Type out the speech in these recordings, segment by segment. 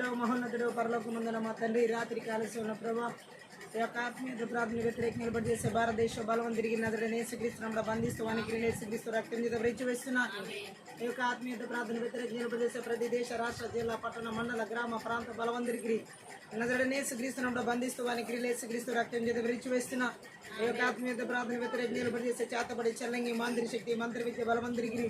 పరిశుద్ధుడు మహోన్నతుడు పరలోకమందున మా తండ్రి రాత్రి కాలసి ఉన్న ప్రభా ఈ యొక్క ఆత్మీయత ప్రార్థన వ్యతిరేక నిలబడి చేసే భారతదేశ బలవం తిరిగి నదుడని యేసుక్రీస్తునంలో బంధిస్తూ వానికి యేసుక్రీస్తు రక్తం చేత విడిచి వేస్తున్నారు. ఈ యొక్క ఆత్మీయత ప్రార్థన వ్యతిరేక నిలబడి చేసే ప్రతి దేశ రాష్ట్ర జిల్లా పట్టణ మండల గ్రామ ప్రాంత బలవందరికి నదుడని యేసుక్రీస్తునంలో బంధిస్తూ వానికి యేసుక్రీస్తు రక్తం చేత విడిచి వేస్తున్నా. ఈ యొక్క ఆత్మీయత ప్రార్థన వ్యతిరేక నిలబడి చేసే చేతబడి చల్లంగి మాందిరి శక్తి మంత్రి విద్య బలవందరికి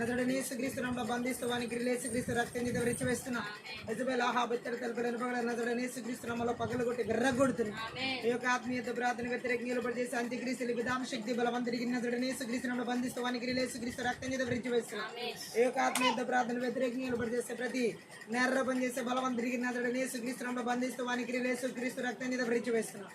నదుడని యేసుక్రీస్తునంలో బంధిస్తూ వానికి యేసుక్రీస్తు రక్తం చేత విడిచి వేస్తున్నా. యజబేల్ ఆహాబు ఇత్తడి తలుపులు ఎనపగల నదుడని యేసుక్రీస్తునామలో పగలగొట్టి విర్రగొడుతున్నా. ఈ యొక్క ఆత్మీయత ప్రార్థన వ్యతిరేక నిలబడి చేసే అంత్యక్రీస్తులు విధాన శక్తి బలవంతుడికి నదుడని యేసుక్రీస్తునంలో బంధిస్తూ వానికి యేసుక్రీస్తు రక్తం చేత విడిచి వేస్తున్నా. ఈ యొక్క ఆత్మీయత ప్రార్థన వ్యతిరేక నిలబడి చేసే ప్రతి నేరపం చేసే బలవంతుడికి నదుడని యేసుక్రీస్తునంలో బంధిస్తూ వానికి యేసుక్రీస్తు రక్తం చేత విడిచి వేస్తున్నా.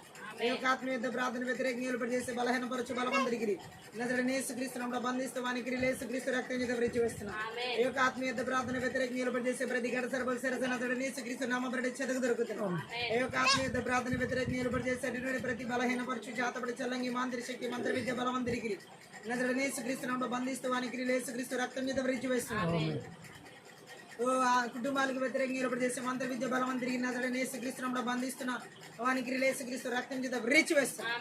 ఈ యొక్క ఆత్మీయత ప్రార్థన వ్యతిరేక నిలబడి చేసే బలహీనపరచు బలవంతుడికి నదుడని యేసుక్రీస్తునంలో బంధిస్తూ వానికి యేసుక్రీస్తు రక్తం చేత విడిచి వేస్తున్నా. ఈ యొక్క ఆత్మీయత ప్రార్థన వ్యతిరేక నిలబడి చేసే ప్రతి గడ సరబల్ సరస నదుడని యేసుక్రీస్తు నామబడి చెదకు దొరుకుతున్నాం. ఈ యొక్క ఆత్మీయత ప్రార్థన వ్యతిరేక నిలబడి చేసేటువంటి ప్రతి బలహీనపరచు చేతబడి చల్లంగి మాంత్రి శక్తి మంత్ర విద్య బలవంతుడికి నదుడని యేసుక్రీస్తునంలో బంధిస్తూ వానికి యేసుక్రీస్తు రక్తం చేత విడిచి వేస్తున్నాం. కుటుంబాలకు వ్యతిరేకంగా నిలబడి చేసే మంత్ర విద్య బలవం తిరిగి నదుడని యేసుక్రీస్తునంలో బంధిస్తున్నా వానికి యేసుక్రీస్తు రక్తం చేత విడిచి వేస్తున్నా.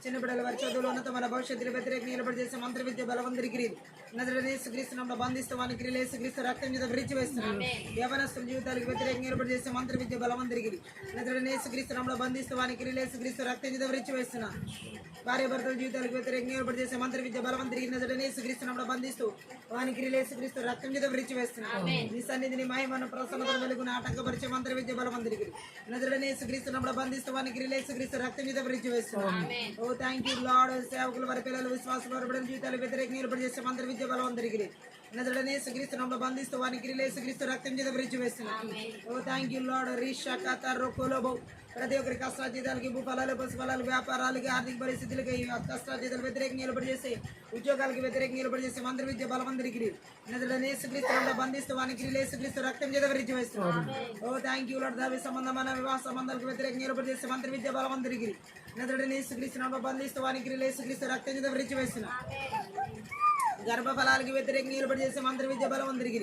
చిన్నపిల్లల వారి చదువులు ఉన్నతమైన భవిష్యత్తులు వ్యతిరేకంగా నిలబడి చేసే మంత్ర విద్య బలవం తిరిగి నదుడని యేసుక్రీస్తునంలో బంధిస్తూ వానికి యేసుక్రీస్తు రక్తం చేత విడిచి వేస్తున్నా. యవనస్తుల జీవితాలకు వ్యతిరేకంగా నిలబడి చేసే మంత్ర విద్య బలవం తిరిగి నదుడని యేసుక్రీస్తునంలో బంధిస్తూ వానికి యేసుక్రీస్తు రక్తం చేత విడిచి వేస్తున్నా. భార్య భర్తల జీవితాలకు వ్యతిరేకంగా నిలబడి చేసే మంత్ర విద్య బలవం తిరిగి నదుడని యేసుక్రీస్తునంలో బంధిస్తూ వానికి యేసుక్రీస్తు రక్తం చేత విడిచి వేస్తున్నా. సన్నిధిని మహిమను ప్రసన్నతను వెలుగును ఆటంకపరిచే మంత్ర విద్య బలవంతుడికి నదుడని యేసుక్రీస్తునంలో బంధిస్తూ వానికి యేసుక్రీస్తు రక్తం చేత విడిచి వేస్తున్నాం. ఓ థ్యాంక్ యూ లార్డ్. సేవకుల వారి పిల్లలు విశ్వాస జీవితాలు వ్యతిరేకంగా నిలబడి చేసే మంత్ర విద్య బలవంతుడికి నదుడని యేసుక్రీస్తునంలో బంధిస్తూ వానికి యేసుక్రీస్తు రక్తం చేత విడిచి వేస్తున్నాం. ఓ థ్యాంక్ యూ లార్డ్. రీషా కతారో కోలోబో ప్రతి ఒక్కరి కష్టాజీతాలకి భూఫలాలు పశుఫలాలు వ్యాపారాలకి ఆర్థిక పరిస్థితులకి కష్టాజీతాలు వ్యతిరేకంగా నిలబడి చేసి ఉద్యోగాలకు వ్యతిరేకంగా నిలబడి చేసే మంత్ర విద్య బలవంతుడికి నదుడని యేసుక్రీస్తునంలో బంధిస్తూ వానికి యేసుక్రీస్తు రక్తం చేత విడిచి వేస్తున్నాం. ఓ థ్యాంక్ యూ లార్డ్. దావి సంబంధమైన వివాహ సంబంధాలకు వ్యతిరేకంగా నిలబడి చేసే మంత్ర విద్య బలవంతుడికి నదుడని యేసుక్రీస్తునంలో బంధిస్తూ వానికి యేసుక్రీస్తు రక్తం చేత విడిచి వేస్తున్నాం. గర్భఫలాలకు వ్యతిరేకంగా నిలబడి చేసే మంత్ర విద్య బలవంతుడికి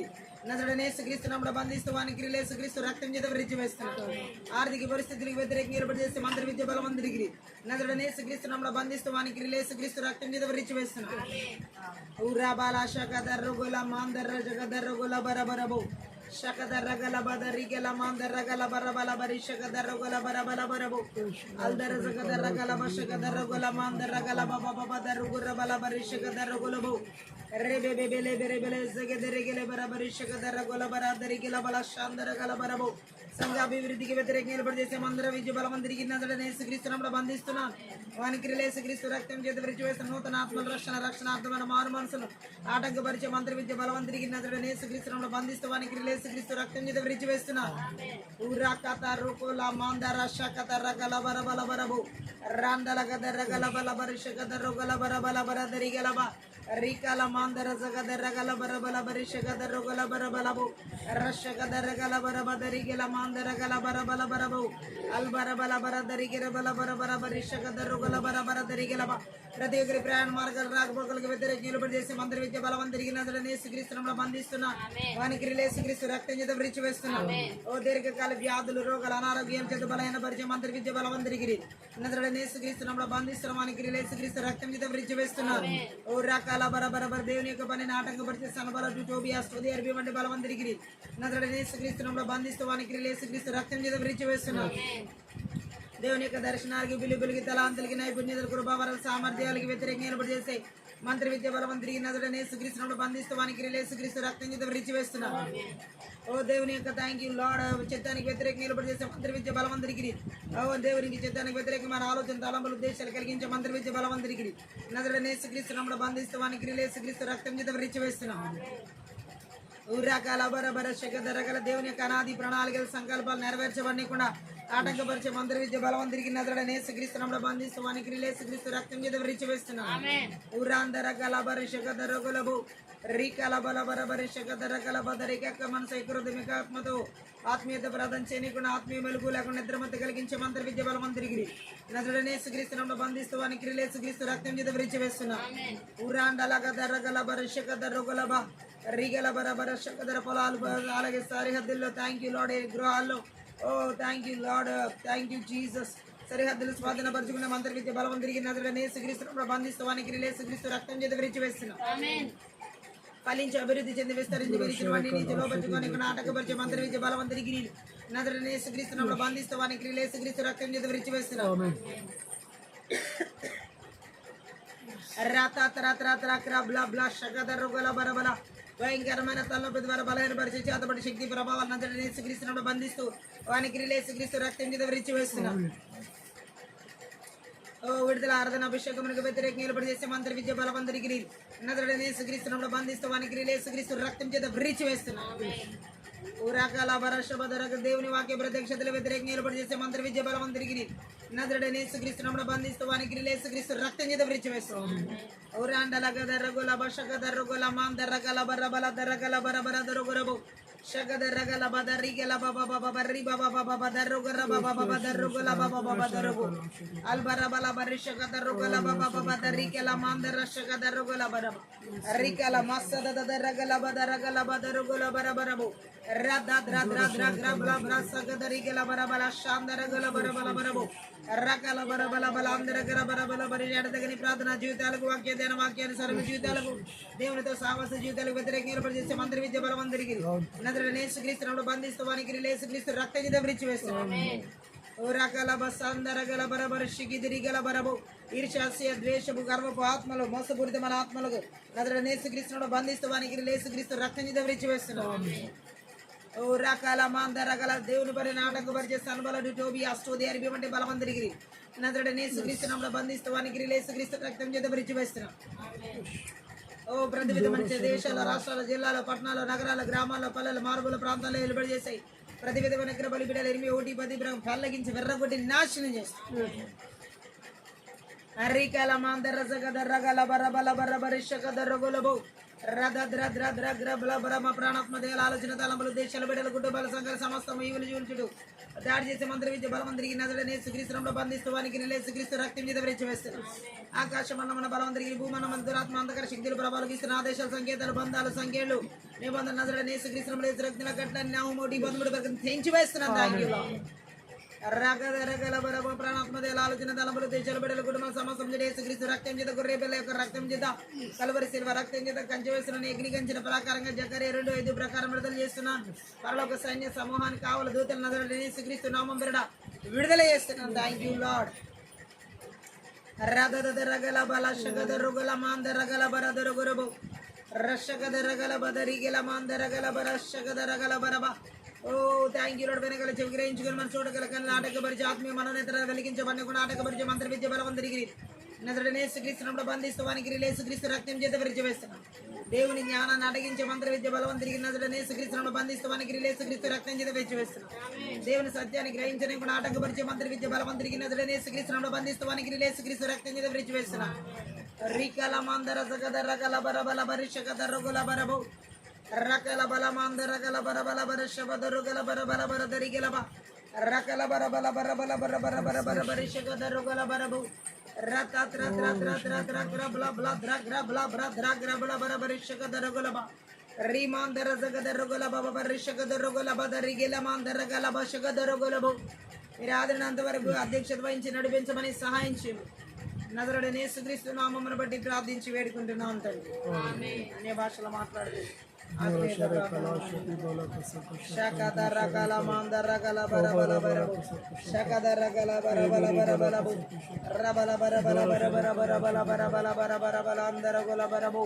నదుడని యేసుక్రీస్తునంలో బంధిస్తూ వానికి యేసుక్రీస్తు రక్తం చేత విడిచి వేస్తున్నాం. ఆర్థిక పరిస్థితులకు వ్యతిరేకంగా నిలబడి చేసే మంత్ర విద్య బలవంతుడికి నదుడని యేసుక్రీస్తునంలో బంధిస్తూ వానికి యేసుక్రీస్తు రక్తం చేత విడిచి వేస్తున్నాం. ఊరా బాలా షకదర్ర గొల మాందర్ర జగదర్ర గొల బరబరబో షకదర్ర గల బదరి గల మాందర్ర గల బరబల బరి షకదర్ర గొల బరబల బరబో అల్దర జగదర్ర గల బషకదర్ర గొల మాందర్ర గల బబ బదర్ర గుర్ర బల బరి షకదర్ర గొలబో రే బెబె బెలే బెరే బెలే జగదర్ర గల బరబరి షకదర్ర గొల బరదరి గల బల షాందర గల బరబో సంఘ అభివృద్ధికి వ్యతిరేకంగా నిలబడి చేసే మంత్ర విద్య బలవంతుడికి నదుడని యేసుక్రీస్తునంలో బంధిస్తున్నాం. వానికి యేసుక్రీస్తు రక్తం చేత విడిచి వేస్తున్న నూతన ఆత్మల రక్షణార్థమైన మారు మనసును ఆటంకపరిచే మంత్ర విద్య బలవంతుడికి నదుడని యేసుక్రీస్తునంలో బంధిస్తూ వానికి యేసుక్రీస్తు రక్తం చేత విడిచి వేస్తున్నా. ఊరా కథ రూకోల మాందర షకతర గల బర బల బరబు రాందల గదర్ర గల బల బరిష గదర్ర గల బర బల బరదరి గలబ రీకాల మాందర జగదర్ర గల బర బల బరిష గదర్ర గల బర బలబు రష గదర్ర గల బర బదరి గల మాందర గల బర బల బరబు అల్బర బల బరదరి గల బల బర బర బరిష గదర్ర గల బర బరదరి గలబ ప్రతి ఒక్కరి ప్రయాణ మార్గాలు రాకపోకలకు వ్యతిరేకంగా నిలబడి చేసే మంత్ర విద్య బలవంతుడికి నదుడని యేసుక్రీస్తునంలో బంధిస్తున్నా. వానికి యేసుక్రీస్తు రక్తం చేత విడిచి వేస్తున్నా. ఓ దీర్ఘకాల వ్యాధులు రోగాలు అనారోగ్యం చేత బలహీన పరిచే మంత్ర విద్య బలవంతుడికి నదుడని యేసుక్రీస్తునంలో బంధిస్తున్న వానికి యేసుక్రీస్తు రక్తం చేత విడిచి వేస్తున్నా. ఓ రకాల బరబరబర దేవుని యొక్క పనిని ఆటంకపరిచే సనబల టోబియా స్టోది అర్బి వంటి బలవంతుడికి నదుడని యేసుక్రీస్తునంలో బంధిస్తూ వానికి యేసుక్రీస్తు రక్తం చేత విడిచి వేస్తున్నా. దేవుని యొక్క దర్శనాలకి పిలుపులకి తలాంతులకి నైపుణ్యతలు కృపావరాల సామర్థ్యాలకి వ్యతిరేకంగా నిలబడి చేసే మంత్ర విద్య బలవంతుడికి నదుడని యేసుక్రీస్తునంలో బంధిస్తూ వానికి యేసుక్రీస్తు రక్తం చేత విడిచి వేస్తున్నా. ఓ దేవుని యొక్క థ్యాంక్ యూ లార్డ్. చిత్తానికి వ్యతిరేకంగా నిలబడి చేసే మంత్ర విద్య బలవంతుడికి ఓ దేవునికి చిత్తానికి వ్యతిరేకమైన ఆలోచన తలంపులు ఉద్దేశాలు కలిగించే మంత్ర విద్య బలవంతుడికి నదుడని యేసుక్రీస్తునంలో బంధిస్తూ వానికి యేసుక్రీస్తు రక్తం చేత విడిచి వేస్తున్నా. ఊరాకాల బరబర శకధరగల దేవుని యొక్క అనాది ప్రణాళికల సంకల్పాలు నెరవేర్చబడకుండా ఆటంకపరిచే మంత్ర విద్య బలవంతుడికి నదుడని యేసుక్రీస్తునంలో బంధిస్తూ వానికి యేసుక్రీస్తు రక్తం చేత విడిచి వేస్తున్నాం. ఊరాందర గలబర శకధరగలబు రీకల బలబర బరి శకధరగల బదరిక మనసు హృదమిక ఆత్మతో ఆత్మీయత ప్రదం చేయకుండా ఆత్మీయ మెలుగు లేకుండా నిద్రమత కలిగించే మంత్ర విద్య బలవంతుడికి నదుడని యేసుక్రీస్తునంలో బంధిస్తూ వానికి యేసుక్రీస్తు రక్తం చేత విడిచి వేస్తున్నాం. ఊరాండల గదరగల బరి శకధరగలబ రిగల బరబర శకదర పొలాలు అలాగే సరిహద్దుల్లో థ్యాంక్ యూ లార్డ్ గృహాల్లో O thank you Lord thank you Jesus సరిహద్దులు స్వాధీన పరుచుకున్న మంత్ర విద్య బలం తిరిగి నదులని యేసుక్రీస్తు బంధిస్తవానికి యేసుక్రీస్తు రక్తం చేత విరిచి వేస్తున్నాం ఫలించి అభివృద్ధి చెంది విస్తరించి విరిచిన వాడిని నీతి లోపరుచుకొని నాటకపరిచే మంత్ర విద్య బలవంతరికి నదులని యేసుక్రీస్తు బంధిస్తవానికి యేసుక్రీస్తు రక్తం చేత విరిచి వేస్తున్నాం భయంకరమైన తలనొప్పి ద్వారా బలహీనపరిచే చేతబడి శక్తి ప్రభావాన్ని అంతటి యేసుక్రీస్తును బంధిస్తూ వానికి యేసుక్రీస్తు రక్తం మీద విరిచి వేస్తున్నాం. ఓ విడుదల ఆరాధన అభిషేకమునకు వ్యతిరేకంగా నిలబడి చేసే మంత్ర విద్య బలవంతరికి నదుడైన యేసుక్రీస్తును బంధిస్తూ వానికి యేసుక్రీస్తు రక్తం చేత విరిచి వేస్తున్నాం. ఊరాకాల బరషబదరగ దేవుని వాక్య ప్రత్యక్షతల వ్యతిరేకంగా నిలబడి చేసే మంత్ర విద్య బలవంతరికి నదుడైన యేసుక్రీస్తును బంధిస్తూ వానికి యేసుక్రీస్తు రక్తం చేత విరిచి వేస్తున్నాం. ఊరాండలగ దర్రగుల బషక దర్రగుల మాం దర్రగల బర్రబల దర్రగల బరబర దరుగురబు షగదర్రగల బదరిగల బబబబర్రి బబబబ దర్రుగుర బబబబ దర్రుగుల బబబబ దరుగు అల్బరబల బరిషక దర్రుగుల బబబబ దరికల మాందర షక దర్రుగుల బరబ రికల మస్సద దర్రగల బదరగల బదరుగుల బరబరబు రద్రద్రద్రద్రగ్రబ్ల బరబల శాందరగల బరబల బరబు రకల బరబల బలాందరగల బరబల బరి ఎడతగని ప్రార్థన జీవితాలకు వాక్య ధ్యాన వాక్యానుసారం జీవితాలకు దేవునితో సావాస జీవితాలకు వ్యతిరేకంగా ఏర్పాటు చేసే మంత్ర విద్య బలవంతరికి నదుడైన యేసుక్రీస్తును బంధిస్తూ వానికి యేసుక్రీస్తు రక్తం చేత విరిచి వేస్తున్నాం. ఓ రకల బస్సందరగల బరబర్షికి తిరిగల బరబు ఈర్ష్యాస్య ద్వేషపు గర్వపు ఆత్మలు మోసపూరితమైన ఆత్మలకు నదుడైన యేసుక్రీస్తును బంధిస్తూ వానికి యేసుక్రీస్తు రక్తం చేత విరిచి వేస్తున్నాం. ఓ రకాల మాందరగల దేవుని పరి నాటక పరిచే సన్బలడు టోబి అష్టోది అరిబి వంటి బలవంతరికి నదుడైన యేసుక్రీస్తును బంధిస్తూ వానికి యేసుక్రీస్తు రక్తం చేత విరిచి వేస్తున్నాం. ఓ ప్రతి విధమైన దేశాల రాష్ట్రాల జిల్లాల పట్టణాల నగరాల గ్రామాల పల్లెల మారుమూల ప్రాంతాల్లో వెలుబడి చేశాయి. ప్రతి విధమైన బలి బిడ్డలు 8 పల్లగించి వెర్రగొట్టి నాశనం చేస్తాయి. అరికల మాందర జగదర్రగల బరబల బరబరిషకదర్రగొలబో రద్రద్రద్రగ్రబల ప్రాణాత్మ దేహాల ఆలోచన తలంపులు దేశాల బిడ్డల కుటుంబాల సంఘాల సమస్తం ఈవులు జీవులు దాడి చేసే మంత్ర విద్య బలవంతరికి నదుడైన యేసుక్రీస్తును బంధిస్తూ వానికి యేసుక్రీస్తు రక్తం చేత విరిచి వేస్తారు. ఆకాశమన్నమైన బలవంతరికి భూమన్న దురాత్మ అంధకార శక్తులు ప్రభావాలు ఇస్తున్న ఆదేశాల సంకేతాలు బంధాలు సంఖ్యలు నిబంధన నదుడైన యేసుక్రీస్తును రక్తుల కట్ల న్యామోటి బంధువుడు తెంచి వేస్తున్నాను. Thank you. రగల బరబ ప్రాణాత్మ దేహాల ఆలోచన తలంపులు దేశాల బిడ్డల కుటుంబం సమస్తం యేసుక్రీస్తు రక్తం చేత గొర్రె పిల్ల యొక్క రక్తం చేత కలవరి శిల్వ రక్తం చేత కంచె వేస్తున్నాను. అగ్నికంచిన ప్రకారంగా జకర్యా 2:5 ప్రకారం విడుదల చేస్తున్నాను. పరలోక సైన్య సమూహానికి కావాల దూతల నదుడైన యేసుక్రీస్తు నామం పేరిట విడుదల చేస్తున్నాను. Thank you Lord. రగల బల షగదరుగల మాందరగల బరదరుగురబు రషగదరగల బదరిగల మాందరగల బర షగదరగల బరబ ఓ థ్యాంక్ యూ లార్డ్. వెనకల చెవి గ్రహించుకొని మన చూడగల కళ్ళు నాటకపరిచే ఆత్మీయ మనోనేతర వెలిగించబడిన కూడా నాటకపరిచే మంత్ర విద్య బలవంతరికి నదుడైన యేసుక్రీస్తును బంధిస్తూ వానికి యేసుక్రీస్తు రక్తం చేత విరిచి వేస్తున్నాం. దేవుని జ్ఞానాన్ని అడగించే మంత్ర విద్య బలవంతరికి నదుడైన యేసుక్రీస్తును బంధిస్తూ వానికి యేసుక్రీస్తు రక్తం చేత విరిచి వేస్తున్నాం. దేవుని సత్యాన్ని గ్రహించని కూడా నాటకపరిచే మంత్ర విద్య బలవంతరికి నదుడైన యేసుక్రీస్తును బంధిస్తూ వానికి యేసుక్రీస్తు రక్తం చేత విరిచి వేస్తున్నాం. రికల మందర జగదర్రగల బరబల బరిషకదర్రగుల బరబు రకల బలమాందరగల బరబల బరషబదరుగల బరబల బరదరిగలబ రకల బరబల బరబల బరబర బరబర బరిషగదరుగల బరబు రత్రత్రత్రత్రత్రబ్ల బరబరిషగదరుగలబ రీమాందర జగదరుగల బబ బరిషగదరుగల బదరిగిల మాందరగల బషగదరుగలబు. మీరు ఆదరణంత వరకు అధ్యక్షత వహించి నడిపించమని సహాయం చేయము. నజరుడైన యేసుక్రీస్తు నామమును బట్టి ప్రార్థించి వేడుకుంటున్నాం తండ్రి. అన్య భాషలో మాట్లాడుతూ శకదరగల మాందరగల బరబల బరబు శకదరగల బరబల బరబలబు రబల బరబల బరబర బరబల బరబల బరబరబల అందరగుల బరబు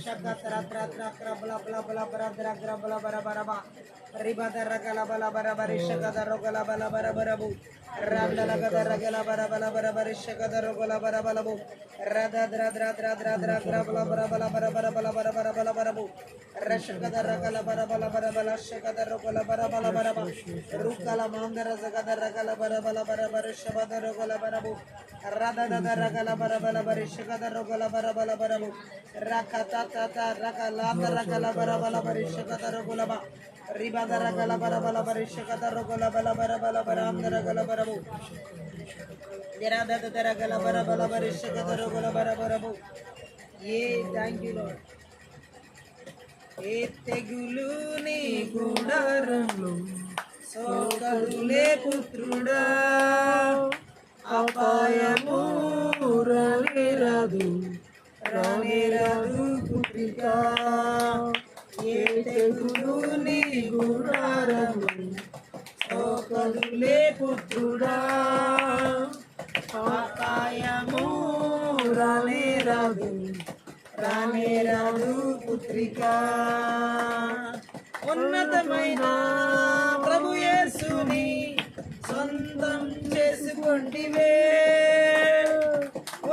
శకత్రత్రత్రబ్ల బ్ల బ్ల బ్రద్రగ్రబల బరబరబ రిబదరగల బల బరబరి శకదరగల బల బరబరబు రండలగదరగల బరబల బరబరి శకదరగల బరబలబు రద్రద్రద్రద్రద్రగ్రబల బరబల బరబరబల బరబరబల బరబు రషకదరగల బరబల బరబల శకదరగల బరబల బరబ రుకల మాందర జగదరగల బరబల బరబరి శబదరగల బరబు రదదరగల బరబల బరి శకదరగల బరబల బరబు రకతతత రకలాదరగల బరబల బరి శకదరగల రిబదరగల బరబల బరి శకదరగల బల బరబల బరాందరగల బరబు జరదదరగల బరబల బరి శకదరగల బరబరబు. ఏ థ్యాంక్ యూ లార్డ్. ఏ తెగులు నీ గుడారంలో సోకదులే పుత్రుడా, అపాయము రానేరాదు రానేరాదు పుత్రిక. ఏ తెగులు నీ గుడారంలో సోకదులే పుత్రుడా, అపాయము రానేరాదు రానేరాదు పుత్రిక. ఉన్నతమైన ప్రభు యేసుని సొంతం చేసుకొంటివే,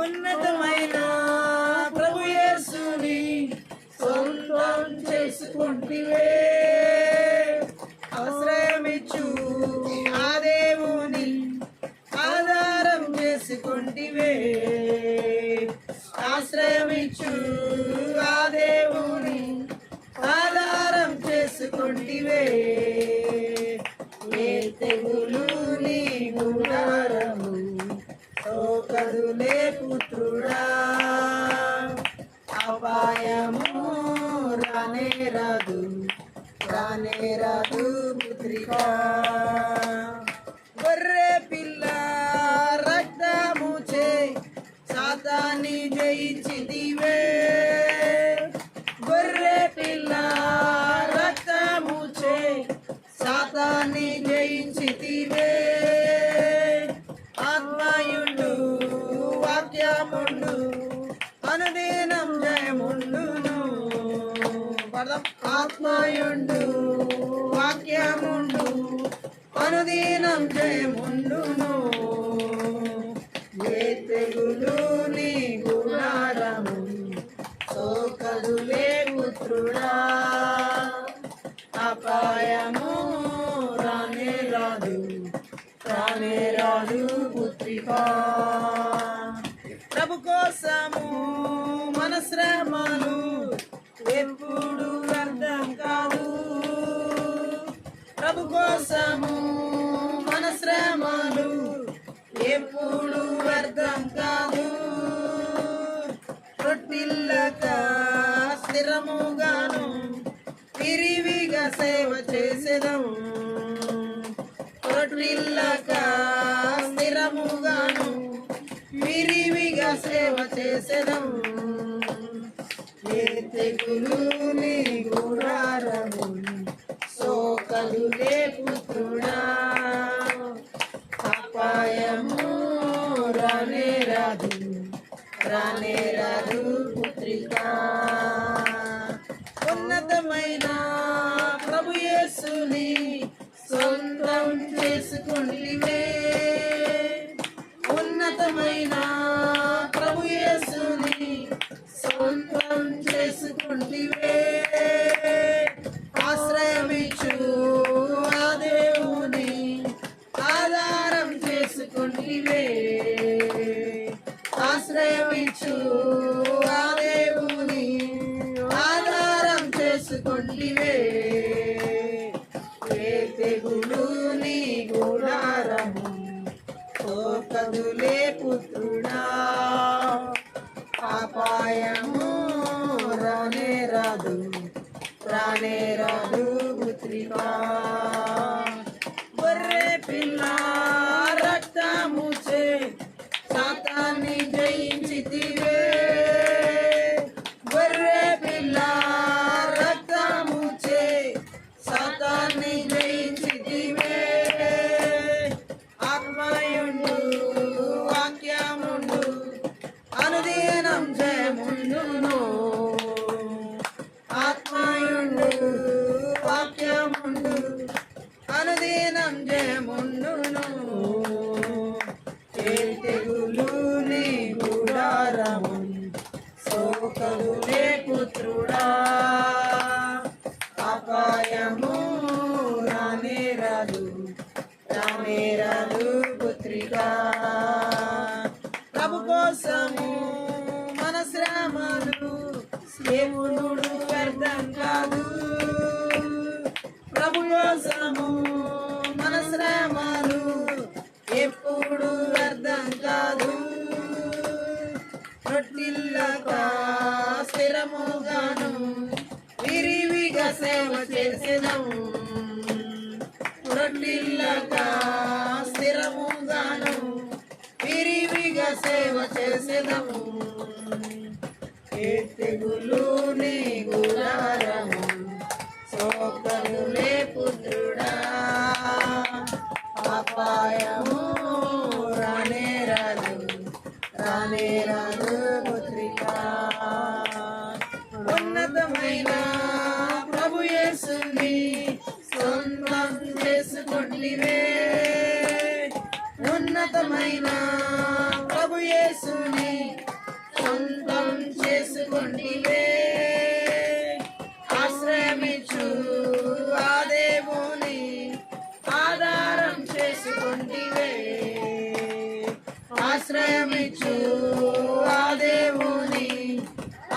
ఉన్నతమైన ప్రభు యేసుని సొంతం చేసుకొంటివే. ఆశ్రయమిచ్చు ఆ దేవుని ఆధారం చేసుకొంటివే, ఆశ్రయమిచ్చు ఆ దేవుని ఆధారం చేసుకొంటివే. ఏ తెగులు నీ గుడారము సోకదులే పుత్రుడా, అపాయము రానేరాదు రానేరాదు పుత్రిక. గొర్రె పిల్ల రక్తముచే సాతాన్ని జయించితివే, గొర్రె పిల్ల రక్తముచే సాతాన్ని జయించితివే. ఆత్మయుండు వాక్యముండు అనుదినం జయముండును. ఆత్మయుండు వాక్యముండు అనుదినం జయముండును. ఏ తెగులు నీ గుడారము సోకదులే పుత్రుడా, అపాయము రానేరాదు రానేరాదు పుత్రిక. ప్రభు కోసము మన శ్రమలు ఎప్పుడు వ్యర్థం కాదు, ప్రభు కోసము మన శ్రమలు ఎప్పుడు వ్యర్థం కాదు. రొట్టిల్లక స్థిరముగాను విరివిగా సేవ చేసేదం, రొట్టిల్లక స్థిరముగాను విరివిగా సేవ చేసేదం. ఏ తెగులు నీ గుడారము సోకదులే పుత్రుడా, అపాయము రానేరాదు రానేరాదు పుత్రిక. ఉన్నతమైన ప్రభు యేసుని సొంతం చేసుకొంటివే, ఉన్నతమైన ప్రభు యేసుని సొంతం చేసుకొంటివే. ఆశ్రయమిచ్చు ఆ దేవుని ఆధారం చేసుకొంటివే, ఆశ్రయమిచ్చు ఆ దేవుని ఆధారం చేసుకొంటివే. ఏ తెగులు నీ గుడారము సోకదులే పుత్రుడా, అపాయము రానేరాదు రానేరాదు పుత్రిక. గొర్రె పిల్ల రక్తముచే సాతాన్ని జయించితివే, గొర్రె పిల్ల రక్తముచే సాతాన్ని జయించితివే. ఆత్మయుండు వాక్యముండు అనుదినం జయముండును, ఆత్మయుండు వాక్యముండు అనుదినం జయముండును. ఏ తెగులు నీ గుడారము సోకదులే పుత్రుడా, అపాయము రానేరాదు రానేరాదు పుత్రిక. ప్రభు కోసము మన శ్రమలు ఎప్పుడు వ్యర్థం కాదు, ప్రభు కోసము మన శ్రమలు ఎప్పుడు వ్యర్థం కాదు. రొట్టిల్లక స్థిరముగాను విరివి సేవ చేసేదము రొట్టిల్లక స్థిరముగాను విరివిగా సేవ చేసేదము ఏ తెగులు నీ గుడారము సోకరులే పుత్రుడా అపాయము రానే రాదు పుత్రిక ఉన్నతమైన ప్రభు యేసుని సొంతం చేసుకొంటివే ఉన్నతమైన ప్రభు యేసుని సొంతం చేసుకొంటివే ఆశ్రయమిచ్చు ఆ దేవుని ఆధారం చేసుకొంటివే ఆశ్రయమిచ్చు ఆ దేవుని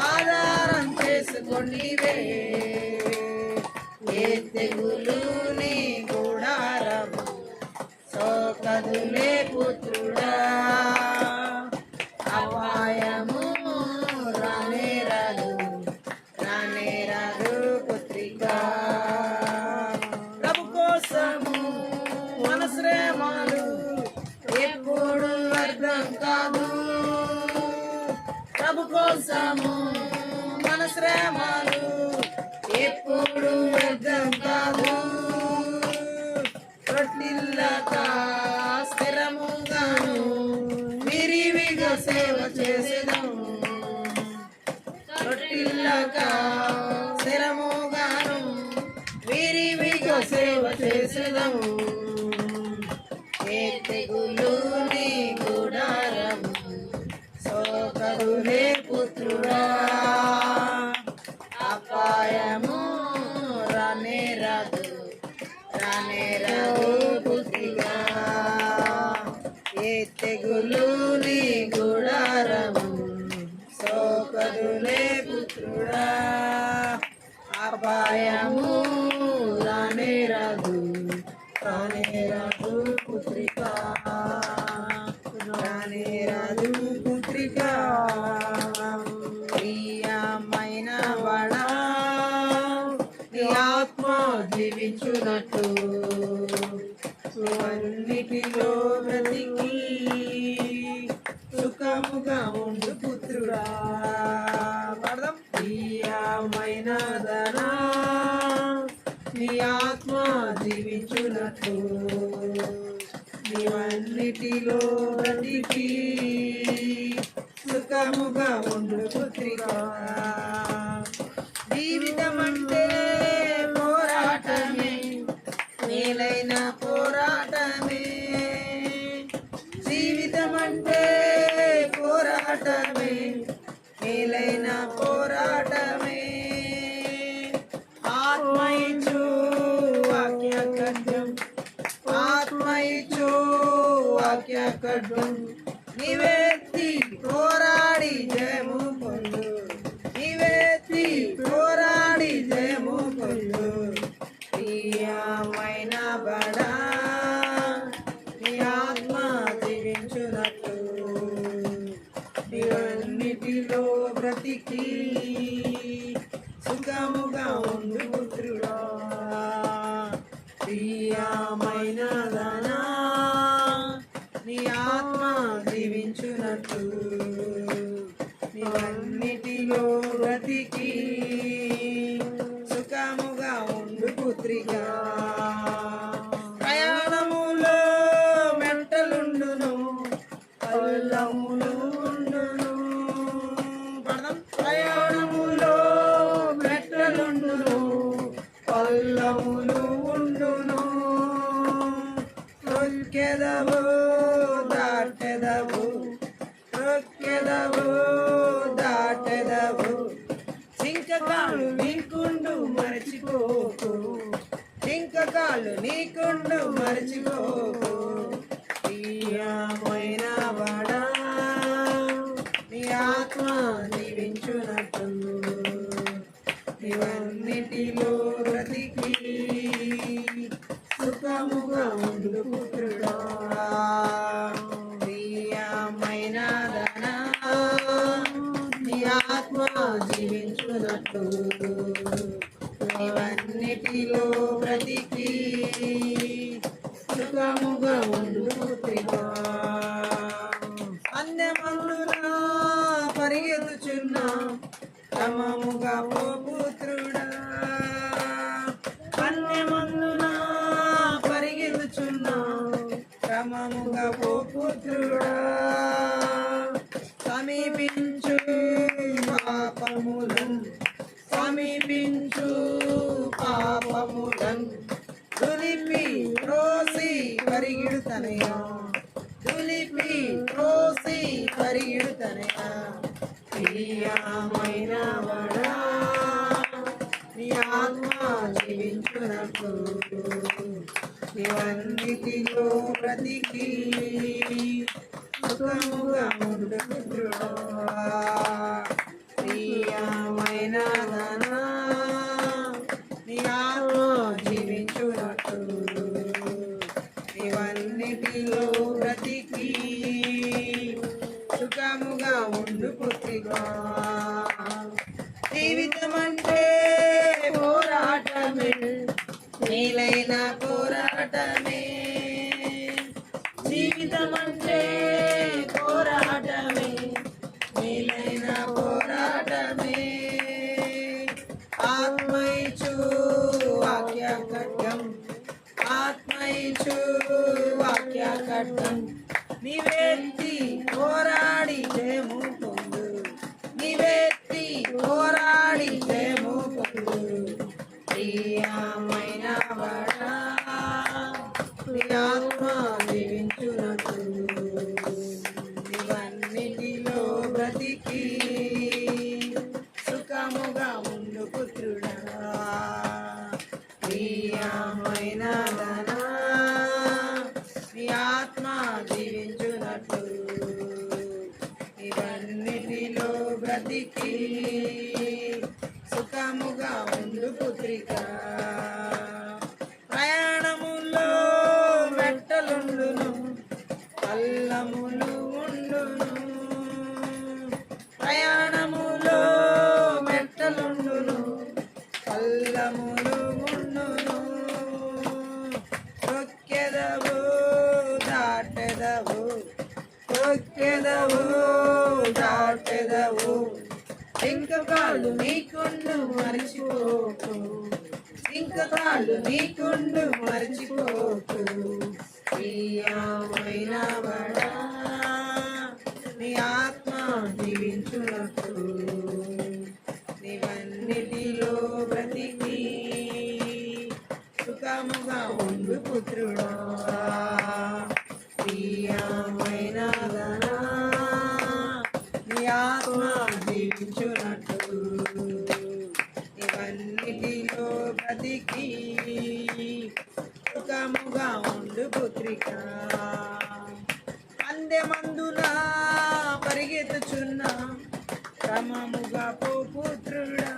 ఆధారం చేసుకొంటివే ఏ తెగులు నీ గుడారము సోకదులే పుత్రుడా అపాయము రానే రాదు పుత్రిక ప్రభు కోసము మన శ్రమలు ఎప్పుడు వ్యర్థం కాదు ప్రభు కోసము మన శ్రమలు ఎప్పుడు వ్యర్థం కాదు రొట్టిల్లక స్థిరముగాను విరివిగా సేవ చేసేదము రొట్టిల్లక స్థిరముగాను విరివిగా సేవ చేసేదము ఏ తెగులు నీ గుడారము సోకరులే పుత్రుడా అపాయము రానే రాదు పుత్రిక ఏ తెగులు నీ గుడారము సోకరులే పుత్రుడా అపాయము రానే రాదు పుత్రిక పుత్రిక ప్రియమైన వడా నీ ఆత్మ జీవించునట్టు అన్నిటిలో బ్రతికి సుఖముగా ఉండు పుత్రుడా పడదాం ప్రియమైన ధనా నీ ఆత్మ జీవించునట్టు నీవన్నిటిలో బ్రతికి సుఖముగా ఉండు పుత్రిక జీవితం అంటే పోరాటమే మేలైన పోరాటమే జీవితం అంటే పోరాటమే మేలైన పోరాటమే ఆత్మయిచు వాక్య ఖడ్గం ఆత్మయిచు వాక్య ఖడ్గం నీవెత్తి పోరాడి జయము పొందు నీవెత్తి పోరాడి జయము పొందు ప్రియమైన బడా నీ ఆత్మ జీవించునట్టు నీవన్నిటిలో బ్రతికి సుఖముగా ఉండు పుత్రుడా ప్రియమైన ధనా నీ ఆత్మ జీవించునట్టు నీవన్నిటిలో బ్రతికి సుఖముగా ఉండు పుత్రిక ప్రయాణములో మెంటలుండును పల్లములు ఉండును ప్రయాణములో మెట్టలుండును పల్లములు ఉండును రొక్కెదవు దాటెదవు చింకకాలు నీకుండు మరచిపోకు చింకకాలు నీకుండు మరచిపోకు ప్రియమైన వాడా నీ ఆత్మ జీవించునట్టు నీవన్నిటిలో బ్రతికి సుఖముగా ఉండు పుత్రుడా ప్రియమైన ధనా నీ ఆత్మ జీవించునట్టు నీవన్నిటిలో బ్రతికి సుఖముగా ఉండు పుత్రికా. అన్యమందున పరిగెత్తుచున్న క్రమముగా పో పుత్రుడా. అన్యమందున పరిగెత్తుచున్న క్రమముగా పో పుత్రుడా. సమీపించు పాపములను సమీపించు పాపములను దులిపి రోసి పరిగిడుతనయా. దులిపి రోసి పరిగిడుతనయా. ప్రియమైన వడా నీ ఆత్మ జీవించునట్టు నీవన్నిటిలో బ్రతికి సుఖముగా ఉండు పుత్రుడా. ప్రియమైన ధనా నీ ఆత్మ జీవించునట్టు నీవన్నిటిలో బ్రతికి సుఖముగా ఉండు పుత్రికా. జీవితం అంటే పోరాటమే, నీలైన పోరాటమే. జీవితం అంటే పోరాటమే, నీలైన పోరాటమే. ఆత్మైచు వాక్య ఖడ్గం, ఆత్మైచు వాక్య ఖడ్గం. నీవెత్తి పోరాడి జయము పొందు, నీవెత్తి పోరాడి జయము పొందు. ప్రియమైన వడా నీ ఆత్మ జీవించునట్టు నీవన్నిటిలో బ్రతికి సుఖముగా ఉండు పుత్రుడా. ప్రియమైన ధనా నీ ఆత్మ జీవించునట్టు నీవన్నిటిలో బ్రతికి సుఖముగా ఉండు పుత్రికా. ప్రయాణములో మెట్టలుండును, పల్లములు ఉండును. ప్రయాణములో మెట్టలుండును, పల్లములు ఉండును. తొక్కెదవు దాటెదవు, తొక్కెదవు దాటెదవు. ఇంకకాళ్ళు నీకుండు మరచిపోకు, ఇంకకాళ్ళు నీకుండు మరచిపోకు. ప్రియమైన వడా నీ ఆత్మ జీవించునట్టు నీవన్నిటిలో బ్రతికి సుఖముగా ఉండు పుత్రుడా. ప్రియమైన ధనా నీ ఆత్మ జీవించునట్టు నీవన్నిటిలో బ్రతికి సుఖముగా ఉండు పుత్రికా. అందెమందున పరిగెత్తుచున్న క్రమముగా పో పుత్రుడా.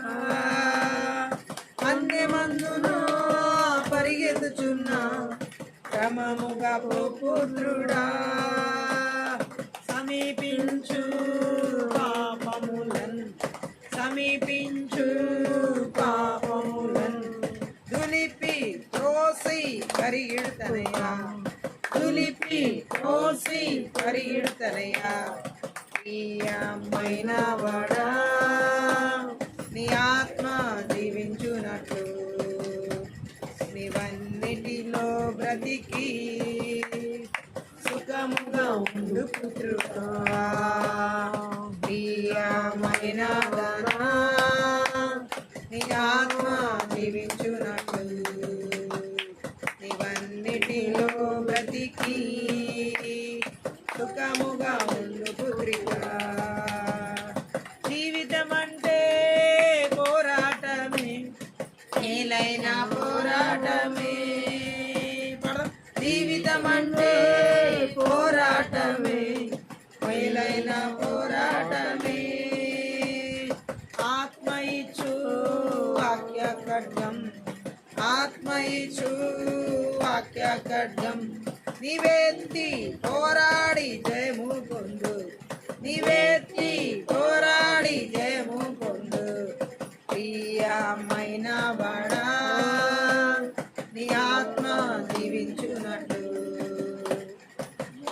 అందెమందున పరిగెత్తుచున్న క్రమముగా పో పుత్రుడా. సమీపించు పాపములను సమీపించు పాపములను దులిపి త్రోసి పరిగెడుతనయా. దులిపి త్రోసి పరిగెడుతనయా. ప్రియమైన వడా నీ ఆత్మ జీవించునట్టు నీవన్నిటిలో బ్రతికి సుఖముగా ఉండు పుత్రుడా. ప్రియమైన ధనా నీ ఆత్మ జీవించునట్టు నీవన్నిటిలో బ్రతికి సుఖముగా ఉండు పుత్రికా. జీవితం అంటే పోరాటమే, నీలైన పోరాటమే. జీవితం అంటే పోరాటమే, మేలైన పోరాటమే. ఆత్మ ఇచ్చు వాక్య ఖడ్గం, ఆత్మ ఇచ్చు వాక్య ఖడ్గం. నీవెత్తి పోరాడి జయము పొందు, నీవెత్తి పోరాడి జయము పొందు. ప్రియమైన ప్రియమైన బడా నీ ఆత్మ జీవించునట్టు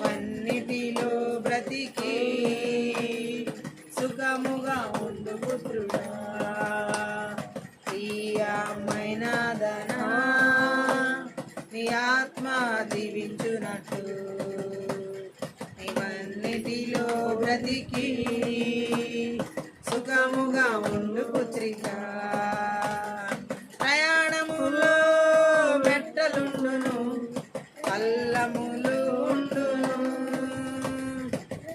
అన్నిటిలో బ్రతికి సుఖముగా ఉండు పుత్రుడా ప్రియమైన ధనా నీ ఆత్మ జీవించునట్టు నీవన్నిటిలో బ్రతికి సుఖముగా ఉండు పుత్రిక ప్రయాణములో మెట్టలుండును పల్లములు ఉండును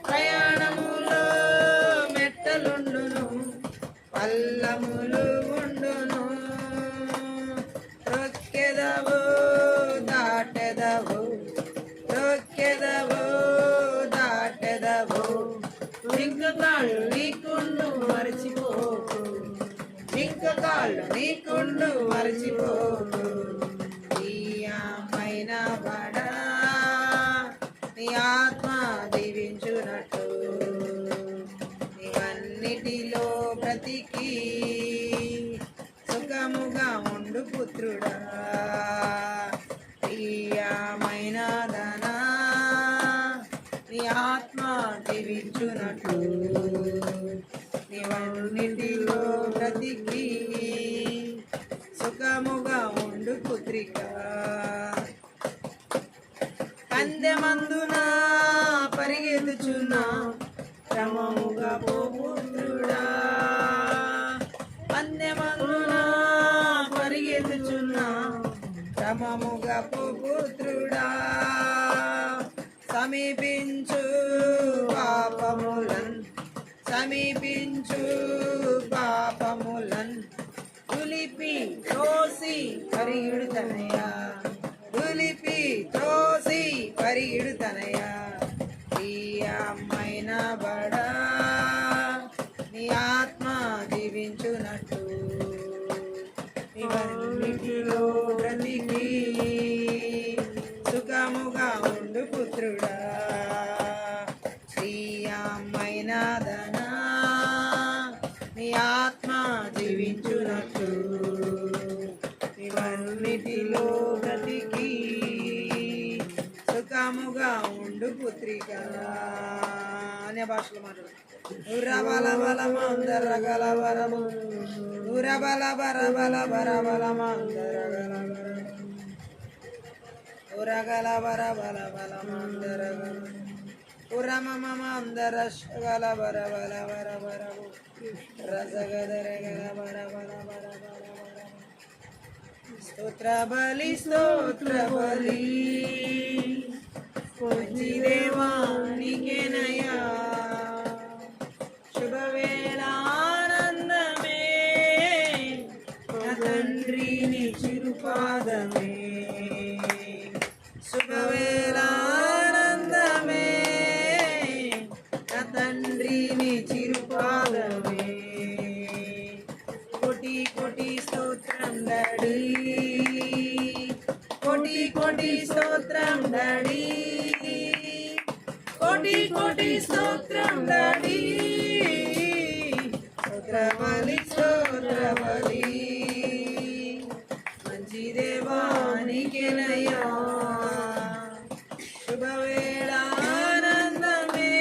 ప్రయాణములో మెట్టలుండును పల్లములు ఉండును రొక్కెదవు దాటెదవు రొక్కెదవు దాటెదవు ఇంకకాళ్ళు నీకుండు మరచిపోకు ఇంకకాళ్ళు నీకుండు మరచిపోకు ప్రియమైన బడా నీ ఆత్మ దీవించునట్టు నీవన్నిటిలో బ్రతికి సుఖముగా ఉండు పుత్రుడా ప్రియమైన ధనా నీ ఆత్మ జీవించునట్టు నీవన్నిటిలో బ్రతికి సుఖముగా ఉండు పుత్రిక కందెమందున పరిగెత్తుచున్నా క్రమముగా పో పుత్రుడా పందెమందున పరిగెత్తుచున్నా క్రమముగా పో పుత్రుడా సమీపించు పాపములన్ సమీపించు పాపములన్ తులిపి త్రోసి పరిగెడుతనయా తులిపి త్రోసి పరిగెడుతనయా ప్రియమైన బడా నీ ఆత్మ జీవించునట్టు ఇవన్నిటిలో బ్రతికి సుఖముగా ఉండు పుత్రుడా ప్రియమైన ధనా నీ ఆత్మ జీవించునట్టు ఇవన్నిటిలో బ్రతికి సుఖముగా ఉండు పుత్రిక అనే భాషలో మాట్లాడు ఉరబల బలమందర గలవరము ఉరబల బరబల బరబలమందర గలవరము ఉరగల బరబల బలమందర ఉరమమందర గల బరబల బరబరము రసగదర గల బరబల బరబల స్తోత్ర బలి దేవా నీకేనయ్యా శుభవేళ ఆనందమే నా తండ్రి నీ చిరుపాదమే శుభవేళ ఆనందమే నా తండ్రి నీ చిరుపాదమే కోటి కోటి స్తోత్రం డాడీ కోటి కోటి స్తోత్రం డాడీ కోటి కోటి స్తోత్రం డాడీ స్తోత్ర బలి మంచి దేవా నీకేనయ్యా శుభవేళ ఆనందమే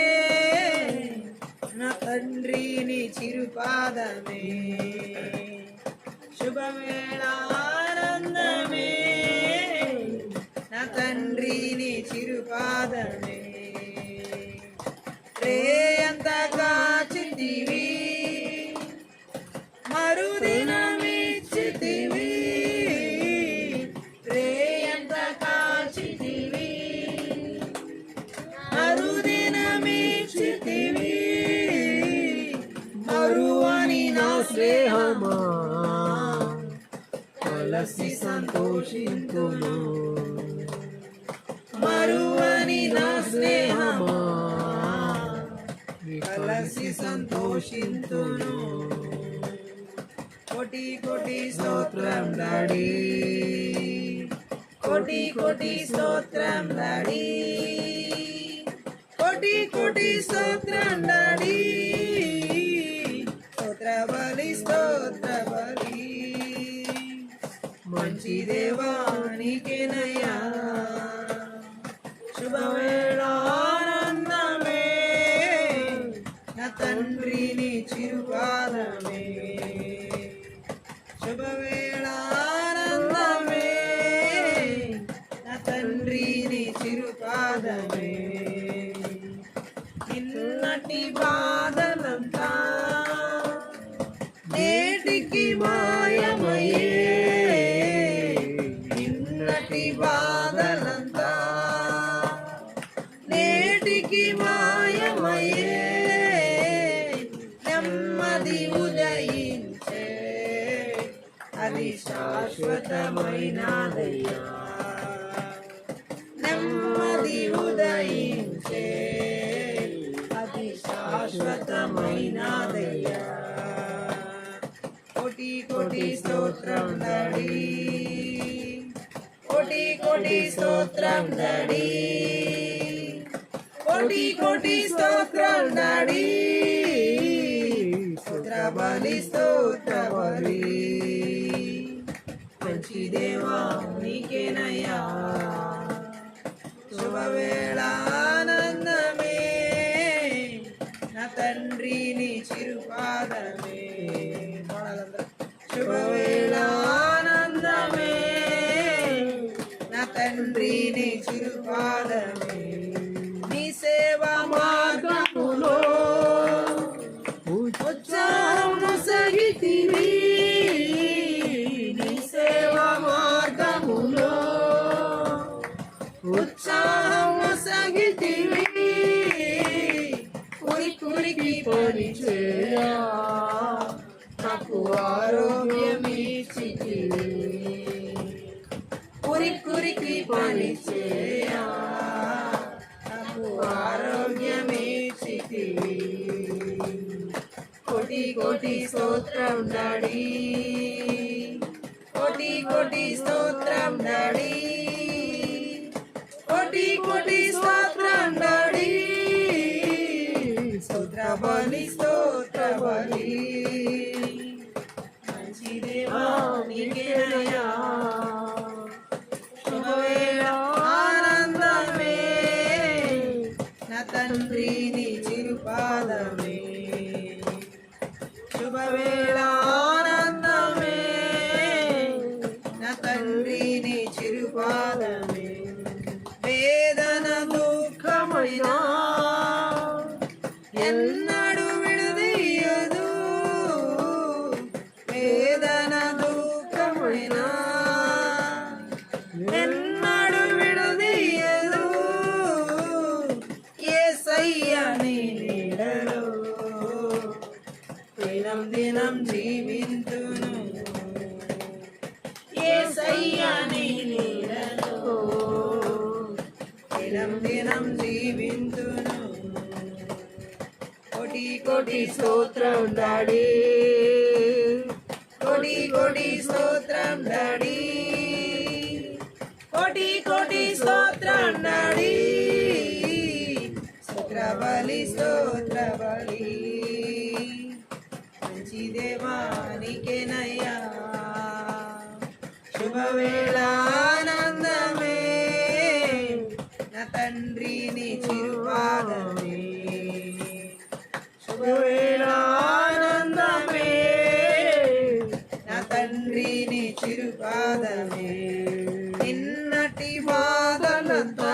నా తండ్రి నీ చిరుపాదమే శుభవేళ ఆనందమే నా తండ్రి నీ చిరుపాదమే రేయంత కాచితివి మరుదినమిచ్చితివి రేయంత కాచితివి మరుదినమిచ్చితివి మరువని నా స్నేహమా కలసి సంతోషింతును మరువని నా స్నేహమా కలసి సంతోషింతును కోటి కోటి స్తోత్రం డాడీ కోటి కోటి స్తోత్రం డాడీ కోటి కోటి స్తోత్రం డాడీ స్తోత్ర బలి మంచి దేవా నీకేనయ్యా శుభవేళ ఆనందమే నా తండ్రి నీ చిరుపాదమే శుభవేళ ఆనందమే నా తండ్రి నీ చిరుపాదమే నిన్నటి బాధలంతా నేటికి మాయమయ్యే నిన్నటి బాధలంతా నేటికి మాయమయ్యే నెమ్మది ఉదయించే అది శాశ్వతమైనదయ్యా నెమ్మది ఉదయించే అది శాశ్వతమైనదయ్యా కోటి కోటి స్తోత్రం డాడీ కోటి కోటి స్తోత్రం డాడీ కోటి కోటి స్తోత్రం డాడీ స్తోత్ర బలి మంచి దేవా నీకేనయ్యా శుభవేళ ఆనందమే నా తండ్రి నీ చిరుపాదమే శుభవేళ ఆనందమే నా తండ్రి నీ చిరుపాదమే నీ సేవా మార్గములో ఉత్సాహము సగితివి నీ సేవా మార్గములో ఉత్సాహము సగితివి కురికి పరిచయా నాకు ఆరోగ్యమిచ్చితివి కురికి పరిచయా నాకు ఆరోగ్యమిచ్చితివి కోటి కోటి స్తోత్రం డాడీ కోటి కోటి స్తోత్రం డాడీ కోటి కోటి స్తోత్రం డాడీ స్తోత్ర బలి మంచి దేవా నీకేనయ్యా శుభవేళ ఆనందమే నా తండ్రి నీ చిరుపాదమే శుభవేళ ఆనందమే నా తండ్రి నీ చిరుపాదమే వేదన దుఃఖమైనా ఎన్నడు విడదీయదు వేదన దుఃఖమైనా ఎన్నడు విడదీయదు యేసయ్య నీ నీడలో దినం దినం జీవింతును యేసయ్య నీ నీడలో దినం దినం జీవింతును కోటి కోటి స్తోత్రం డాడీ కోటి కోటి స్తోత్రం డాడీ కోటి కోటి స్తోత్రం డాడీ స్తోత్ర బలి మంచి దేవా నీకేనయ్యా శుభవేళ ఆనందమే నా తండ్రి నీ చిరుపాదమే శుభవేళ ఆనందమే నా తండ్రి నీ చిరుపాదమే నిన్నటి బాధలంతా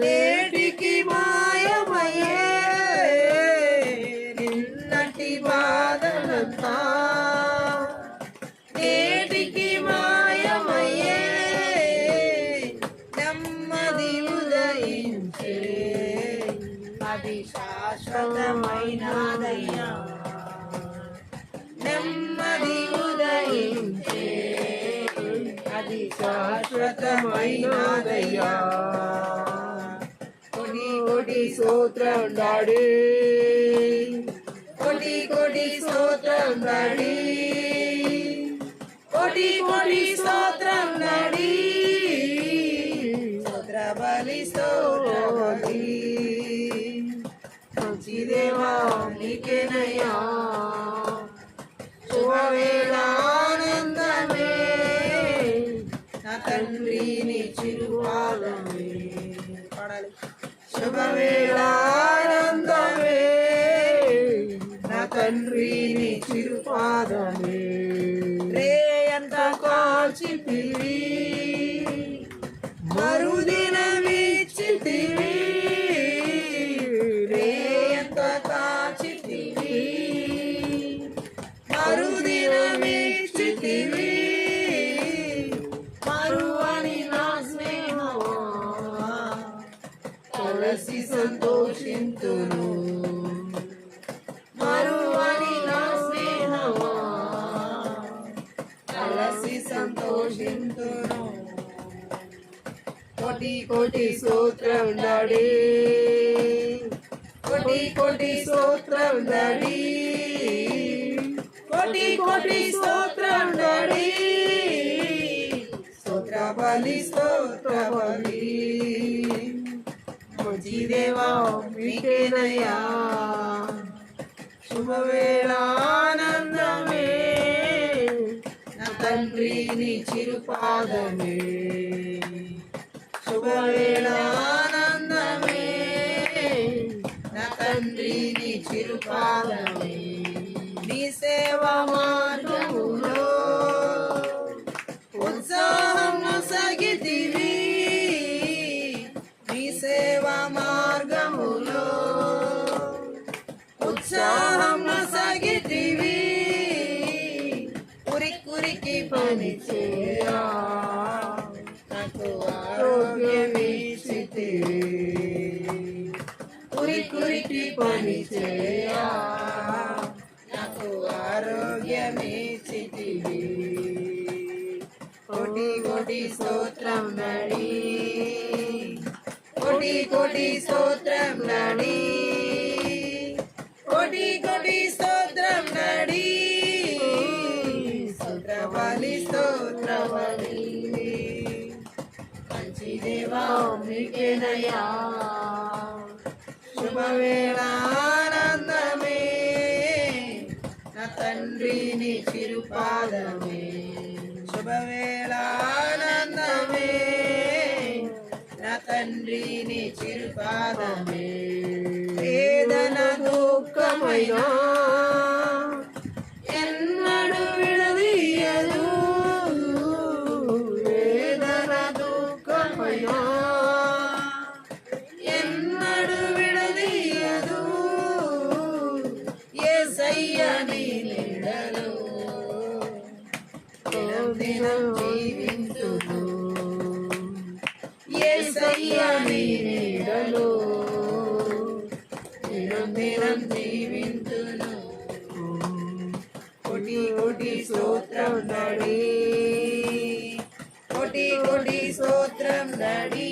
నేటికి మాయమయ్యే నిన్నటి బాధలంతా నేటికి మాయమయ్యే నెమ్మది ఉదయించే అది శాశ్వతమైనదయ్యా నెమ్మది ఉదయించే అది శాశ్వతమైనదయ్యా కోటి కోటి స్తోత్రం డాడీ కోటి కోటి స్తోత్రం డాడీ కోటి కోటి స్తోత్రం డాడీ స్తోత్ర బలి మంచి దేవా నీకేనయ్యా శుభవేళ ఆనందమే శుభవేళ ఆనందమే నా తండ్రి నీ చిరుపాదమే రే ఎంత కాచితివి మరుదినమిచ్చితివి రే ఎంత కాచితివి మరుదినమిచ్చితివి మరువని నా స్నేహమా కలసి సంతోషింతును మరువని నా స్నేహమా కలసి సంతోషింతును కోటి కోటి స్తోత్రం డాడీ కోటి కోటి స్తోత్రం డాడీ కోటి కోటి స్తోత్రం డాడీ స్తోత్ర బలి మంచి దేవా మీకేనయ్యా శుభవేళ ఆనందమే నా తండ్రి నీ చిరుపాదమే శుభవేళ ఆనందమే నా తండ్రి నీ చిరుపాదమే నీ సేవా మార్గములో ఉత్సాహం సాగితివి నీ సేవా మార్గములో ఉత్సాహం సాగితివి కురికి పని చేయా నాకు ఆరోగ్యమిచ్చితివి కురికి పని చేయా నాకు ఆరోగ్యమిచ్చితివి కోటి కోటి స్తోత్రం డాడీ కోటి కోటి స్తోత్రం డాడీ కోటి కోటి స్తోత్రం డాడీ స్తోత్ర బలి మంచి దేవా మీకేనయ్యా శుభవేళ ఆనందమే నా తండ్రి నీ చిరుపాదమే శుభవేళ ఆనందమే నా తండ్రి నీ చిరుపాదమే వేదన దుఃఖమైనా ఎన్నడు విడదీయదు వేదన దుఃఖమైనా ఎన్నడు విడదీయదు యేసయ్య నీ నీడలో దినం జీవింతును యేసయ్య నీ నీడలో దినం జీవింతును కోటి కోటి స్తోత్రం డాడీ కోటి కోటి స్తోత్రం డాడీ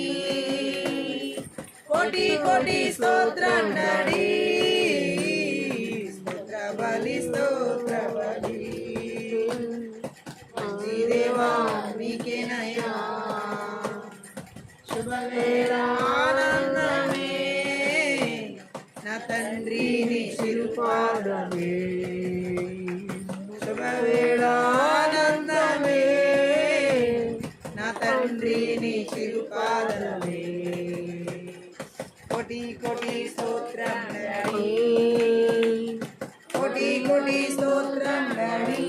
కోటి కోటి స్తోత్రం డాడీ స్తోత్ర బలి మంచి దేవా మీకేనయ్యా శుభవేళ ఆనందమే నా తండ్రి నీ చిరుపాదమే శుభవేళ ఆనందమే నా తండ్రి నీ చిరుపాదమే కోటి కోటి స్తోత్రం డాడీ కోటి కోటి స్తోత్రం డాడీ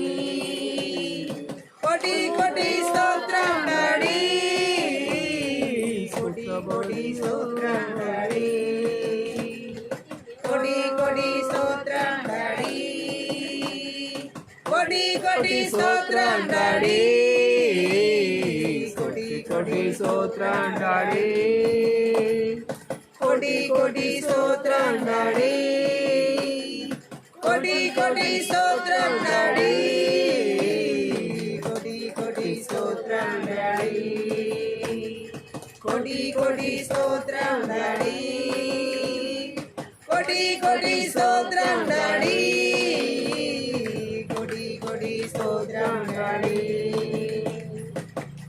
కోటి కోటి స్తోత్రం డాడీ కోటి కోటి స్తోత్రం డాడీ కోటి కోటి స్తోత్రం డాడీ కోటి కోటి స్తోత్రం డాడీ కోటి కోటి స్తోత్రం డాడీ కోటి కోటి స్తోత్రం డాడీ కోటి కోటి స్తోత్రం డాడీ కోటి కోటి స్తోత్రం డాడీ కోటి కోటి స్తోత్రం డాడీ కోటి కోటి స్తోత్రం డాడీ కోటి కోటి స్తోత్రం డాడీ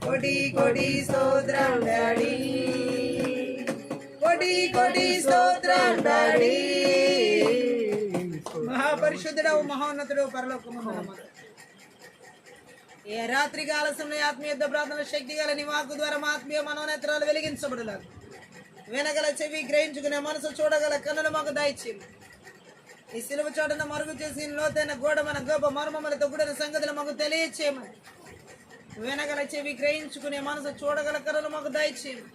కోటి కోటి స్తోత్రం డాడీ కోటి కోటి స్తోత్రం డాడీ మహాపరిశుద్ధుడవు మహోన్నతుడు పరలోకమందున్న ఏ రాత్రి కాల సమయ ఆత్మీయ ప్రార్థన శక్తి గల నీ వాక్కు ద్వారా మా ఆత్మీయ మనోనేత్రాలు వెలిగించబడులాగు వినగల చెవి, గ్రహించుకునే మనసు, చూడగల కన్నులు మాకు దయచేయము. ఈ సిలువ చోటన మరుగు చేసి లోతైన గోడమైన గొప్ప మర్మములతో కూడిన సంగతులు మాకు తెలియచేయమని. వినగల చెవి, గ్రహించుకునే మనసు, చూడగల కన్నులు మాకు దయచేయము.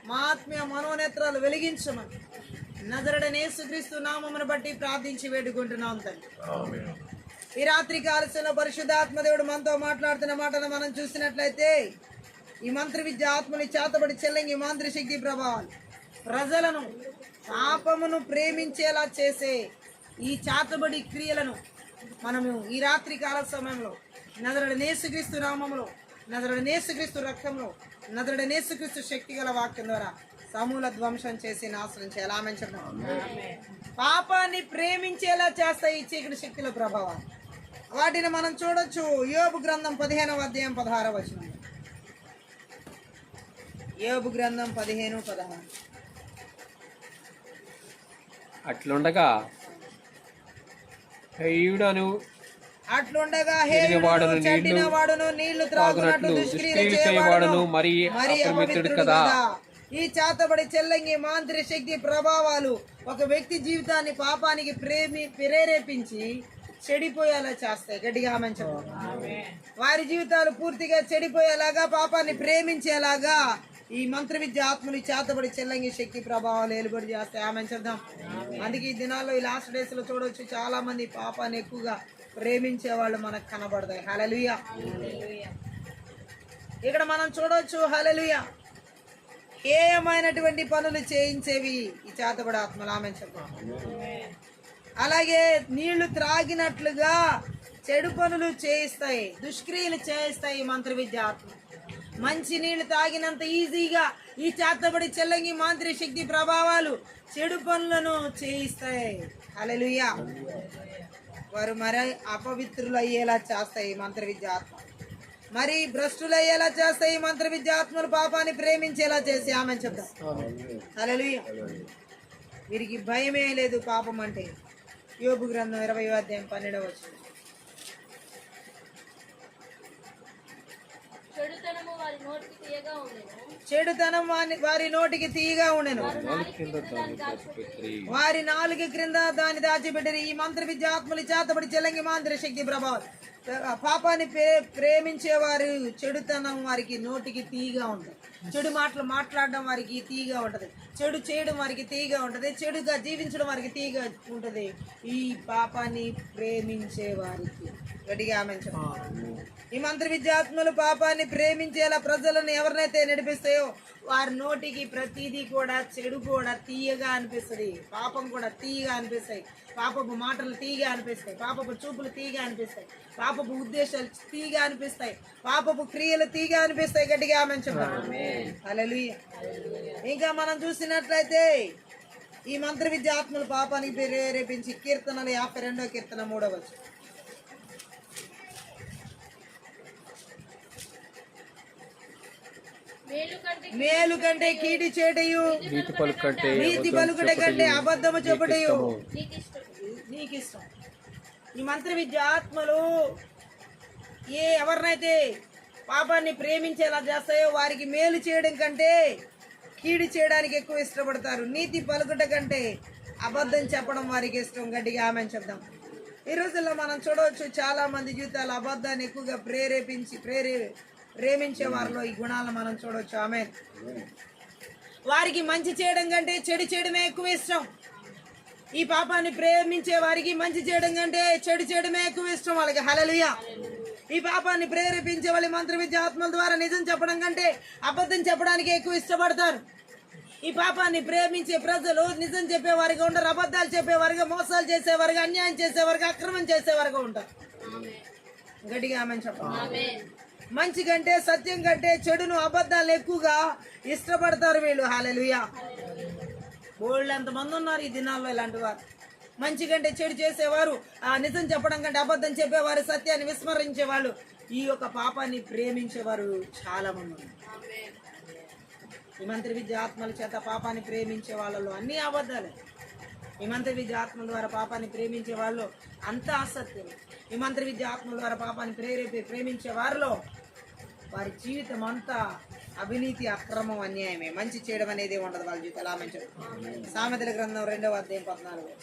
మా ఆత్మీయ మనోనేత్రాలు వెలిగించమని నజరుడైన యేసుక్రీస్తు నామమును బట్టి ప్రార్థించి వేడుకుంటున్నాం తండ్రి. ఈ రాత్రి కాలసిన పరిశుద్ధాత్మదేవుడు మనతో మాట్లాడుతున్న మాటను మనం చూసినట్లయితే, ఈ మంత్ర విద్య ఆత్మని చేతబడి చెల్లంగి మాంత్రి శక్తి ప్రభావాలు ప్రజలను పాపమును ప్రేమించేలా చేసే ఈ చేతబడి క్రియలను మనము ఈ రాత్రి కాల సమయంలో నజరుడైన యేసుక్రీస్తు నామములో, నజరుడైన యేసుక్రీస్తు రక్తంలో, నజరుడైన యేసుక్రీస్తు శక్తి గల వాక్యం ద్వారా సమూల ధ్వంసం చేసి నాశనం చేయాలి. ఆమేన్ చెప్పండి. పాపాన్ని ప్రేమించేలా చేస్తాయి ఈ చీకటి శక్తుల ప్రభావాలు. వాటిని మనం చూడొచ్చు యోబు గ్రంథం 15వ అధ్యాయం 16వ వచనం. యోబు గ్రంథం 15:16. అట్లుండగా హేయుడను చెడ్డినవాడును నీళ్లు త్రాగునట్లు దుష్క్రియలు చేయవాడును మరి అపవిత్రుడు కదా. ఈ చేతబడి చెల్లంగి మాంత్రి శక్తి ప్రభావాలు ఒక వ్యక్తి జీవితాన్ని పాపానికి ప్రేరేపించి చెడిపోయేలా చేస్తాయి. గట్టిగా ఆమేన్ చెప్పండి. వారి జీవితాలు పూర్తిగా చెడిపోయేలాగా, పాపాన్ని ప్రేమించేలాగా ఈ మంత్ర విద్య ఆత్మని చేతబడి చెల్లంగి శక్తి ప్రభావాలు ఏలుబడి చేస్తాయి. ఆమేన్ చెప్దాం. అందుకే ఈ దినాల్లో, ఈ లాస్ట్ డేస్ లో చూడవచ్చు, చాలా మంది పాపాన్ని ఎక్కువగా ప్రేమించే వాళ్ళు మనకు కనబడతాయి. హల్లెలూయా. ఇక్కడ మనం చూడవచ్చు హల్లెలూయా, ఏమైనటువంటి పనులు చేయించేవి ఈ చేతబడి ఆత్మలు. ఆమేన్ చెప్పండి. అలాగే నీళ్లు త్రాగినట్లుగా చెడు పనులు చేయిస్తాయి, దుష్క్రియలు చేయిస్తాయి ఈ మంత్ర విద్య ఆత్మ. మంచి నీళ్లు తాగినంత ఈజీగా ఈ చేతబడి చెల్లంగి మాంత్రి శక్తి ప్రభావాలు చెడు పనులను చేయిస్తాయి. హల్లెలూయా. వారు మరి అపవిత్రులు అయ్యేలా చేస్తాయి ఈ మంత్ర విద్య ఆత్మ. మరి భ్రష్టులు అయ్యేలా చేస్తాయి ఈ మంత్ర విద్య ఆత్మలు. పాపాన్ని ప్రేమించేలా చేసి ఆమేన్ చెప్తాం. హల్లెలూయా. వీరికి భయమే లేదు పాపం అంటే. యోబు గ్రంథం 20వ అధ్యాయం 12వ వచనం. చెడుతనం వారి నోటికి తీయగా ఉండెను, వారి నాలుగు క్రింద దాన్ని దాచిపెట్టిరి. ఈ మంత్ర విద్య ఆత్మలు చేతబడి చెల్లంగి మాంత్రి శక్తి ప్రభావం. పాపాన్ని ప్రేమించే వారు చెడుతనం వారికి నోటికి తీయగా ఉంటుంది. చెడు మాటలు మాట్లాడడం వారికి తీయగా ఉంటది, చెడు చేయడం వారికి తీయగా ఉంటది, చెడుగా జీవించడం వారికి తీయగా ఉంటది ఈ పాపాన్ని ప్రేమించే వారికి. గట్టిగా ఆమేన్ చెప్పండి. ఈ మంత్ర విద్యాత్మలు పాపాన్ని ప్రేమించేలా ప్రజలను ఎవరినైతే నడిపిస్తాయో వారి నోటికి ప్రతిదీ కూడా చెడు కూడా తీయగా అనిపిస్తుంది, పాపం కూడా తీయగా అనిపిస్తాయి, పాపపు మాటలు తీయగా అనిపిస్తాయి, పాపపు చూపులు తీయగా అనిపిస్తాయి, పాపపు ఉద్దేశాలు తీయగా అనిపిస్తాయి, పాపపు క్రియలు తీయగా అనిపిస్తాయి. గట్టిగా ఆమేన్ చెప్పండి. హల్లెలూయా. ఇంకా మనం చూసినట్లయితే ఈ మంత్ర విద్య ఆత్మలు పాపానికి ప్రేరేపించి కీర్తనలు 52వ కీర్తన 3వ వచనం. మేలు కంటే కీడి చేటయు, నీతి పలుకుట కంటే అబద్ధము చెప్పుటయు నీకు ఇష్టం. ఈ మంత్ర విద్య ఆత్మలు ఎవరినైతే పాపాన్ని ప్రేమించేలా చేస్తాయో వారికి మేలు చేయడం కంటే కీడి చేయడానికి ఎక్కువ ఇష్టపడతారు. నీతి పలుకుట కంటే అబద్ధం చెప్పడం వారికి ఇష్టం. గట్టిగా ఆమేన్ చెప్దాం. ఈ రోజుల్లో మనం చూడవచ్చు చాలా మంది జీవితాలు అబద్ధాన్ని ఎక్కువగా ప్రేమించే వారిలో ఈ గుణాలను మనం చూడవచ్చు. ఆమేన్. వారికి మంచి చేయడం కంటే చెడు చేయడమే ఎక్కువ ఇష్టం. ఈ పాపాన్ని ప్రేమించే వారికి మంచి చేయడం కంటే చెడు చేయడమే ఎక్కువ ఇష్టం వాళ్ళకి. హల్లెలూయా. ఈ పాపాన్ని ప్రేరేపించే వాళ్ళ మంత్ర విద్య ఆత్మల ద్వారా నిజం చెప్పడం కంటే అబద్ధం చెప్పడానికి ఎక్కువ ఇష్టపడతారు. ఈ పాపాన్ని ప్రేమించే ప్రజలు నిజం చెప్పేవారిగా ఉండరు, అబద్ధాలు చెప్పేవారిగా, మోసాలు చేసేవారుగా, అన్యాయం చేసేవారుగా, అక్రమం చేసేవారుగా ఉంటారు. గట్టిగా ఆమేన్ చెప్పండి. మంచి కంటే, సత్యం కంటే చెడును, అబద్ధాలు ఎక్కువగా ఇష్టపడతారు వీళ్ళు. హల్లెలూయా. బోల్డ్ ఎంతమంది ఉన్నారు ఈ దినాల్లో ఇలాంటి వారు. మంచి కంటే చెడు చేసేవారు, నిజం చెప్పడం కంటే అబద్ధం చెప్పేవారు, సత్యాన్ని విస్మరించే వాళ్ళు, ఈ యొక్క పాపాన్ని ప్రేమించేవారు చాలా మంది ఉన్నారు. ఈ మంత్ర విద్య ఆత్మల చేత పాపాన్ని ప్రేమించే వాళ్ళలో అన్ని అబద్ధాలే. ఈ మంత్ర విద్య ఆత్మల ద్వారా పాపాన్ని ప్రేమించే వాళ్ళు అంతా అసత్యం. ఈ మంత్ర విద్య ఆత్మల ద్వారా పాపాన్ని ప్రేమించే వారిలో వారి జీవితం అంతా అవినీతి, అక్రమం, అన్యాయమే. మంచి చేయడం అనేది ఉండదు వాళ్ళ జీవితాలు. ఆమె సామెతల గ్రంథం 2వ అధ్యాయం 14.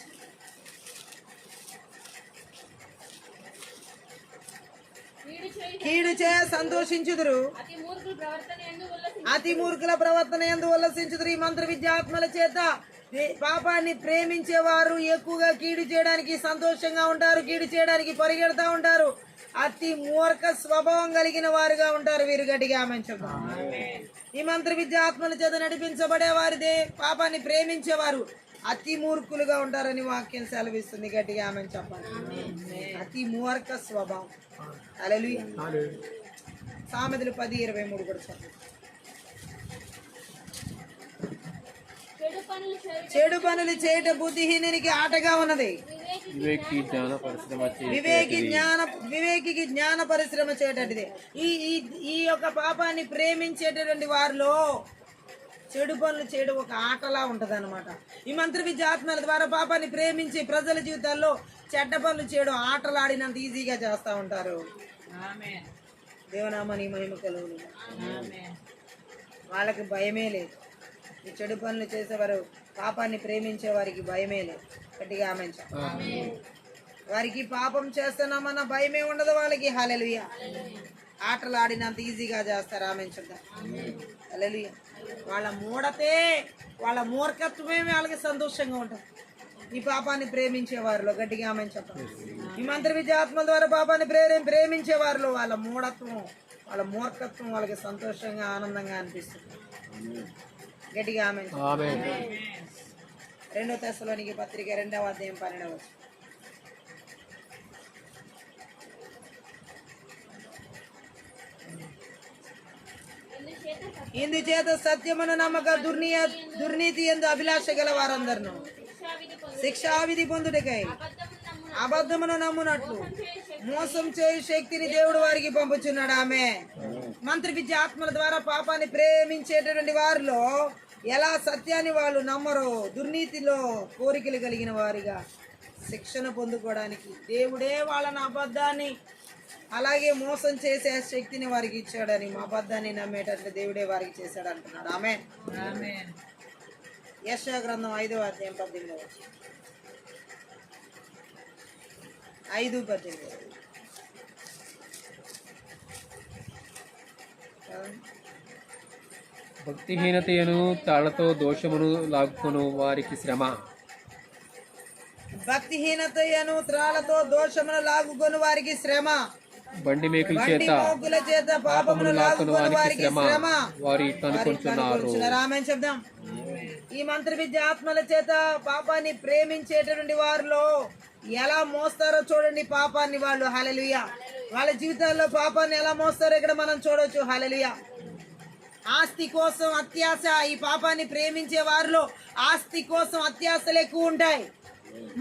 కీడు చేయ సంతోషించుదురు, అతి మూర్ఖుల ప్రవర్తన యందు ఉల్లసించుదురు. ఈ మంత్ర విద్యాత్మల చేత పాపాన్ని ప్రేమించేవారు ఎక్కువగా కీడు చేయడానికి సంతోషంగా ఉంటారు, కీడు చేయడానికి పరిగెడతా ఉంటారు. అతి మూర్ఖ స్వభావం కలిగిన వారుగా ఉంటారు వీరు. గట్టిగా ఆమేన్ చెప్తాం. ఈ మంత్ర విద్యాత్మల చేత నడిపించబడే వారిదే పాపాన్ని ప్రేమించేవారు అతి మూర్ఖులుగా ఉంటారని వాక్యం సెలవిస్తుంది. గట్టిగా ఆమేన్ చెప్పాలి. అతి మూర్ఖ స్వభావం. హల్లెలూయా. సామెతలు 10:23 కూడా చదువు. చెడు పనులు చేయట బుద్ధిహీనునికి ఆటగా ఉన్నది, వివేకికి జ్ఞాన పరిశ్రమ చేయటది. ఈ యొక్క పాపాన్ని ప్రేమించేటటువంటి వారిలో చెడు పనులు చేయడం ఒక ఆటలా ఉంటది అనమాట. ఈ మంత్ర విద్యాత్మల ద్వారా పాపాన్ని ప్రేమించి ప్రజల జీవితాల్లో చెడ్డ పనులు చేయడం ఆటలాడినంత ఈజీగా చేస్తా ఉంటారు. దేవనామని మహిమ కలుగును. వాళ్ళకి భయమే లేదు. ఈ చెడు పనులు చేసేవారు, పాపాన్ని ప్రేమించే వారికి భయమే లేదు. గట్టిగా ఆమేన్. వారికి పాపం చేస్తున్నామన్న భయమే ఉండదు వాళ్ళకి. హల్లెలూయా. ఆటలు ఆడినంత ఈజీగా చేస్తారు. ఆమేన్ చెప్తాం. హల్లెలూయా. వాళ్ళ మూఢతే, వాళ్ళ మూర్ఖత్వమే వాళ్ళకి సంతోషంగా ఉంటుంది ఈ పాపాన్ని ప్రేమించే వారిలో. గట్టిగా ఆమేన్ చెప్పండి. ఈ మంత్ర విద్యాత్మల ద్వారా పాపాన్ని ప్రేమించే వారిలో వాళ్ళ మూఢత్వం, వాళ్ళ మూర్ఖత్వం వాళ్ళకి సంతోషంగా, ఆనందంగా అనిపిస్తుంది. గట్టిగా ఆమేన్. 2 తెస్సలోనికీ పత్రిక 2వ అధ్యాయం 12వ వచనం. ఇందుచేత సత్యమును నమ్మక దుర్నీతి ఎందు అభిలాష గల వారందరూ శిక్షావిధి పొందుటకై అబద్ధమును నమ్మునట్లు మోసం చేయు శక్తిని దేవుడు వారికి పంపుచున్నాడు. ఆమె మంత్ర విద్య ఆత్మల ద్వారా పాపాన్ని ప్రేమించేటటువంటి వారిలో ఎలా సత్యాన్ని వాళ్ళు నమ్మరో, దుర్నీతిలో కోరికలు కలిగిన వారిగా శిక్షణ పొందుకోవడానికి దేవుడే వాళ్ళని అబద్ధాన్ని అలాగే మోసం చేసే శక్తిని వారికి ఇచ్చాడని, మా అబద్ధాన్ని నమ్మేటట్లు దేవుడే వారికి చేశాడు అంటున్నాడు. ఆమేన్. యెషయా గ్రంథం 5వ అధ్యాయం 18వ వచనం. 5:18. భక్తిహీనతయను తాళతో దోషమును లాగుకొను వారికి శ్రమ. భక్తిహీనతయను త్రాళ్లతో దోషమును లాగుకొని వారికి శ్రమ. బండి మేకుల చేత పాపమును లాగుకొని వారికి శ్రమ. వారి అనుకుంటున్నారు. ఆమేన్ చెప్దాం. ఈ మంత్ర విద్య ఆత్మల చేత పాపాన్ని ప్రేమించేటటువంటి వారిలో ఎలా మోస్తారో చూడండి పాపాన్ని వాళ్ళు. హల్లెలూయా. వాళ్ళ జీవితాల్లో పాపాన్ని ఎలా మోస్తారో ఇక్కడ మనం చూడొచ్చు. హల్లెలూయా. ఆస్తి కోసం అత్యాశ. ఈ పాపాన్ని ప్రేమించే వారిలో ఆస్తి కోసం అత్యాశలు ఎక్కువ ఉంటాయి.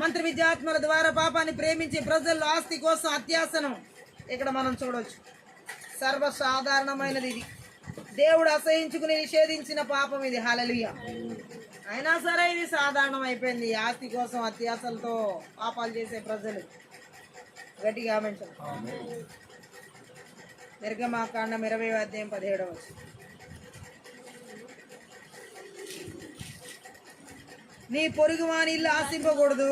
మంత్ర విద్యాత్మల ద్వారా పాపాన్ని ప్రేమించే ప్రజల్లో ఆస్తి కోసం అత్యాశను ఇక్కడ మనం చూడొచ్చు. సర్వసాధారణమైనది ఇది. దేవుడు అసహించుకుని నిషేధించిన పాపం ఇది. హల్లెలూయా. అయినా సరే ఇది సాధారణం అయిపోయింది. ఆస్తి కోసం అత్యాశలతో పాపాలు చేసే ప్రజలు. గట్టిగా ఆమేన్. నిర్గమాకాండం 20వ అధ్యాయం 17వ వచనం. నీ పొరుగు వాని ఇల్లు ఆశింపకూడదు.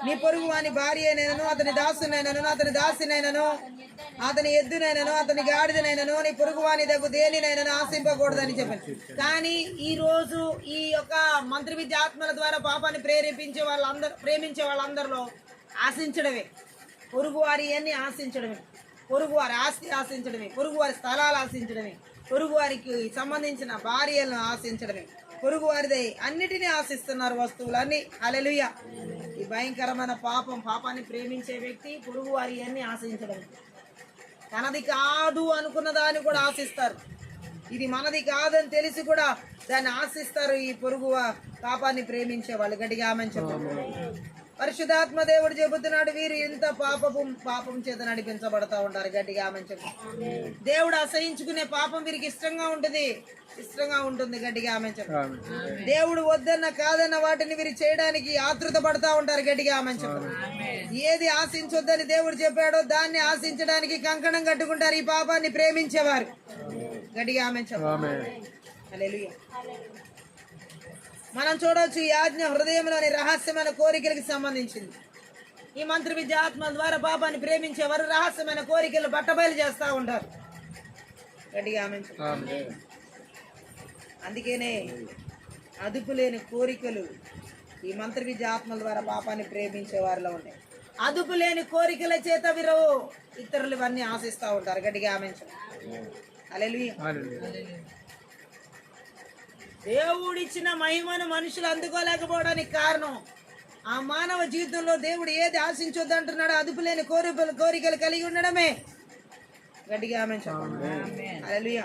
నీ పొరుగు వాని భార్య అయినను, అతని దాసునైనను, అతని దాసినైనను, అతని ఎద్దునైనను, అతని గాడిదనైనను, నీ పొరుగు వాని దగ్గు దేనినైనను ఆశింపకూడదు అని చెప్పాను. కానీ ఈ రోజు ఈ యొక్క మంత్ర విద్య ఆత్మల ద్వారా పాపాన్ని ప్రేమించే వాళ్ళందరిలో ఆశించడమే, పొరుగు వారి అన్ని ఆశించడమే, పొరుగు వారి ఆస్తి ఆశించడమే, పొరుగు వారి స్థలాలు ఆశించడమే, పొరుగు వారికి సంబంధించిన భార్యలను ఆశించడమే, పొరుగు వారిదే అన్నిటినీ ఆశిస్తున్నారు వస్తువులన్నీ. హల్లెలూయా. ఈ భయంకరమైన పాపాన్ని ప్రేమించే వ్యక్తి పొరుగు వారి అన్ని ఆశించడం. తనది కాదు అనుకున్న దాన్ని కూడా ఆశిస్తారు. ఇది మనది కాదని తెలిసి కూడా దాన్ని ఆశిస్తారు ఈ పొరుగు పాపాన్ని ప్రేమించే వాళ్ళు. గట్టిగా ఆమేన్ చెప్పండి. పరిశుద్ధాత్మ దేవుడు చెబుతున్నాడు, వీరు ఇంత పాపం చేత నడిపించబడతా ఉంటారు. గట్టిగా ఆమె చెప్పు. దేవుడు అసహించుకునే పాపం వీరికి ఇష్టంగా ఉంటుంది. గట్టిగా ఆమె చెప్పు. దేవుడు వద్దన్న కాదన్న వాటిని వీరు చేయడానికి ఆతృత పడతా ఉంటారు. గట్టిగా ఆమె చెప్పు. ఏది ఆశించొద్దని దేవుడు చెప్పాడో దాన్ని ఆశించడానికి కంకణం కట్టుకుంటారు ఈ పాపాన్ని ప్రేమించేవారు. గట్టిగా ఆమె చెప్పు. హల్లెలూయా. మనం చూడవచ్చు, ఈ ఆజ్ఞ హృదయంలోని రహస్యమైన కోరికలకు సంబంధించింది. ఈ మంత్ర విద్య ఆత్మల ద్వారా పాపాన్ని ప్రేమించేవారు రహస్యమైన కోరికలు బట్టబయలు చేస్తూ ఉంటారు. గట్టిగా ఆమె చెప్పు. అందుకనే అదుపు లేని కోరికలు ఈ మంత్ర విద్య ఆత్మల ద్వారా పాపాన్ని ప్రేమించే వారిలో ఉంటాయి. అదుపు లేని కోరికల చేత వీరు ఇతరులు ఇవన్నీ ఆశిస్తూ ఉంటారు. గట్టిగా ఆమె చెప్పు. హల్లెలూయా. దేవుడిచ్చిన మహిమను మనుషులు అందుకోలేకపోవడానికి కారణం ఆ మానవ జీవితంలో దేవుడు ఏది ఆశించొద్దు అంటున్నాడో అదుపు లేని కోరికలు కలిగి ఉండడమే. గట్టిగా ఆమె చెప్పండి. హల్లెలూయా.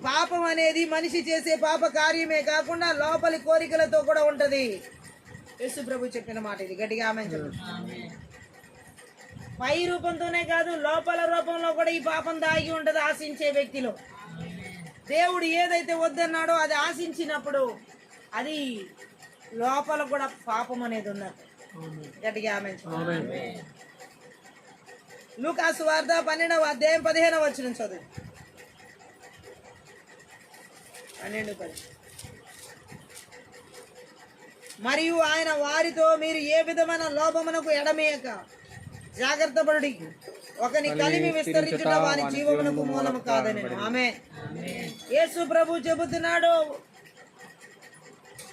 పాపం అనేది మనిషి చేసే పాప కార్యమే కాకుండా లోపలి కోరికలతో కూడా ఉంటది. యేసు ప్రభు చెప్పిన మాట ఇది. గట్టిగా ఆమె చెప్పండి. పై రూపంతోనే కాదు, లోపల రూపంలో కూడా ఈ పాపం దాగి ఉంటది ఆశించే వ్యక్తిలో. దేవుడు ఏదైతే వద్దన్నాడో అది ఆశించినప్పుడు అది లోపల కూడా పాపం అనేది ఉన్నది. గట్టిగా ఆమె. లూకాసు వార్త 12వ అధ్యాయం 15వ వచనం చదువు. 12:10. మరియు ఆయన వారితో, మీరు ఏ విధమైన లోభమునకు ఎడమేయక జాగ్రత్త పడుడి, ఒకని కలిమి విస్తరించుట వాని జీవమునకు మూలము కాదని. ఆమె యేసు ప్రభు చెబుతున్నాడు,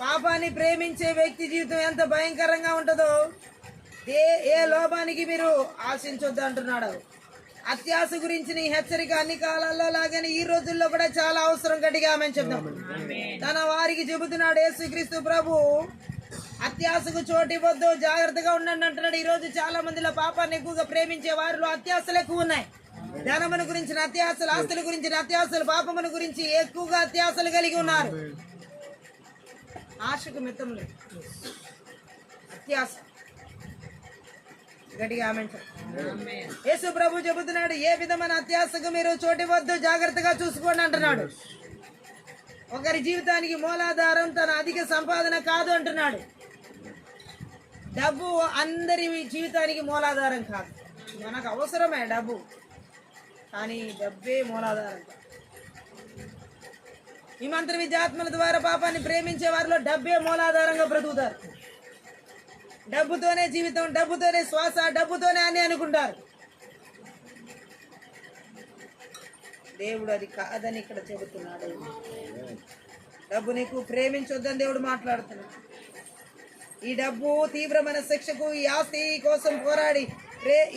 పాపాన్ని ప్రేమించే వ్యక్తి జీవితం ఎంత భయంకరంగా ఉంటుందో ఏ లోభానికి మీరు ఆశించొద్దు అంటున్నాడు. అత్యాశ గురించిన ఈ హెచ్చరిక అన్ని కాలాల్లో లాగానే ఈ రోజుల్లో కూడా చాలా అవసరం. గట్టిగా ఆమె చెప్తాం. తన వారికి చెబుతున్నాడు యేసుక్రీస్తు ప్రభు, అత్యాశకు చోటివ్వద్దు, జాగ్రత్తగా ఉండండి అంటున్నాడు. ఈ రోజు చాలా మందిలో పాపాన్ని ఎక్కువగా ప్రేమించే వారిలో అత్యాశలు ఎక్కువ ఉన్నాయి. ధనమును గురించిన అత్యాశలు, ఆస్తుల గురించిన అత్యాశలు, పాపమును గురించి ఎక్కువగా అత్యాశలు కలిగి ఉన్నారు. ఆశకు మితం లేదు, అత్యాశ. గట్టిగా ఆమె. యేసు ప్రభు చెబుతున్నాడు, ఏ విధమైన అత్యాశకు మీరు చోటివ్వద్దు, జాగ్రత్తగా చూసుకోండి అంటున్నాడు. ఒకరి జీవితానికి మూలాధారం తన అధిక సంపాదన కాదు అంటున్నాడు. డబ్బు అందరి జీవితానికి మూలాధారం కాదు. మనకు అవసరమే డబ్బు, కానీ డబ్బే మూలాధారం కాదు. ఈ మంత్ర విద్యాత్మల ద్వారా పాపాన్ని ప్రేమించే వారిలో డబ్బే మూలాధారంగా బ్రతుకుతారు. డబ్బుతోనే జీవితం, డబ్బుతోనే శ్వాస, డబ్బుతోనే అని అనుకుంటారు. దేవుడు అది కాదని ఇక్కడ చెబుతున్నాడు. డబ్బు నీకు ప్రేమించొద్దని దేవుడు మాట్లాడుతున్నాడు. ఈ డబ్బు తీవ్రమైన శిక్షకు, ఈ ఆస్తి కోసం పోరాడి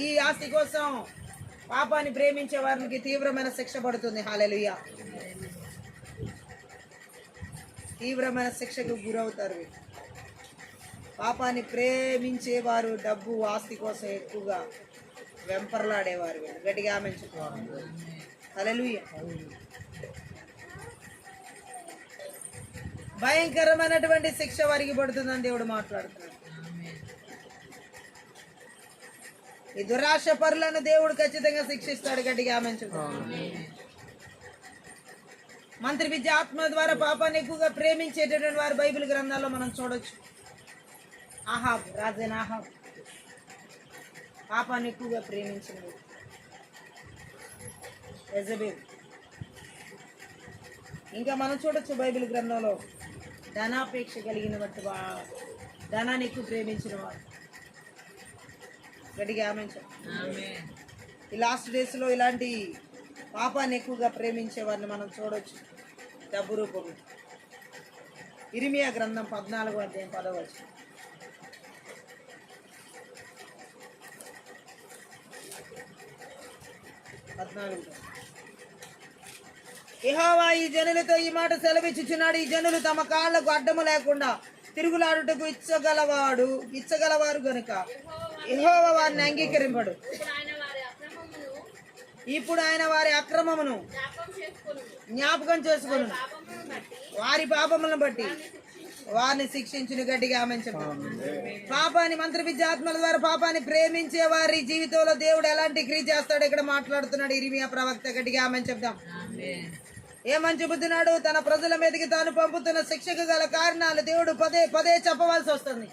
ఈ ఆస్తి కోసం పాపాన్ని ప్రేమించే వారికి తీవ్రమైన శిక్ష పడుతుంది. హల్లెలూయా. తీవ్రమైన శిక్షకు గురవుతారు. పాపాన్ని ప్రేమించేవారు డబ్బు, ఆస్తి కోసం ఎక్కువగా వెంపర్లాడేవారు. గట్టిగా ఆమె చెప్పుకోవాలి. హల్లెలూయా. భయంకరమైనటువంటి శిక్ష వారికి పడుతుందని దేవుడు మాట్లాడుతున్నాడు. ఈ దురాశ పరులను దేవుడు ఖచ్చితంగా శిక్షిస్తాడు. గట్టిగా ఆమె చెప్పుకోవాలి. మంత్రి విద్య ఆత్మ ద్వారా పాపాన్ని ఎక్కువగా ప్రేమించేటటువంటి వారు బైబిల్ గ్రంథాల్లో మనం చూడొచ్చు. ఆహాబ్, రాజైన ఆహాబ్ పాపాన్ని ఎక్కువగా ప్రేమించిన యెజబెల్. ఇంకా మనం చూడొచ్చు బైబిల్ గ్రంథంలో ధనాపేక్ష కలిగిన బట్టి ధనాన్ని ఎక్కువ ప్రేమించిన వాడు. గట్టిగా ఆమె. ఈ లాస్ట్ డేస్ లో ఇలాంటి పాపాన్ని ఎక్కువగా ప్రేమించే వారిని మనం చూడొచ్చు డబ్బు రూపంలో. ఇర్మియా గ్రంథం 14వ అధ్యాయం 10వ వచనం. యెహోవా ఈ జనులతో ఈ మాట సెలవిచ్చుచున్నాడు, ఈ జనులు తమ కాళ్లకు అడ్డము లేకుండా తిరుగులాడుటకు ఇచ్చగలవారు గనుక యెహోవా వారిని అంగీకరింపడు. ఇప్పుడు ఆయన వారి అక్రమమును జ్ఞాపకం చేసుకును వారి పాపములను బట్టి వారిని శిక్షించును. గట్టిగా ఆమేన్ చెప్పండి. పాపాన్ని మంత్ర విద్యాత్మల ద్వారా పాపాన్ని ప్రేమించే వారి జీవితంలో దేవుడు ఎలాంటి క్రియ చేస్తాడు ఇక్కడ మాట్లాడుతున్నాడు ఇర్మియా ప్రవక్త. గట్టిగా ఆమేన్ చెప్దాం. ఏమని చెబుతున్నాడు? తన ప్రజల మీదకి తాను పంపుతున్న శిక్షకు గల కారణాలు దేవుడు పదే పదే చెప్పవలసి వస్తుంది.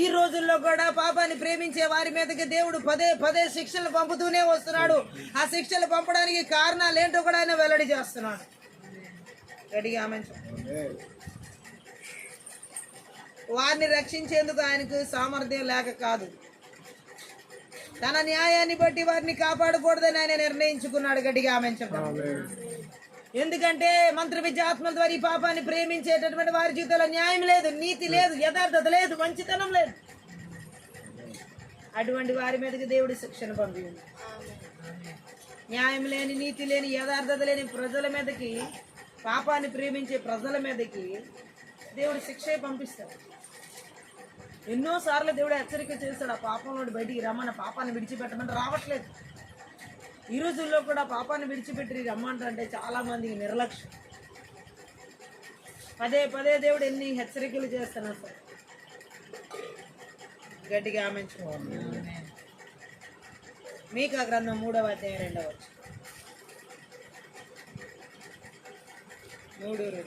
ఈ రోజుల్లో కూడా పాపాన్ని ప్రేమించే వారి మీదకి దేవుడు పదే పదే శిక్షలు పంపుతూనే వస్తున్నాడు. ఆ శిక్షలు పంపడానికి కారణాలు ఏంటో కూడా ఆయన వెల్లడి చేస్తున్నాడు. గట్టిగా ఆమేన్ చెప్పండి. వారిని రక్షించేందుకు ఆయనకు సామర్థ్యం లేక కాదు, తన న్యాయాన్ని బట్టి వారిని కాపాడకూడదని ఆయన నిర్ణయించుకున్నాడు. గట్టిగా ఆమేన్ చెప్తాం. ఎందుకంటే మంత్ర విద్యాత్మల ద్వారా ఈ పాపాన్ని ప్రేమించేటటువంటి వారి జీవితంలో న్యాయం లేదు, నీతి లేదు, యథార్థత లేదు, మంచితనం లేదు. అటువంటి వారి మీదకి దేవుడి శిక్షను పంపింది. న్యాయం లేని, నీతి లేని, యథార్థత లేని ప్రజల మీదకి, పాపాన్ని ప్రేమించే ప్రజల మీదకి దేవుడు శిక్షే పంపిస్తాడు. ఎన్నోసార్లు దేవుడు హెచ్చరిక చేస్తాడు, ఆ పాపం నుండి బయటికి రమ్మన్న, పాపాన్ని విడిచిపెట్టమంటే రావట్లేదు. ఈ రోజుల్లో కూడా పాపాన్ని విడిచిపెట్టి రమ్మంటే చాలా మందికి నిర్లక్ష్యం. పదే పదే దేవుడు ఎన్ని హెచ్చరికలు చేస్తున్నా సార్. గట్టిగా ఆమేన్ చెప్పండి. మీకా గ్రంథం 3వ అధ్యాయం 2వ వచనం. 3:2.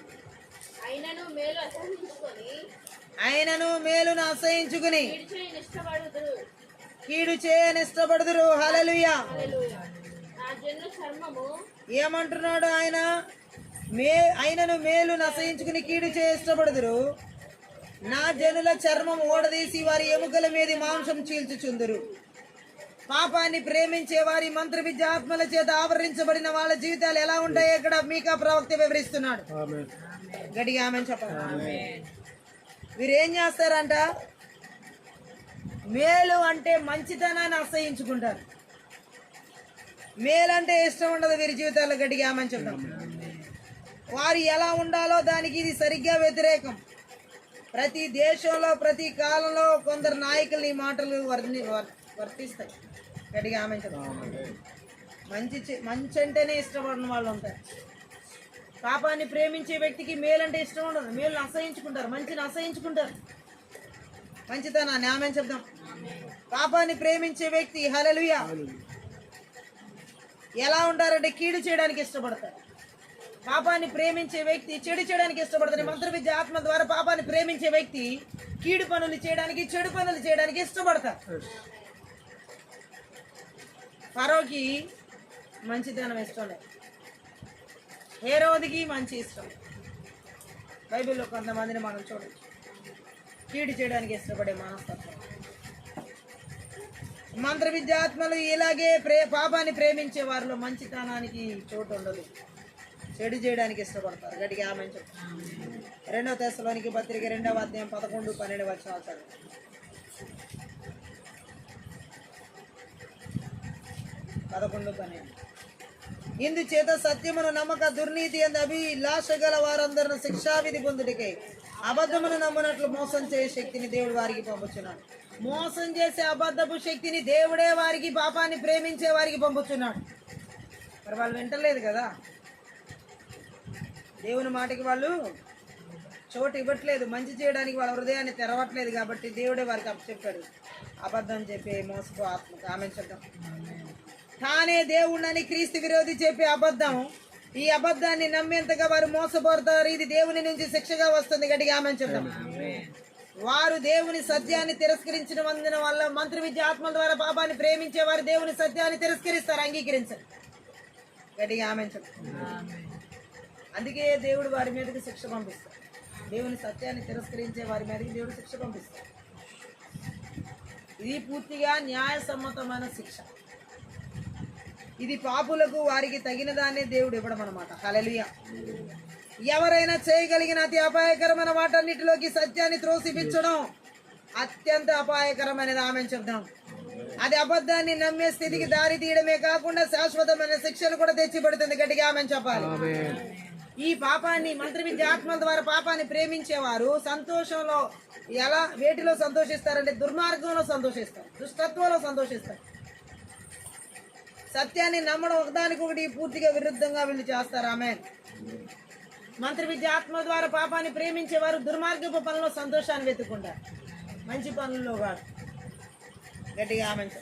ఆయనను మేలును అసహించుకుని కీడు చేయని ఇష్టపడుదురు. హల్లెలూయా. ఏమంటున్నాడు ఆయన? ఆయనను మేలును అసహించుకుని కీడు చేయ ఇష్టపడుదురు. నా జనుల చర్మం ఓడదీసి వారి ఎముకల మీద మాంసం చీల్చుచుందురు. పాపాన్ని ప్రేమించే వారి మంత్ర విద్యాత్మల చేత ఆవరించబడిన వాళ్ళ జీవితాలు ఎలా ఉంటాయో ఇక్కడ మీకా ప్రవక్త వివరిస్తున్నాడు. గట్టిగా ఆమేన్ చెప్పండి. వీరేం చేస్తారంట? మేలు అంటే మంచితనాన్ని అసహించుకుంటారు. మేలంటే ఇష్టం ఉండదు వీరి జీవితాల్లో. గట్టిగా ఆమేన్ చెప్తాం. వారు ఎలా ఉండాలో దానికి ఇది సరిగ్గా వ్యతిరేకం. ప్రతి దేశంలో ప్రతి కాలంలో కొందరు నాయకులు ఈ మాటలు వర్తిస్తాయి. గట్టిగా ఆమేన్ చెప్తాం. మంచి అంటేనే ఇష్టపడిన వాళ్ళు ఉంటారు. పాపాన్ని ప్రేమించే వ్యక్తికి మేలంటే ఇష్టం ఉండదు, మేలును అసహించుకుంటారు, మంచిని అసహించుకుంటారు, మంచితనాన్ని. ఆమేన్ చెప్దాం. పాపాన్ని ప్రేమించే వ్యక్తి హల్లెలూయా ఎలా ఉంటారంటే కీడు చేయడానికి ఇష్టపడతారు. పాపాన్ని ప్రేమించే వ్యక్తి చెడు చేయడానికి ఇష్టపడతారు. మంత్ర విద్య ఆత్మ ద్వారా పాపాన్ని ప్రేమించే వ్యక్తి కీడు పనులు చేయడానికి, చెడు పనులు చేయడానికి ఇష్టపడతారు. ఫరోకి మంచితనం ఇష్టం లేదు, హేరోదికి మంచి ఇష్టం. బైబిల్లో కొంతమందిని మనం చూడవచ్చు కీడు చేయడానికి ఇష్టపడే మనస్తత్వం. మంత్ర విద్యాత్మలు ఇలాగే పాపాన్ని ప్రేమించే వారిలో మంచితనానికి చోటు ఉండదు, చెడు చేయడానికి ఇష్టపడతారు. గట్టిగా ఆమేన్ చెప్తారు. 2వ తెస్సలోనికీ పత్రిక 2వ అధ్యాయం 11-12 వచనాలు చదువు. 11-12. ఇందుచేత సత్యమును నమ్మక దుర్నీతి ఎందు అభిలాష గల వారందరిని శిక్షావిధి పొందుటకై అబద్ధమును నమ్మునట్లు మోసం చేసే శక్తిని దేవుడు వారికి పంపుచున్నాడు. మోసం చేసే అబద్ధపు శక్తిని దేవుడే వారికి, పాపాన్ని ప్రేమించే వారికి పంపుచున్నాడు. మరి వాళ్ళు వింటలేదు కదా, దేవుని మాటకి వాళ్ళు చోటు ఇవ్వట్లేదు, మంచి చేయడానికి వాళ్ళ హృదయాన్ని తెరవట్లేదు. కాబట్టి దేవుడే వారికి అప్పచెప్పాడు అబద్ధం చెప్పే మోసపు ఆత్మకు. ఆమేన్ చెప్తాం. తానే దేవుణ్ణని క్రీస్తు విరోధి చెప్పే అబద్ధం, ఈ అబద్ధాన్ని నమ్మేంతగా వారు మోసపోతారు. ఇది దేవుని నుంచి శిక్షగా వస్తుంది. గట్టిగా ఆమేన్ చెప్తాం. వారు దేవుని సత్యాన్ని తిరస్కరించిన వల్ల మంత్ర విద్య ఆత్మల ద్వారా పాపాన్ని ప్రేమించే వారు దేవుని సత్యాన్ని తిరస్కరిస్తారు, అంగీకరించారు. గట్టిగా ఆమేన్ చెప్తాం. అందుకే దేవుడు వారి మీదకి శిక్ష పంపిస్తాడు. దేవుని సత్యాన్ని తిరస్కరించే వారి మీదకి దేవుడు శిక్ష పంపిస్తాడు. ఇది పూర్తిగా న్యాయసమ్మతమైన శిక్ష. ఇది పాపులకు వారికి తగిన దాన్నే దేవుడు ఇవ్వడం అన్నమాట. హల్లెలూయా. ఎవరైనా చేయగలిగిన అతి అపాయకరమైన వాటన్నిటిలోకి సత్యాన్ని త్రోసిపించడం అత్యంత అపాయకరమైనది. ఆమేన్ చెప్దాం. అది అబద్ధాన్ని నమ్మే స్థితికి దారి తీయడమే కాకుండా శాశ్వతమైన శిక్షను కూడా తెచ్చిపెడుతుంది. గట్టిగా ఆమేన్ చెప్పాలి. ఈ పాపాన్ని మంత్ర విద్య ఆత్మల ద్వారా పాపాన్ని ప్రేమించేవారు సంతోషంలో వేటిలో సంతోషిస్తారంటే దుర్మార్గంలో సంతోషిస్తారు, దుష్టత్వంలో సంతోషిస్తారు, సత్యాన్ని నమ్మడం ఒకదానికొకటి పూర్తిగా విరుద్ధంగా వీళ్ళు చేస్తారు. ఆమేన్. మంత్ర విద్య ఆత్మ ద్వారా పాపాన్ని ప్రేమించేవారు దుర్మార్గపు పనుల్లో సంతోషాన్ని వెతుక్కుంటారు, మంచి పనుల్లో కాదు. గట్టిగా ఆమేన్.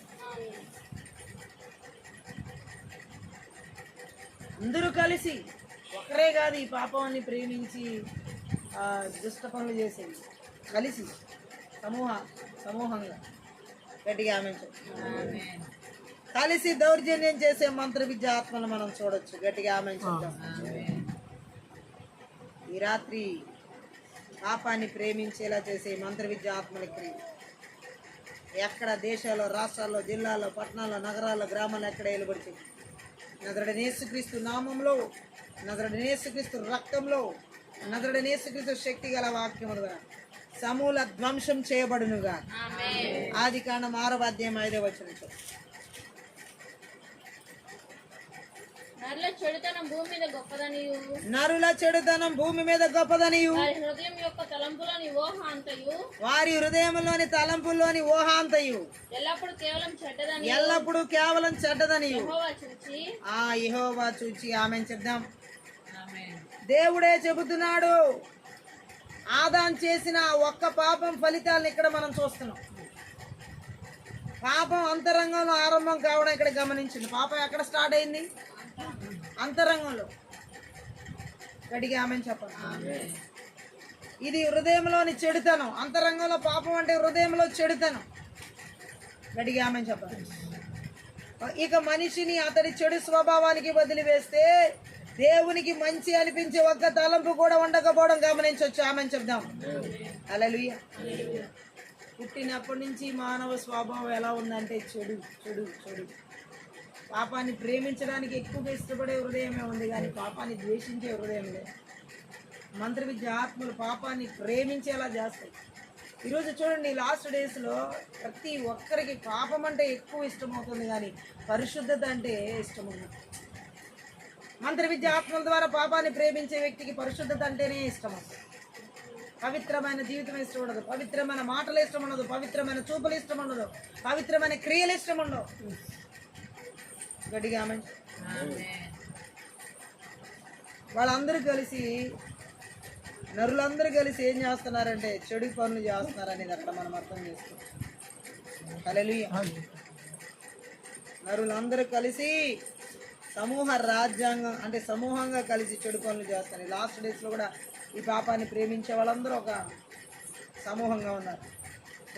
అందరూ కలిసి ఒకరే కాదు ఈ పాపాన్ని ప్రేమించి దుష్ట పనులు చేసేది, కలిసి సమూహంగా. గట్టిగా ఆమేన్. కలిసి దౌర్జన్యం చేసే మంత్ర విద్య ఆత్మను మనం చూడొచ్చు. గట్టిగా ఆమేన్ చెప్తాం. ఈ రాత్రి పాపాన్ని ప్రేమించేలా చేసే మంత్ర విద్య ఆత్మలకి ఎక్కడ దేశాల్లో, రాష్ట్రాల్లో, జిల్లాల్లో, పట్టణాల్లో, నగరాల్లో, గ్రామాల్లో ఎక్కడ ఏలుబడి నజరుడైన యేసుక్రీస్తు నామంలో, నజరుడైన యేసుక్రీస్తు రక్తంలో, నజరుడైన యేసుక్రీస్తు శక్తి గల వాక్యములుగా సమూల ధ్వంసం చేయబడునుగా. ఆదికాండం 6వ అధ్యాయం 5వ వచనం. నరుల చెడుతనం భూమి మీద గొప్పదనియు, నరుల చెడుతనం భూమి మీద గొప్పదనియు, వారి హృదయం యొక్క తలంపులోని ఊహ అంతయు, వారి హృదయంలోని తలంపుల్లోని ఊహ అంతయు ఎల్లప్పుడు కేవలం చెడ్డదని ఎల్లప్పుడూ కేవలం చెడ్డదనియు యెహోవా చూచి. యెహోవా చూచి. ఆమేన్ చెప్దాం. దేవుడే చెబుతున్నాడు. ఆదాం చేసిన ఒక్క పాపం ఫలితాలను ఇక్కడ మనం చూస్తున్నాం. పాపం అంతరంగంలో ఆరంభం కావడం ఇక్కడ గమనించింది. పాపం ఎక్కడ స్టార్ట్ అయింది? అంతరంగంలో. గడిగా ఆమెను చెప్పండి. ఇది హృదయంలోని చెడుతనం. అంతరంగంలో పాపం అంటే హృదయంలో చెడుతనం. గడిగా ఆమెను చెప్పండి. ఇక మనిషిని అతడి చెడు స్వభావానికి వదిలివేస్తే దేవునికి మంచి అనిపించే ఒక్క తలంపు కూడా ఉండకపోవడం గమనించవచ్చు. ఆమెను చెప్దాం. హల్లెలూయా. పుట్టినప్పటి నుంచి మానవ స్వభావం ఎలా ఉందంటే చెడు చెడు చెడు. పాపాన్ని ప్రేమించడానికి ఎక్కువగా ఇష్టపడే హృదయమే ఉంది, కానీ పాపాన్ని ద్వేషించే హృదయం లేదు. మంత్ర విద్య ఆత్మలు పాపాన్ని ప్రేమించేలా చేస్తాయి. ఈరోజు చూడండి, లాస్ట్ డేస్లో ప్రతి ఒక్కరికి పాపం అంటే ఎక్కువ ఇష్టమవుతుంది, కానీ పరిశుద్ధత అంటే ఇష్టం ఉంది. మంత్ర విద్య ఆత్మల ద్వారా పాపాన్ని ప్రేమించే వ్యక్తికి పరిశుద్ధత అంటేనే ఇష్టం అవుతుంది. పవిత్రమైన జీవితం ఇష్టం ఉండదు, పవిత్రమైన మాటలు ఇష్టం ఉండదు, పవిత్రమైన చూపులు ఇష్టం ఉండదు, పవిత్రమైన క్రియలు ఇష్టం ఉండవు. గట్టిగా ఆమెన్. వాళ్ళందరూ కలిసి, నరులందరూ కలిసి ఏం చేస్తున్నారంటే చెడు పనులు చేస్తున్నారనేది అక్కడ మనం అర్థం చేసుకోవాలి. హల్లెలూయా. నరులందరూ కలిసి సమూహ రాజ్యాంగం అంటే సమూహంగా కలిసి చెడు పనులు చేస్తారు. లాస్ట్ డేస్లో కూడా ఈ పాపాన్ని ప్రేమించే వాళ్ళందరూ ఒక సమూహంగా ఉన్నారు.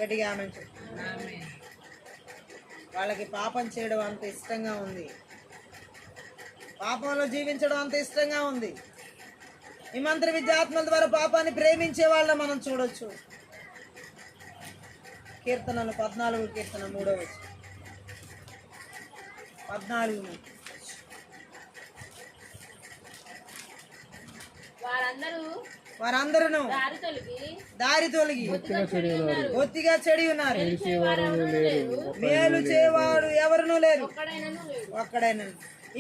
గట్టిగా ఆమెన్. వాళ్ళకి పాపం చేయడం అంత ఇష్టంగా ఉంది, పాపంలో జీవించడం అంత ఇష్టంగా ఉంది. ఈ మంత్ర విద్యాత్మల ద్వారా పాపాన్ని ప్రేమించే వాళ్ళని మనం చూడొచ్చు. కీర్తనలు 14 కీర్తన 3వ వచనం. 14. వారందరూ దారి తొలగి బొత్తిగా చెడి ఉన్నారు, మేలు చేయవాడు ఎవరునూ లేరు, ఒక్కడైనా.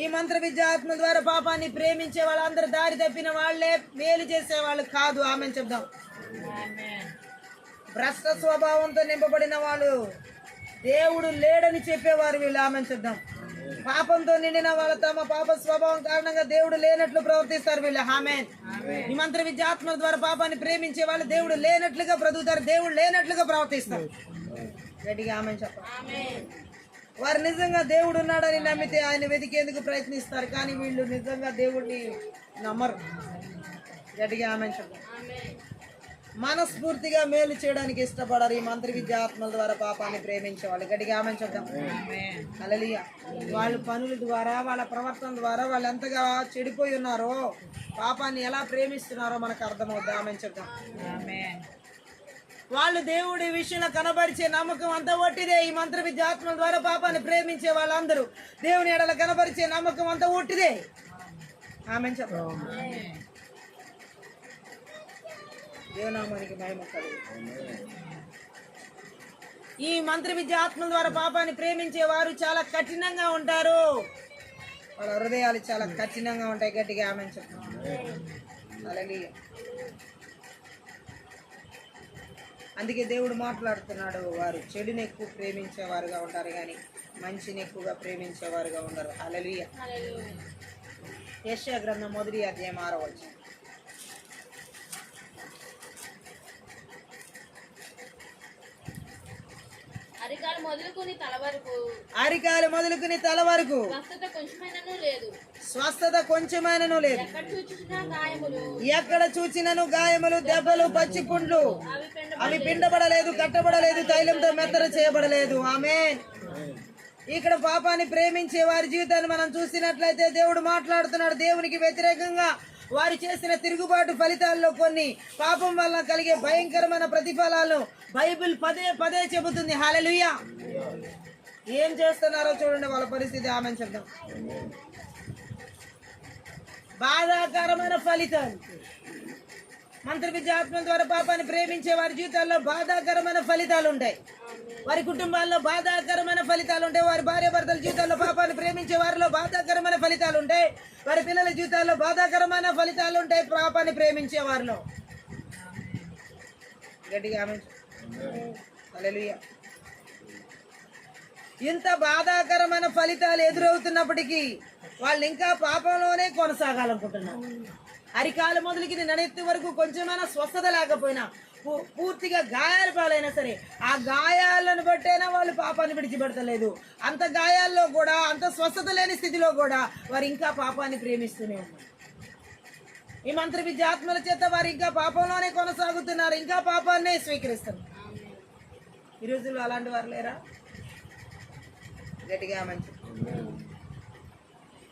ఈ మంత్ర విద్యాత్మ ద్వారా పాపాన్ని ప్రేమించే వాళ్ళందరూ దారి తప్పిన వాళ్లే, మేలు చేసే వాళ్ళు కాదు. ఆమె చెప్దాం. భ్రష్ట స్వభావంతో నింపబడిన వాళ్ళు, దేవుడు లేడని చెప్పేవారు వీళ్ళు. ఆమె చెప్దాం. పాపంతో నిండిన వాళ్ళు తమ పాప స్వభావం కారణంగా దేవుడు లేనట్లు ప్రవర్తిస్తారు వీళ్ళు. ఆమేన్. ఈ మంత్ర విద్యాత్మల ద్వారా పాపాన్ని ప్రేమించే వాళ్ళు దేవుడు లేనట్లుగా బ్రతుకుతారు, దేవుడు లేనట్లుగా ప్రవర్తిస్తారు. గట్టిగా ఆమేన్ చెప్పండి. వారు నిజంగా దేవుడు ఉన్నాడని నమ్మితే ఆయన వెతికేందుకు ప్రయత్నిస్తారు, కానీ వీళ్ళు నిజంగా దేవుడిని నమ్మరు. గట్టిగా ఆమేన్ చెప్పండి. మనస్ఫూర్తిగా మేలు చేయడానికి ఇష్టపడరు ఈ మంత్ర విద్యాత్మల ద్వారా పాపాన్ని ప్రేమించే వాళ్ళు. గట్టిగా ఆమేన్ చెప్దాం. హల్లెలూయా. వాళ్ళ పనుల ద్వారా, వాళ్ళ ప్రవర్తన ద్వారా వాళ్ళు ఎంతగా చెడిపోయి ఉన్నారో, పాపాన్ని ఎలా ప్రేమిస్తున్నారో మనకు అర్థమవుతుంది. ఆమేన్ చెప్దాం. వాళ్ళు దేవుడి విషయంలో కనబరిచే నమ్మకం అంతా ఒట్టిదే. ఈ మంత్ర విద్యాత్మల ద్వారా పాపాన్ని ప్రేమించే వాళ్ళందరూ దేవుని ఎడల కనబరిచే నమ్మకం అంతా ఒట్టిదే. ఆమేన్ చెప్దాం. దేవనామానికి మహిమ కలుగు. ఈ మంత్ర విద్యాత్మల ద్వారా పాపాన్ని ప్రేమించే వారు చాలా కఠినంగా ఉంటారు, వాళ్ళ హృదయాలు చాలా కఠినంగా ఉంటాయి. గట్టిగా ఆమేన్ చెప్తాం. హల్లెలూయా. అందుకే దేవుడు మాట్లాడుతున్నాడు, వారు చెడుని ఎక్కువ ప్రేమించేవారుగా ఉంటారు, కానీ మంచిని ఎక్కువగా ప్రేమించేవారుగా ఉండరు. హల్లెలూయా. హల్లెలూయా. యెషయా గ్రంథం 1వ అధ్యాయం 6వ వచనం. అరికాలు మొదలుకొని తల వరకు అరికాలు మొదలుకుని తల వరకు స్వస్థత కొంచెమైనను లేదు. స్వస్థత కొంచెమైనను లేదు. ఎక్కడ చూచినా గాయములు, ఎక్కడ చూచినను గాయములు, దెబ్బలు, పచ్చి పుండ్లు, అవి పెండ అవి పిండబడలేదు, కట్టబడలేదు, తైలంతో మెత్తర చేయబడలేదు. ఆమేన్. ఇక్కడ పాపాన్ని ప్రేమించే వారి జీవితాన్ని మనం చూసినట్లయితే దేవుడు మాట్లాడుతున్నాడు. దేవునికి వ్యతిరేకంగా వారు చేసిన తిరుగుబాటు ఫలితాల్లో కొన్ని పాపం వల్ల కలిగే భయంకరమైన ప్రతిఫలాలను బైబిల్ పదే పదే చెబుతుంది. హల్లెలూయా. ఏం చేస్తున్నారో చూడండి వాళ్ళ పరిస్థితి. ఆమెను చెప్దాం. బాధాకరమైన ఫలితాలు. మంత్ర విద్యాత్మల ద్వారా పాపాన్ని ప్రేమించే వారి జీవితాల్లో బాధాకరమైన ఫలితాలు ఉంటాయి. వారి కుటుంబాల్లో బాధాకరమైన ఫలితాలు ఉంటాయి. వారి భార్య భర్తల జీవితాల్లో పాపాన్ని ప్రేమించే వారిలో బాధాకరమైన ఫలితాలు ఉంటాయి. వారి పిల్లల జీవితాల్లో బాధాకరమైన ఫలితాలు ఉంటాయి పాపాన్ని ప్రేమించే వారిలో. గట్టిగా ఆమేన్. హల్లెలూయా. ఇంత బాధాకరమైన ఫలితాలు ఎదురవుతున్నప్పటికీ వాళ్ళు ఇంకా పాపంలోనే కొనసాగాలనుకుంటున్నారు. అరికాలు మొదలుకి నడెత్తి వరకు కొంచెమైనా స్వస్థత లేకపోయినా, పూర్తిగా గాయాల పాలైనా సరే ఆ గాయాలను బట్టైనా వాళ్ళు పాపాన్ని విడిచిపెడతలేదు. అంత గాయాల్లో కూడా, అంత స్వస్థత లేని స్థితిలో కూడా వారు ఇంకా పాపాన్ని ప్రేమిస్తూనే ఉన్నారు. ఈ మంత్ర విద్యాత్మల చేత వారు ఇంకా పాపంలోనే కొనసాగుతున్నారు, ఇంకా పాపాన్నే స్వీకరిస్తున్నారు. ఈ రోజుల్లో అలాంటి వారు లేరా? గట్టిగా మంచి.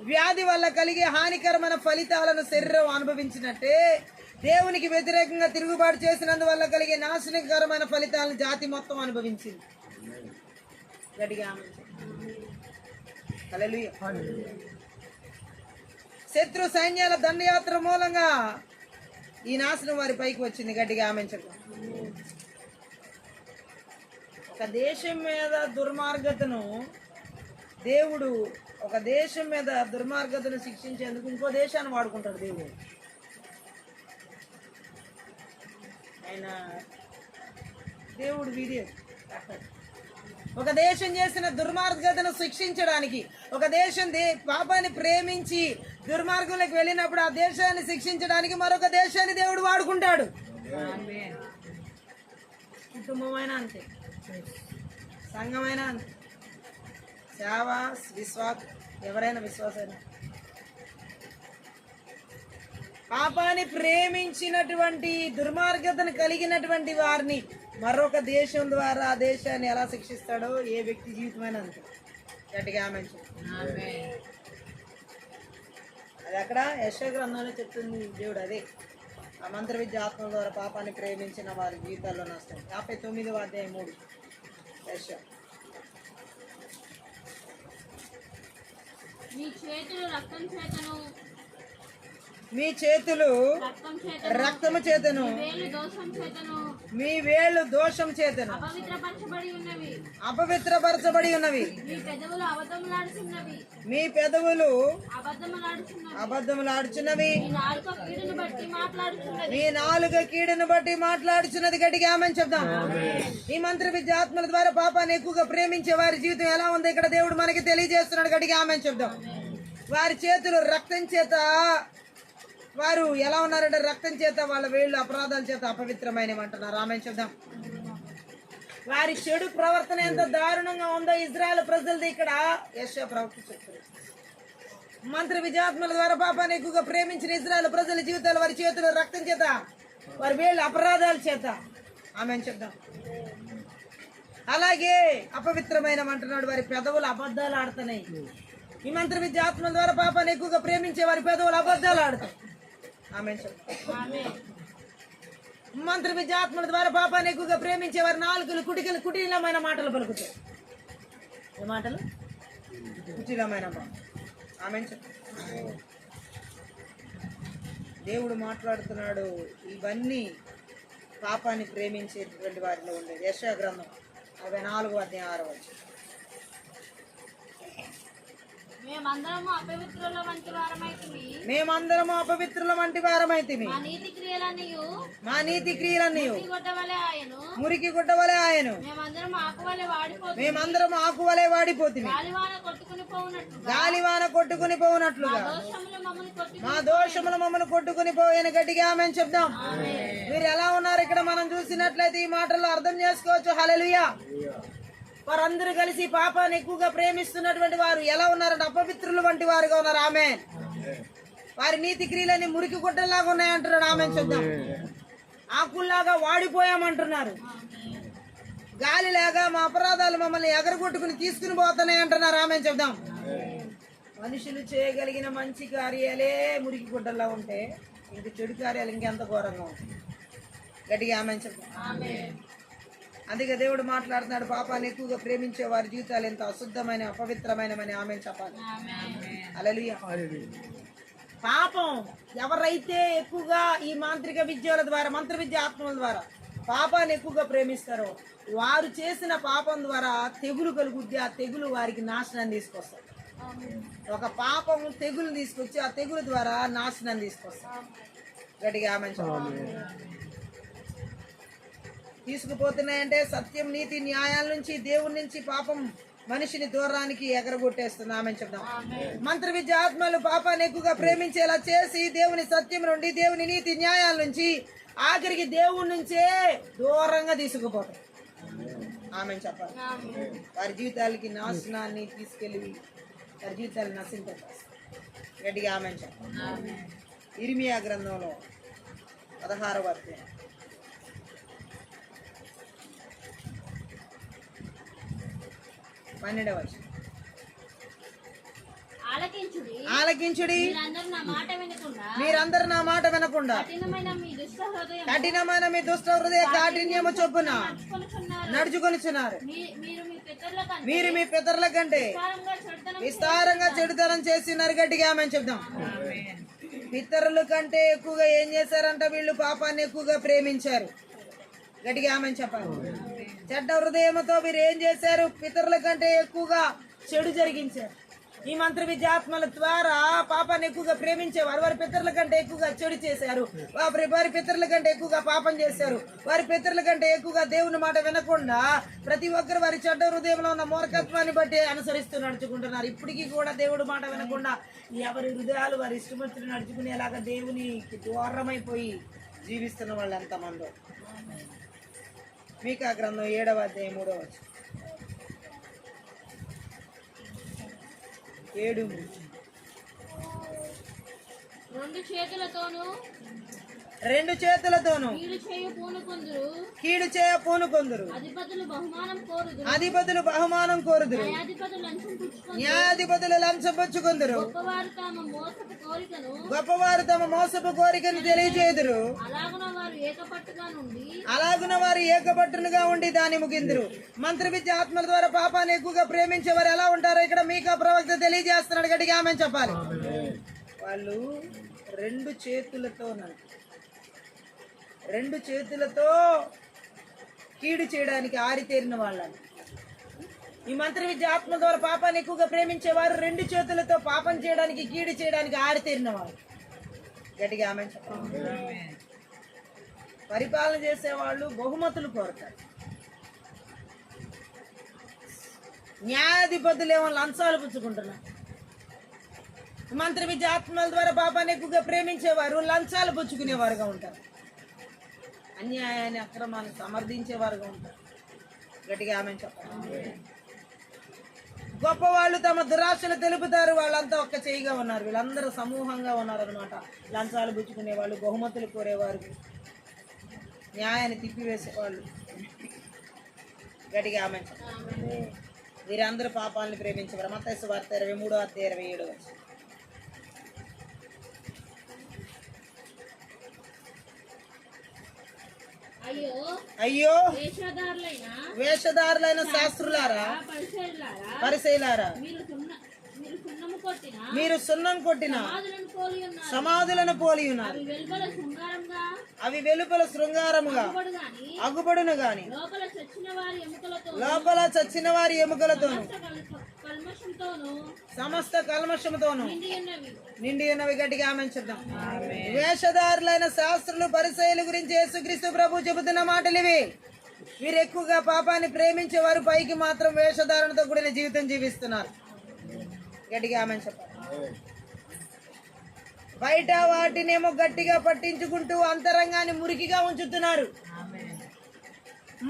వ్యాధి వల్ల కలిగే హానికరమైన ఫలితాలను శరీరం అనుభవించినట్టే దేవునికి వ్యతిరేకంగా తిరుగుబాటు చేసినందువల్ల కలిగే నాశనకరమైన ఫలితాలను జాతి మొత్తం అనుభవించింది. గట్టిగా హల్లెలూయా. శత్రు సైన్యాల దండయాత్ర మూలంగా ఈ నాశనం వారి పైకి వచ్చింది. గట్టిగా ఆమెంచండి. ఒక దేశం మీద దుర్మార్గతను దేవుడు, ఒక దేశం మీద దుర్మార్గతను శిక్షించేందుకు ఇంకో దేశాన్ని వాడుకుంటాడు దేవుడు. ఆయన దేవుడు వీడియో ఒక దేశం చేసిన దుర్మార్గతను శిక్షించడానికి, ఒక దేశం పాపాన్ని ప్రేమించి దుర్మార్గంలోకి వెళ్ళినప్పుడు ఆ దేశాన్ని శిక్షించడానికి మరొక దేశాన్ని దేవుడు వాడుకుంటాడు. కుటుంబమైనా అంతే, సంఘమైనా అంతే, సేవ, విశ్వాసం, ఎవరైనా విశ్వాసైనా. పాపాన్ని ప్రేమించినటువంటి, దుర్మార్గతను కలిగినటువంటి వారిని మరొక దేశం ద్వారా ఆ దేశాన్ని ఎలా శిక్షిస్తాడో ఏ వ్యక్తి జీవితమైనా అంతే. గట్టిగా ఆమేన్. అది అక్కడ యెషయా గ్రంథంలో చెప్తుంది దేవుడు. అదే ఆ మంత్ర విద్య ఆత్మ ద్వారా పాపాన్ని ప్రేమించిన వారి జీవితాల్లో నష్టం. 59వ అధ్యాయం 3 యెషయా. మీ చేతులు రక్తం చేతను, మీ చేతులు రక్తం చేతను, రక్తము చేతను, వేలు దోషం చేతను, మీ వేళ్ళు దోషం చేతను అపవిత్రపరచబడి ఉన్నవి, అపవిత్రపరచబడి ఉన్నవి, మీ పెదవులు అబద్ధములాడుచున్నవి, మీ పెదవులు అబద్ధములాడుచున్నవి, అబద్ధములాడుచున్నవి, మీ నాలుక కీడును బట్టి మాట్లాడుచున్నది, మీ నాలుక కీడును బట్టి మాట్లాడుచున్నది. గట్టిగా ఆమేన్ చెప్దాం. ఈ మంత్ర విద్య ఆత్మల ద్వారా పాపాన్ని ఎక్కువగా ప్రేమించే వారి జీవితం ఎలా ఉంది ఇక్కడ దేవుడు మనకి తెలియజేస్తున్నాడు. గట్టిగా ఆమేన్ చెప్దాం. వారి చేతులు రక్తం చేత, వారు ఎలా ఉన్నారంటే రక్తం చేత, వాళ్ళ వేళ్ళు అపరాధాల చేత అపవిత్రమైనవి అంటున్నారు. ఆమేన్ చెప్దాం. వారి చెడు ప్రవర్తన ఎంత దారుణంగా ఉందో ఇజ్రాయెల్ ప్రజలది ఇక్కడ యెషయా ప్రవక్త చెప్తారు. మంత్ర విజయాత్మల ద్వారా పాపాన్ని ఎక్కువగా ప్రేమించిన ఇజ్రాయెల్ ప్రజల జీవితాలు వారి చేతులు రక్తం చేత, వారి వేళ్ళు అపరాధాల చేత. ఆమేన్ చెప్దాం. అలాగే అపవిత్రమైన అంటున్నాడు. వారి పెదవులు అబద్ధాలు ఆడుతున్నాయి. ఈ మంత్ర విద్యాత్మల ద్వారా పాపాన్ని ఎక్కువగా ప్రేమించే వారి పెదవులు అబద్ధాలు ఆడుతాయి. ఆమేన్ చెప్దాం. మంత్ర విద్యాత్మల ద్వారా పాపాన్ని ఎక్కువగా ప్రేమించే వారి నాలుకలు కుటిలమైన మాటలు పలుకుతాయి. ఏ మాటలు? కుటిలమైన మాటలు. ఆమేన్ చెప్దాం. దేవుడు మాట్లాడుతున్నాడు. ఇవన్నీ పాపాన్ని ప్రేమించేటువంటి వారిలో ఉండేది. యెషయా గ్రంథం 44వ అధ్యాయం 6వ వచనం. మేమందరము అపవిత్రుల వంటి వారమైతిమి. మేమందరము అపవిత్రుల వంటి వారమైతిమి. మా నీతి క్రియలన్నయు మా నీతి క్రియలన్నయు గొడ్డవలే ఆయను. మురికి గుడ్డవలే ఆయను. మేమందరం ఆకువలే వాడిపోతుంది. మేమందరం ఆకువలే వాడిపోతిమి. గాలివాన కొట్టుకుని పోవునట్టు గాలివాన కొట్టుకుని పోవునట్లుగా దోషములు మమ్మల్ని కొట్టుకుని మా దోషములు మమ్మల్ని కొట్టుకుని పోయిన గట్టిగా ఆమె చెప్దాం. మీరు ఎలా ఉన్నారు ఇక్కడ మనం చూసినట్లయితే ఈ మాటల్లో అర్థం చేసుకోవచ్చు. హల్లెలూయా. వారందరూ కలిసి పాపాన్ని ఎక్కువగా ప్రేమిస్తున్నటువంటి వారు ఎలా ఉన్నారంటే అపవిత్రులు వంటి వారుగా ఉన్నారు. ఆమె వారి నీతి క్రియలన్నీ మురికి గుడ్డలాగా ఉన్నాయంటున్నాడు. ఆమె చెప్దాం. ఆకుల్లాగా వాడిపోయామంటున్నారు. గాలిలాగా మా అపరాధాలు మమ్మల్ని ఎగరగొట్టుకుని తీసుకుని పోతున్నాయి అంటున్నారు. ఆమె చెప్దాం. మనుషులు చేయగలిగిన మంచి కార్యాలే మురికి గుడ్డల్లా ఉంటే ఇంక చెడు కార్యాలు ఇంకెంత ఘోరంగా ఉంటాయి. గట్టిగా ఆమె చెప్దాం. అందుకే దేవుడు మాట్లాడుతున్నాడు, పాపాన్ని ఎక్కువగా ప్రేమించే వారి జీవితాలు ఎంత అశుద్ధమైన అపవిత్రమైనవని ఆమె చెప్పాలి. హల్లెలూయా. పాపం ఎవరైతే ఎక్కువగా ఈ మాంత్రిక విద్యల ద్వారా మంత్ర విద్య ఆత్మల ద్వారా పాపాన్ని ఎక్కువగా ప్రేమిస్తారో వారు చేసిన పాపం ద్వారా తెగులు కలుగుద్ది. ఆ తెగులు వారికి నాశనాన్ని తీసుకొస్తారు. ఒక పాపం తెగులు తీసుకొచ్చి ఆ తెగులు ద్వారా నాశనం తీసుకొస్తారు. గట్టిగా ఆమె తీసుకుపోతున్నాయంటే సత్యం నీతి న్యాయాల నుంచి దేవుడి నుంచి పాపం మనిషిని దూరానికి ఎగరగొట్టేస్తుంది. ఆమె చెప్దాం. మంత్ర విద్య ఆత్మలు పాపాన్ని ఎక్కువగా ప్రేమించేలా చేసి దేవుని సత్యం నుండి దేవుని నీతి న్యాయాల నుంచి ఆఖరికి దేవుడి నుంచే దూరంగా తీసుకుపోతాయి. ఆమె చెప్పాలి. వారి జీవితాలకి నాశనాన్ని తీసుకెళ్లి వారి జీవితాలు నశింపేస్తారు. గట్టిగా ఆమె చెప్పాలి. ఇర్మియా గ్రంథంలో 16వ అధ్యాయం 12వ వచనం. ఆలకించుడి మీరందరూ నా మాట వినకుండా కఠినమైన మీ దుష్ట హృదయ కాఠిన్యము చొప్పున నడుచుకొనిచున్నారు. మీరు మీ పితరుల కంటే విస్తారంగా చెడుతనం చేస్తున్నారు. గట్టిగా ఆమె చెప్దాం. పితరుల కంటే ఎక్కువగా ఏం చేశారంట? వీళ్ళు పాపాన్ని ఎక్కువగా ప్రేమించారు. గట్టిగా ఆమె చెప్పాలి. చెడ్డ హృదయంతో మీరు ఏం చేశారు? పితరుల కంటే ఎక్కువగా చెడు జరిగించారు. ఈ మంత్ర విద్యాత్మల ద్వారా పాపాన్ని ఎక్కువగా ప్రేమించేవారు వారి పితరుల కంటే ఎక్కువగా చెడు చేశారు. వారి పితరుల కంటే ఎక్కువగా పాపం చేశారు. వారి పితరుల కంటే ఎక్కువగా దేవుని మాట వినకుండా ప్రతి ఒక్కరు వారి చెడ్డ హృదయంలో ఉన్న మూర్ఖత్వాన్ని బట్టి అనుసరిస్తూ నడుచుకుంటున్నారు. ఇప్పటికీ కూడా దేవుడి మాట వినకుండా ఎవరి హృదయాలు వారి ఇష్టమొచ్చి నడుచుకునేలాగా దేవునికి దూరమైపోయి జీవిస్తున్న వాళ్ళు ఎంతమందో. మీకా గ్రంథం 7వ అధ్యాయం 3వ వచనం. 7 రెండు చేతులతోనూ కీడు చేయ పూనుకొందురు. అధిపతులు బహుమానం కోరుదురు. న్యాయాధిపతులు లంచం పుచ్చుకొందురు. గొప్పవారు తమ మోసపు కోరికను తెలియజేయుదురు. అలాగున వారు ఏకపట్టునుగా ఉండి దాన్ని ముగిందురు. మంత్ర విద్య ఆత్మల ద్వారా పాపాన్ని ఎక్కువగా ప్రేమించే వారు ఎలా ఉంటారో ఇక్కడ మీకా ప్రవక్త తెలియజేస్తున్నాడు. గట్టిగా ఆమె చెప్పాలి. వాళ్ళు రెండు చేతులతో కీడు చేయడానికి ఆరితేరిన వాళ్ళని. ఈ మంత్ర విద్య ఆత్మ ద్వారా పాపాన్ని ఎక్కువగా ప్రేమించేవారు 2 చేతులతో పాపం చేయడానికి కీడు చేయడానికి ఆరితేరిన వాళ్ళు. గట్టిగా ఆమె చెప్పాలి. పరిపాలన చేసేవాళ్ళు బహుమతులు కోరతారు. న్యాయాధిపతులు ఏమో లంచాలు పుచ్చుకుంటున్నారు. మంత్ర విద్య ఆత్మల ద్వారా పాపాన్ని ఎక్కువగా ప్రేమించేవారు లంచాలు పుచ్చుకునేవారుగా ఉంటారు. అన్యాయాన్ని అక్రమాన్ని సమర్థించేవారుగా ఉంటారు. గట్టిగా ఆమె చెప్పాలి. గొప్పవాళ్ళు తమ దురాశలు తెలుపుతారు. వాళ్ళంతా ఒక్క చేయిగా ఉన్నారు. వీళ్ళందరూ సమూహంగా ఉన్నారు అనమాట. లంచాలు పుచ్చుకునేవాళ్ళు, బహుమతులు కోరేవారు, న్యాయాన్ని తిప్పివేసేవాళ్ళు. గట్టిగా ఆమె చెప్పాలి. వీరందరూ పాపాలను ప్రేమించేవారు. మత్తయి సువార్త 23వ అధ్యాయం 27వ వచనం. అయ్యో వేషధారులైన శాస్త్రులారా, పరిసయ్యులారా, సున్నము కొట్టిన మీరు సున్నం కొట్టిన సమాధులను పోలి ఉన్నారు. సమాధులను పోలి ఉన్నారు. అవి వెలుపల శృంగారంగా అవి వెలుపల శృంగారముగా అగుపడు గాని అగుపడును గాని లోపల చచ్చిన వారి ఎముకలతో లోపల చచ్చిన వారి ఎముకలతోను కల్మషంతోను సమస్త కల్మషముతోను నిండి ఉన్నవి. నిండి ఉన్నవి. గట్టిగా ఆమె చెప్దాం. వేషధారులైన శాస్త్రులు పరిసయ్యుల గురించి యేసుక్రీస్తు ప్రభు చెబుతున్న మాటలు ఇవి. వీరు ఎక్కువగా పాపాన్ని ప్రేమించే వారు పైకి మాత్రం వేషధారణతో కూడిన జీవితం జీవిస్తున్నారు. గట్టిగా ఆమె చెప్పాలి. బయట వాటినేమో గట్టిగా పట్టించుకుంటూ అంతరంగాన్ని మురికిగా ఉంచుతున్నారు.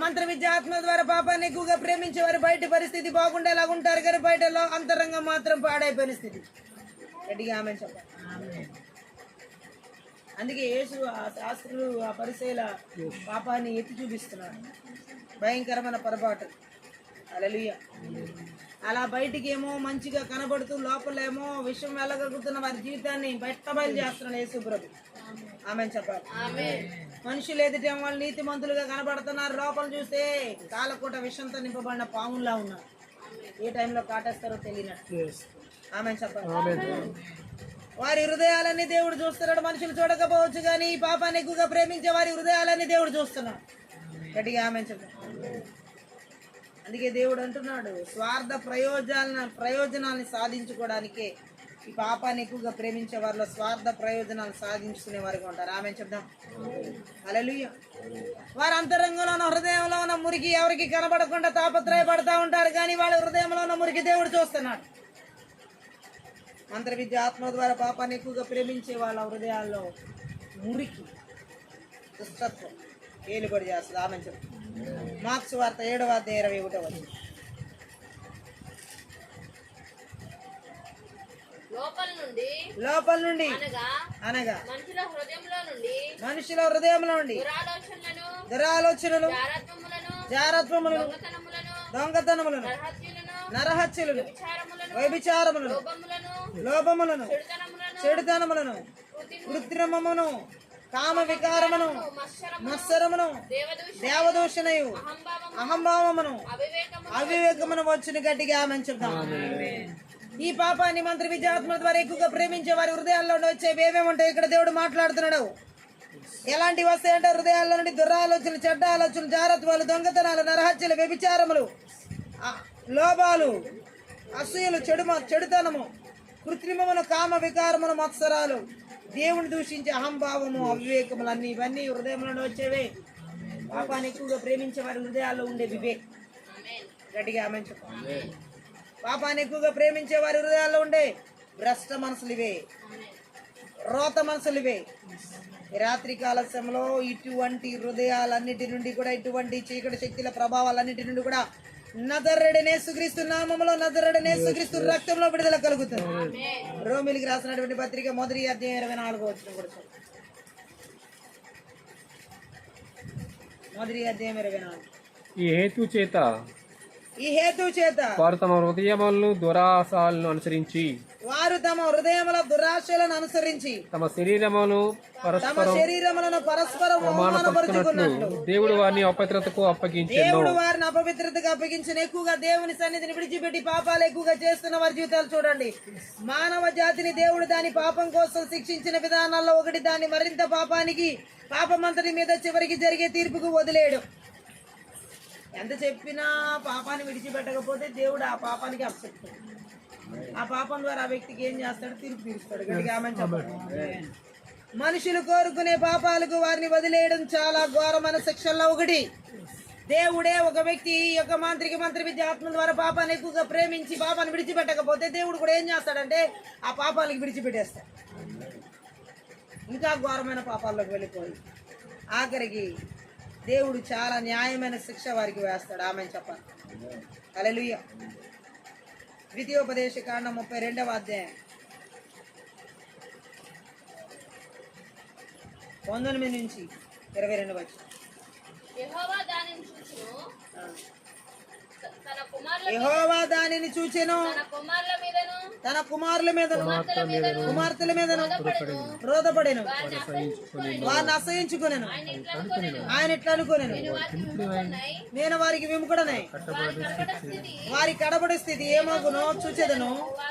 మంత్ర విద్య ఆత్మ ద్వారా పాపాన్ని ఎక్కువగా ప్రేమించే వారు బయట పరిస్థితి బాగుండేలాగా ఉంటారు, కానీ బయట అంతరంగం మాత్రం పాడైపోయిన స్థితి. గట్టిగా ఆమె చెప్పాలి. అందుకే యేసు ఆ శాస్త్రులు ఆ పరిసయ్యుల పాపాన్ని ఎత్తి చూపిస్తున్నారు. భయంకరమైన పొరపాటు. హల్లెలూయా. అలా బయటికి ఏమో మంచిగా కనబడుతూ లోపలేమో విషయం వెళ్ళగలుగుతున్న వారి జీవితాన్ని బయలు చేస్తున్నాడు యేసు ప్రభు. ఆమె చెప్పాలి. మనుషులు ఎదుట వాళ్ళు నీతిమంతులుగా కనబడుతున్నారు, లోపల చూస్తే కాలకూట విషంతో నింపబడిన పాముల్లా ఉన్నారు. ఏ టైంలో కాటేస్తారో తెలియనట్టు. ఆమె చెప్పాలి. వారి హృదయాలన్నీ దేవుడు చూస్తున్నాడు. మనుషులు చూడకపోవచ్చు, కానీ ఈ పాపాన్ని ఎక్కువగా ప్రేమించే వారి హృదయాలన్నీ దేవుడు చూస్తున్నాడు. గట్టిగా ఆమె చెప్పాలి. అందుకే దేవుడు అంటున్నాడు, స్వార్థ ప్రయోజనాల్ని సాధించుకోవడానికే ఈ పాపాన్ని ఎక్కువగా ప్రేమించే వారిలో స్వార్థ ప్రయోజనాలు సాధించుకునే వారికి ఉంటారు. ఆమె చెప్దాం. హల్లెలూయా. వారి అంతరంగంలో ఉన్న హృదయంలో ఉన్న మురికి ఎవరికి కనబడకుండా తాపత్రయపడతా ఉంటారు, కానీ వాళ్ళ హృదయంలో ఉన్న మురికి దేవుడు చూస్తున్నాడు. మంత్ర విద్య ఆత్మ ద్వారా పాపాన్ని ఎక్కువగా ప్రేమించే వాళ్ళ హృదయాల్లో మురికి దుష్టత్వం ఏలుబడి చేస్తుంది. ఆమె చెప్తాం. మార్క్స్ వార్త 7:21. లోపల నుండి అనగా మనుషుల హృదయంలో నుండి దురాలోచనలు, జారత్వములను, దొంగతనములను, నరహత్యలను, వ్యభిచారములను, లోభములను, చెడుతనములను, కృత్రిమమును, కామ వికారమును, మత్సరమును, దేవదూషణయు, అహంభావమును, అవివేకమును వచ్చును. గట్టిగా ఆమె చెప్తాం. ఈ పాపాన్ని మంత్ర విద్యాత్మ ద్వారా ఎక్కువగా ప్రేమించే వారి హృదయాల్లో వచ్చేవి ఏమేమి ఉంటాయి ఇక్కడ దేవుడు మాట్లాడుతున్నాడు. ఎలాంటివి వస్తాయంటే హృదయాల్లో నుండి దురాలోచనలు, చెడ్డ ఆలోచనలు, జారత్వాలు, దొంగతనాలు, నరహత్యలు, వ్యభిచారములు, లోభాలు, అసూయలు, చెడుతనము, కృత్రిమమును, కామ వికారమును, మత్సరాలు, దేవుని దూషించే అహంభావము, అవివేకములు అన్ని ఇవన్నీ హృదయంలో వచ్చేవే. పాపాన్ని ఎక్కువగా ప్రేమించే వారి హృదయాల్లో ఉండే వివేక్. గట్టిగా ఆమె చెప్పాలి. పాపాన్ని ఎక్కువగా ప్రేమించే వారి హృదయాల్లో ఉండే భ్రష్ట మనసులు ఇవే, రోత మనసులు ఇవే. ఈ రాత్రి కాల సమయంలో ఇటువంటి హృదయాలన్నిటి నుండి కూడా, ఇటువంటి చీకటి శక్తుల ప్రభావాలన్నిటి నుండి కూడా నజరేయుడైన యేసుక్రీస్తు నామములో, నజరేయుడైన యేసుక్రీస్తు రక్తంలో విడుదల కలుగుతుంది. రోమిలికి రాసినటువంటి పత్రిక 1:24 కూడా చూడండి. 1:24. ఈ హేతు చేత వారు తమ హృదయములను దురాశలను అనుసరించి తమ శరీరములను పరస్పరం అవమానపరుచుకున్నట్లు దేవుడు వారిని అపవిత్రతకు అప్పగించిన. ఎక్కువగా దేవుని సన్నిధిని విడిచిపెట్టి పాపాలు ఎక్కువగా చేస్తున్న వారి జీవితాలు చూడండి. మానవ జాతిని దేవుడు దాని పాపం కోసం శిక్షించిన విధానాల్లో ఒకటి, దాన్ని మరింత పాపమంతటి మీద చివరికి జరిగే తీర్పుకు వదిలేయడం. ఎంత చెప్పినా పాపాన్ని విడిచిపెట్టకపోతే దేవుడు ఆ పాపానికి అప్పచెప్తాడు. ఆ పాపం ద్వారా ఆ వ్యక్తికి ఏం చేస్తాడు? తీర్పు తీరుస్తాడు. గట్టిగా ఆమేన్ చెప్పండి. మనుషులు కోరుకునే పాపాలకు వారిని వదిలేయడం చాలా ఘోరమైన శిక్షల్లో ఒకటి. దేవుడే ఒక వ్యక్తి యొక్క మంత్ర విద్య ఆత్మ ద్వారా పాపాన్ని ఎక్కువగా ప్రేమించి పాపాన్ని విడిచిపెట్టకపోతే దేవుడు కూడా ఏం చేస్తాడంటే ఆ పాపాలకి విడిచిపెట్టేస్తాడు. ఇంకా ఘోరమైన పాపాల్లోకి వెళ్ళిపోయి ఆఖరికి దేవుడు చాలా న్యాయమైన శిక్ష వారికి వేస్తాడు. ఆమెన్ చెప్పాలి. హల్లెలూయా. ద్వితీయోపదేశకాండం 32:19 నుంచి 22 యెహోవా దానిని చూచును, తన కుమారుల యెహోవా దానిని చూచెను, తన కుమారుల మీదను తన కుమారుల మీదను కుమార్తెల మీదను కుమార్తెల మీదను క్రోధపడెను. క్రోధపడెను, వారిని అసహించుకొనెను. వారిని అసహించుకొనెను. ఆయన ఇట్లా అనుకొనెను. ఆయన ఇట్లా అనుకొనెను, నేను వారికి విముఖుడనై, నేను వారికి విముఖుడనై వారి కడపట స్థితి వారి కడబడి స్థితి ఏమగునో చూచెదను.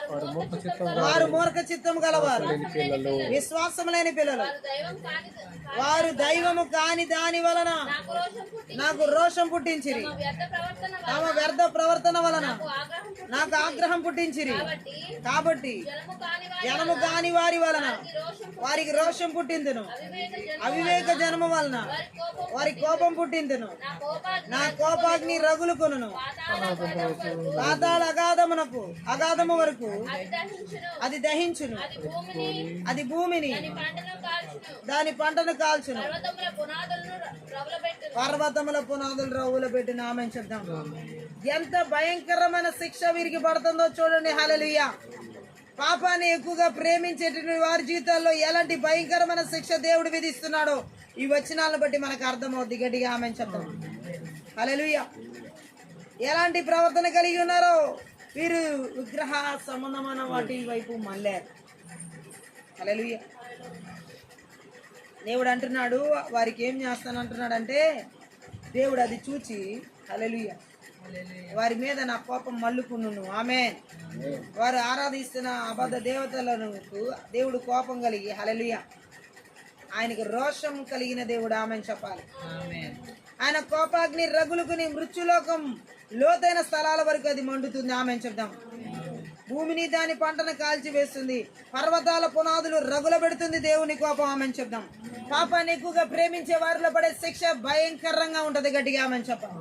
వారు మూర్ఖ చిత్తము వారు మూర్ఖ చిత్తము గలవారు, పిల్లలు. విశ్వాసం లేని పిల్లలు, వారు దైవం కాని వారు దైవము కాని దాని వలన నాకు రోషం పుట్టి నాకు రోషం పుట్టించిరి, తమ వ్యర్థ ప్రవర్తన వలన తమ వ్యర్థ ప్రవర్తన వలన నాకు ఆగ్రహం పుట్టి నాకు ఆగ్రహం పుట్టించిరి. కాబట్టి జలము కాని వారి జనము కాని వారి వలన రోషం వారికి రోషం పుట్టిందును, వివేక జనం అవివేక జనము వలన వారి కోపం వారి కోపం పుట్టిందును. నా కోపాగ్ని నా కోపాగ్ని రగులుకొనును, పాతాళ అగాధము వరకు అది దహించును. అది దహించును, అది భూమిని అది భూమిని పంటను కాల్చును. దాని పంటను కాల్చును. పర్వతముల పునాదులను రగులబెట్టును. పర్వతముల పునాదులు రవ్వులు పెట్టి నామని చెప్దాం. ఎంత భయంకరమైన శిక్ష వీరికి పడుతుందో చూడండి. హల్లెలూయా. పాపాన్ని ఎక్కువగా ప్రేమించేటువంటి వారి జీవితాల్లో ఎలాంటి భయంకరమైన శిక్ష దేవుడు విధిస్తున్నాడో ఈ వచనాలను బట్టి మనకు అర్థమవుద్ది. గట్టిగా ఆమెను చెప్తాం. హల్లెలూయా. ఎలాంటి ప్రవర్తన కలిగి ఉన్నారో వీరు విగ్రహ సంబంధమైన వాటి వైపు మళ్ళారు. హల్లెలూయా. దేవుడు అంటున్నాడు వారికి ఏం చేస్తానంటున్నాడు అంటే, దేవుడు అది చూచి హల్లెలూయా వారి మీద నా కోపం మల్లుకును. ఆమేన్. వారు ఆరాధిస్తున్న అబద్ధ దేవతలను దేవుడు కోపం కలిగి హల్లెలూయా ఆయనకు రోషం కలిగిన దేవుడు ఆమెన్ చెప్పాలి. ఆయన కోపాగ్ని రగులుకుని మృత్యులోకం లోతైన స్థలాల వరకు అది మండుతుంది. ఆమెన్ చెప్దాం. భూమిని దాని పంటను కాల్చి వేస్తుంది, పర్వతాల పునాదులు రగుల పెడుతుంది దేవుని కోపం. ఆమెన్ చెప్దాం. పాపాన్ని ఎక్కువగా ప్రేమించే వారిలో పడే శిక్ష భయంకరంగా ఉంటది. గట్టిగా ఆమెన్ చెప్పాలి.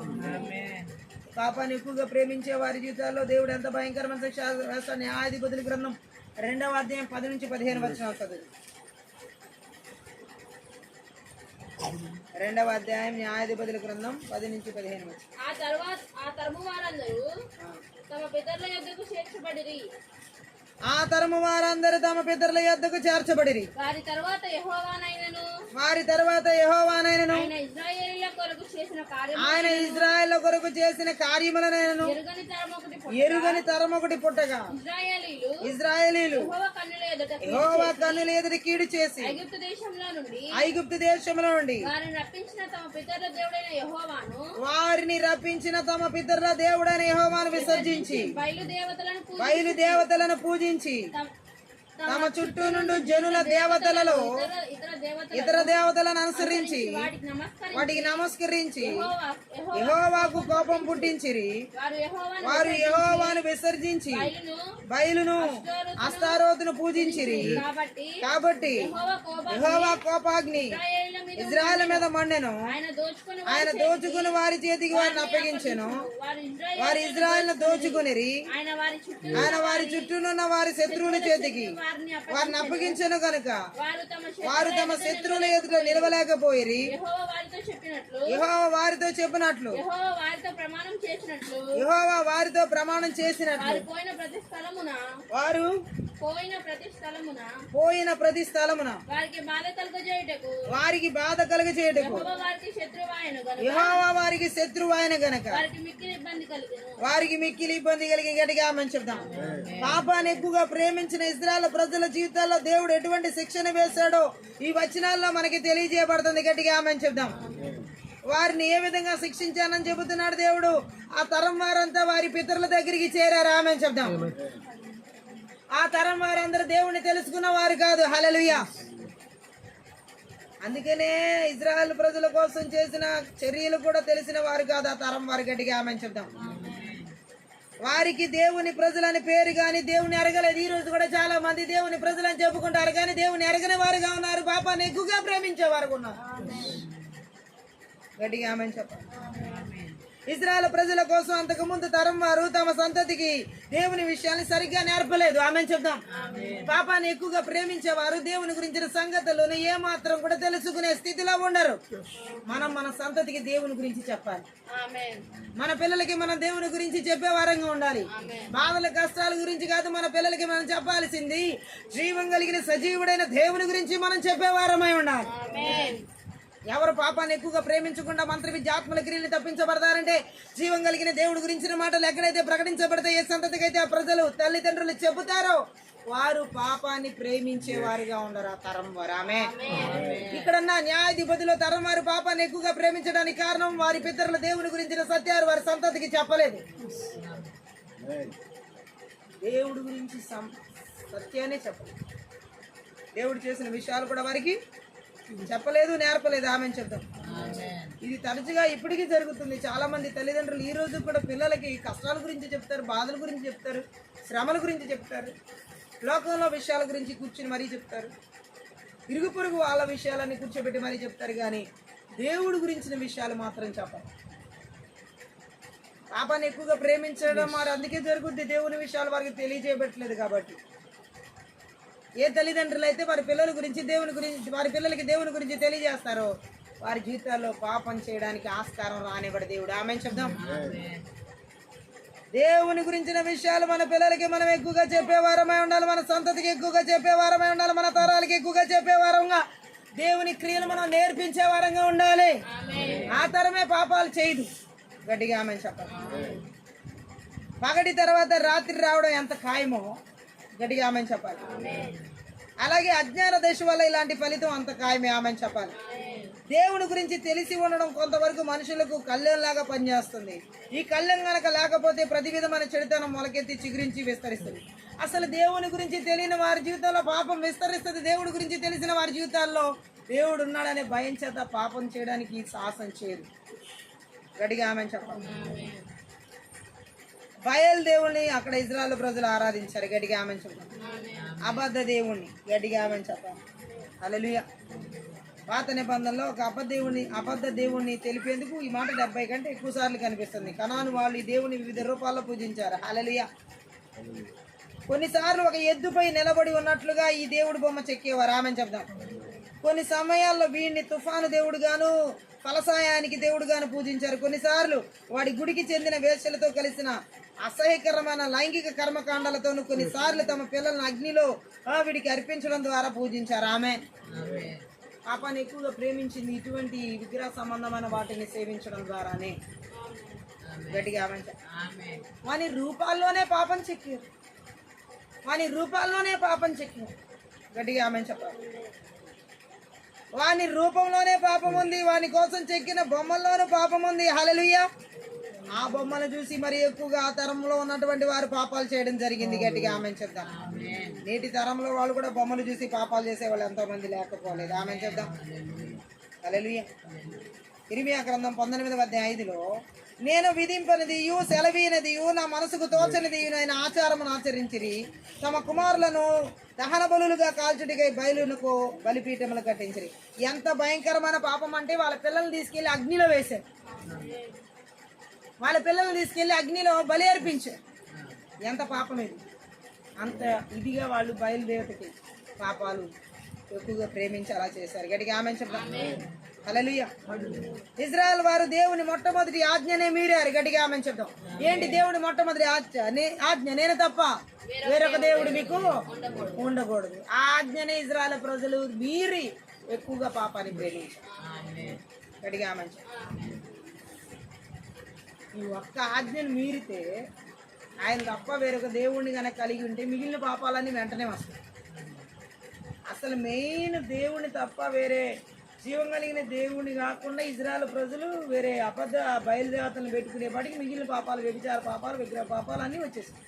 పాపాన్ని ఎక్కువగా ప్రేమించే వారి జీవితాల్లో దేవుడు ఎంత భయంకరమైన శిక్ష వేస్తాడు. న్యాయాధిపతుల గ్రంథం 2వ అధ్యాయం 10 నుంచి 15 వచనాలు చదువు. 2వ అధ్యాయం న్యాయాధిపతుల గ్రంథం 10 నుంచి 15 వచనం. ఆ తరము వారందరూ తమ పితరుల యొద్దకు చేర్చబడిరి. ఆ తరము వారందరూ తమ పితరుల యొద్దకు చేర్చబడిరి. వారి తర్వాత యెహోవానైనను వారి తర్వాత యెహోవానైనను ఆయన ఇశ్రాయేలీయుల కొరకు చేసిన కార్యం ఆయన ఇజ్రాయెల్ కొరకు చేసిన కార్యములనైనను ఎరుగని తరం ఒకటి ఎరుగని తరం ఒకటి పుట్టగా ఇజ్రాయేలీయులు యెహోవా కన్నుల ఎదుట యెహోవా కన్నుల ఎదుట కీడు చేసి ఐగుప్తు దేశంలో నుండి ఐగుప్తు దేశంలో నుండి వారిని రప్పించిన తమ పితరుల దేవుడైన యెహోవాను వారిని రప్పించిన తమ పితరుల దేవుడైన యెహోవాను విసర్జించి బయలు దేవతలను పూజించి తమ- తమ చుట్టూ నుండి జనుల దేవతలలో ఇతర దేవతలను అనుసరించి వాటికి నమస్కరించి యెహోవాకు కోపం పుట్టించిరి. వారు యెహోవాను విసర్జించి బయలును అస్తారోతును పూజించిరి. కాబట్టి యెహోవా కోపాగ్ని ఇజ్రాయెల్ మీద మండెను. ఆయన దోచుకుని వారి చేతికి వారిని అప్పగించెను. వారు ఇజ్రాయెల్ను దోచుకునిరి. ఆయన వారి చుట్టూనున్న వారి శత్రువుల చేతికి వారిని అప్పగించెను గనుక వారు తమ శత్రువుల ఎదుట నిలవలేకపోయిరి. యెహోవా వారితో చెప్పినట్లు యెహోవా వారితో ప్రమాణం చేసినట్లు యెహోవా వారితో ప్రమాణం చేసినట్లు వారు పోయిన ప్రతి స్థలమున వారు పోయిన ప్రతి స్థలమున వారికి బాధ కలుగజేయుటకు వారికి బాధ కలుగజేయుటకు యెహోవా వారికి శత్రువాయను గనుక యెహోవా వారికి శత్రువాయన గనక వారికి మిక్కిలి ఇబ్బంది కలిగెను. వారికి మిక్కిలి ఇబ్బంది కలిగి గట్టిగా ఆమెను చెప్తాం. పాపాన్ని ఎక్కువగా ప్రేమించిన ఇజ్రాయెల్ ప్రజల జీవితాల్లో దేవుడు ఎటువంటి శిక్షణ వేశాడో ఈ వచనాల్లో మనకి తెలియజేయబడుతుంది. గట్టిగా ఆమెను చెప్దాం. వారిని ఏ విధంగా శిక్షించానని చెబుతున్నాడు దేవుడు. ఆ తరం వారంతా వారి పితరుల దగ్గరికి చేరారు. ఆమెను చెప్దాం. ఆ తరం వారందరూ దేవుణ్ణి తెలుసుకున్న వారు కాదు. హల్లెలూయా. అందుకనే ఇజ్రాయెల్ ప్రజల కోసం చేసిన చర్యలు కూడా తెలిసిన వారు కాదు ఆ తరం వారు. గట్టిగా ఆమెను చెప్దాం. వారికి దేవుని ప్రజలని పేరు గాని దేవుని ఎరగలేదు. ఈ రోజు కూడా చాలా మంది దేవుని ప్రజలని చెప్పుకుంటారు కానీ దేవుని ఎరగని వారుగా ఉన్నారు. పాపాన్ని ఎక్కువగా ప్రేమించే వారు ఉన్నారు. గట్టిగా ఆమెను చెప్పాలి. ఇజ్రాయెల్ ప్రజల కోసం అంతకు ముందు తరం వారు తమ సంతతికి దేవుని విషయాన్ని సరిగ్గా నేర్పలేదు. ఆమెను చెప్దాం. పాపాన్ని ఎక్కువగా ప్రేమించేవారు దేవుని గురించిన సంగతులను ఏ మాత్రం కూడా తెలుసుకునే స్థితిలో ఉండరు. మనం మన సంతతికి దేవుని గురించి చెప్పాలి. మన పిల్లలకి మనం దేవుని గురించి చెప్పే వారంగా ఉండాలి. బాధల కష్టాల గురించి కాదు మన పిల్లలకి మనం చెప్పాల్సింది జీవం కలిగిన సజీవుడైన దేవుని గురించి మనం చెప్పే వారమై ఉండాలి. ఎవరు పాపాన్ని ఎక్కువగా ప్రేమించకుండా మంత్ర విద్యాత్మల క్రియలు తప్పించబడతారంటే జీవం కలిగిన దేవుడి గురించిన మాటలు ఎక్కడైతే ప్రకటించబడితే ఏ సంతతికి అయితే ఆ ప్రజలు తల్లిదండ్రులు చెబుతారో వారు పాపాన్ని ప్రేమించే వారిగా ఉండరు ఆ తరం వారు. ఆమె ఇక్కడన్న న్యాయాధిపతిలో తరం వారు పాపాన్ని ఎక్కువగా ప్రేమించడానికి కారణం వారి పితరుల దేవుని గురించిన సత్యాలు వారి సంతతికి చెప్పలేదు. దేవుడి గురించి సత్యాన్ని చెప్పలేదు. దేవుడు చేసిన విషయాలు కూడా వారికి చెప్పలేదు, నేర్పలేదు. ఆమె చెప్తాం. ఇది తరచుగా ఇప్పటికీ జరుగుతుంది. చాలా మంది తల్లిదండ్రులు ఈ రోజు కూడా పిల్లలకి కష్టాల గురించి చెప్తారు, బాధల గురించి చెప్తారు, శ్రమల గురించి చెప్తారు, లోకంలో విషయాల గురించి కూర్చుని మరీ చెప్తారు, ఇరుగు పొరుగు వాళ్ళ విషయాలన్నీ కూర్చోబెట్టి మరీ చెప్తారు. కానీ దేవుడి గురించిన విషయాలు మాత్రం చెప్పరు. పాపాన్ని ఎక్కువగా ప్రేమించడం మరి అందుకే జరుగుద్ది. దేవుని విషయాలు వారికి తెలియజేయబట్టలేదు కాబట్టి. ఏ తల్లిదండ్రులు అయితే వారి పిల్లల గురించి వారి పిల్లలకి దేవుని గురించి తెలియజేస్తారో వారి జీవితాల్లో పాపం చేయడానికి ఆస్కారం రానివ్వడు దేవుడు. ఆమె చెప్దాం. దేవుని గురించిన విషయాలు మన పిల్లలకి మనం ఎక్కువగా చెప్పేవారమై ఉండాలి, మన సంతతికి ఎక్కువగా చెప్పేవారమై ఉండాలి, మన తరాలకి ఎక్కువగా చెప్పేవారంగా దేవుని క్రియలు మనం నేర్పించే వారంగా ఉండాలి. ఆ తరమే పాపాలు చేయదు. గట్టిగా ఆమె చెప్పాలి. పగటి తర్వాత రాత్రి రావడం ఎంత ఖాయమో గట్టిగా ఆమె చెప్పాలి. అలాగే అజ్ఞాన దశ వల్ల ఇలాంటి ఫలితం అంత ఖాయమే. ఆమె చెప్పాలి. దేవుని గురించి తెలిసి ఉండడం కొంతవరకు మనుషులకు కళ్యాణలాగా పనిచేస్తుంది. ఈ కళ్యాణం కనుక లేకపోతే ప్రతి విధమైన చెడుతనం మొలకెత్తి చిగురించి విస్తరిస్తుంది. అసలు దేవుని గురించి తెలియని వారి జీవితంలో పాపం విస్తరిస్తుంది. దేవుడి గురించి తెలిసిన వారి జీవితాల్లో దేవుడు ఉన్నాడనే భయం చేత పాపం చేయడానికి సాహసం చేయదు. గట్టిగా ఆమె చెప్పాలి. బయలుదేవుణ్ణి అక్కడ ఇజ్రాయెల్ ప్రజలు ఆరాధించారు. గట్టిగా ఆమె చెప్పాలి. అబద్ధ దేవుణ్ణి. గట్టిగా ఆమె చెప్పాలి. హల్లెలూయా. పాత నిబంధనలో ఒక అబద్ధ దేవుణ్ణి తెలిపేందుకు ఈ మాట 70 కంటే ఎక్కువ సార్లు కనిపిస్తుంది. కనాను వాళ్ళు ఈ దేవుని వివిధ రూపాల్లో పూజించారు. హల్లెలూయా. కొన్నిసార్లు ఒక ఎద్దుపై నిలబడి ఉన్నట్లుగా ఈ దేవుడి బొమ్మ చెక్కేవారు. ఆమె చెప్దాం. కొన్ని సమయాల్లో వీడిని తుఫాను దేవుడు గాను ఫలసాయానికి దేవుడు గాను పూజించారు. కొన్నిసార్లు వాడి గుడికి చెందిన వేశ్యలతో కలిసిన అసహ్యకరమైన లైంగిక కర్మకాండాలతోనూ కొన్నిసార్లు తమ పిల్లలను అగ్నిలో వీడికి అర్పించడం ద్వారా పూజించారు. ఆమె పాపాన్ని ఎక్కువగా ప్రేమించింది ఇటువంటి విగ్రహ సంబంధమైన వాటిని సేవించడం ద్వారానే. గట్టిగా ఆమె వాని రూపాల్లోనే పాపం చెక్కారు. గట్టిగా ఆమె చెప్పాలి. వాని రూపంలోనే పాపం ఉంది. వాని కోసం చెక్కిన బొమ్మల్లోనూ పాపం ఉంది. హల్లెలూయా. ఆ బొమ్మను చూసి మరి ఎక్కువగా ఆ తరంలో ఉన్నటువంటి వారు పాపాలు చేయడం జరిగింది. గట్టిగా ఆమె చెప్దాం. నేటి తరంలో వాళ్ళు కూడా బొమ్మలు చూసి పాపాలు చేసే వాళ్ళు ఎంతో మంది లేకపోలేదు. ఆమె చెప్దాం. హల్లెలూయా. ఇర్మియా గ్రంథం 19:5 నేను విధింపనిదియు సెలవీనదియు నా మనసుకు తోచనిదియు ఆయన ఆచారమును ఆచరించిరి. తమ కుమారులను దహన బలులుగా కాల్చుడికై బయలునకు బలిపీఠములు కట్టించిరి. ఎంత భయంకరమైన పాపం అంటే వాళ్ళ పిల్లల్ని తీసుకెళ్లి అగ్నిలో వేశారు. వాళ్ళ పిల్లల్ని తీసుకెళ్లి అగ్నిలో బలి అర్పించారు. ఎంత పాపం ఇది. అంత ఇదిగా వాళ్ళు బయలుదేవతకి పాపాలు ఎక్కువగా ప్రేమించి అలా చేశారు. గట్టిగా ఆమె చెప్తాం. హల్లెలూయా. ఇజ్రాయెల్ వారు దేవుని మొట్టమొదటి ఆజ్ఞనే మీరారు. గట్టిగా ఆమె చెప్తాం. ఏంటి దేవుని మొట్టమొదటి ఆజ్ఞ? నేను తప్ప వేరొక దేవుడు మీకు ఉండకూడదు. ఆ ఆజ్ఞనే ఇజ్రాయెల్ ప్రజలు మీరి ఎక్కువగా పాపాన్ని ప్రేమించారు. గట్టిగా ఆమె ఈ ఒక్క ఆజ్ఞను మీరితే ఆయన తప్ప వేరొక దేవుడిని కనుక కలిగి ఉంటే మిగిలిన పాపాలన్నీ వెంటనే వస్తాయి. అసలు మెయిన్ దేవుని తప్ప వేరే జీవం కలిగిన దేవుని కాకుండా ఇజ్రాయెల్ ప్రజలు వేరే అబద్ధ బయలుదేవతలను పెట్టుకునేపాటికి మిగిలిన పాపాలు, వ్యభిచార పాపాలు, విగ్రహ పాపాలు అన్నీ వచ్చేసాయి.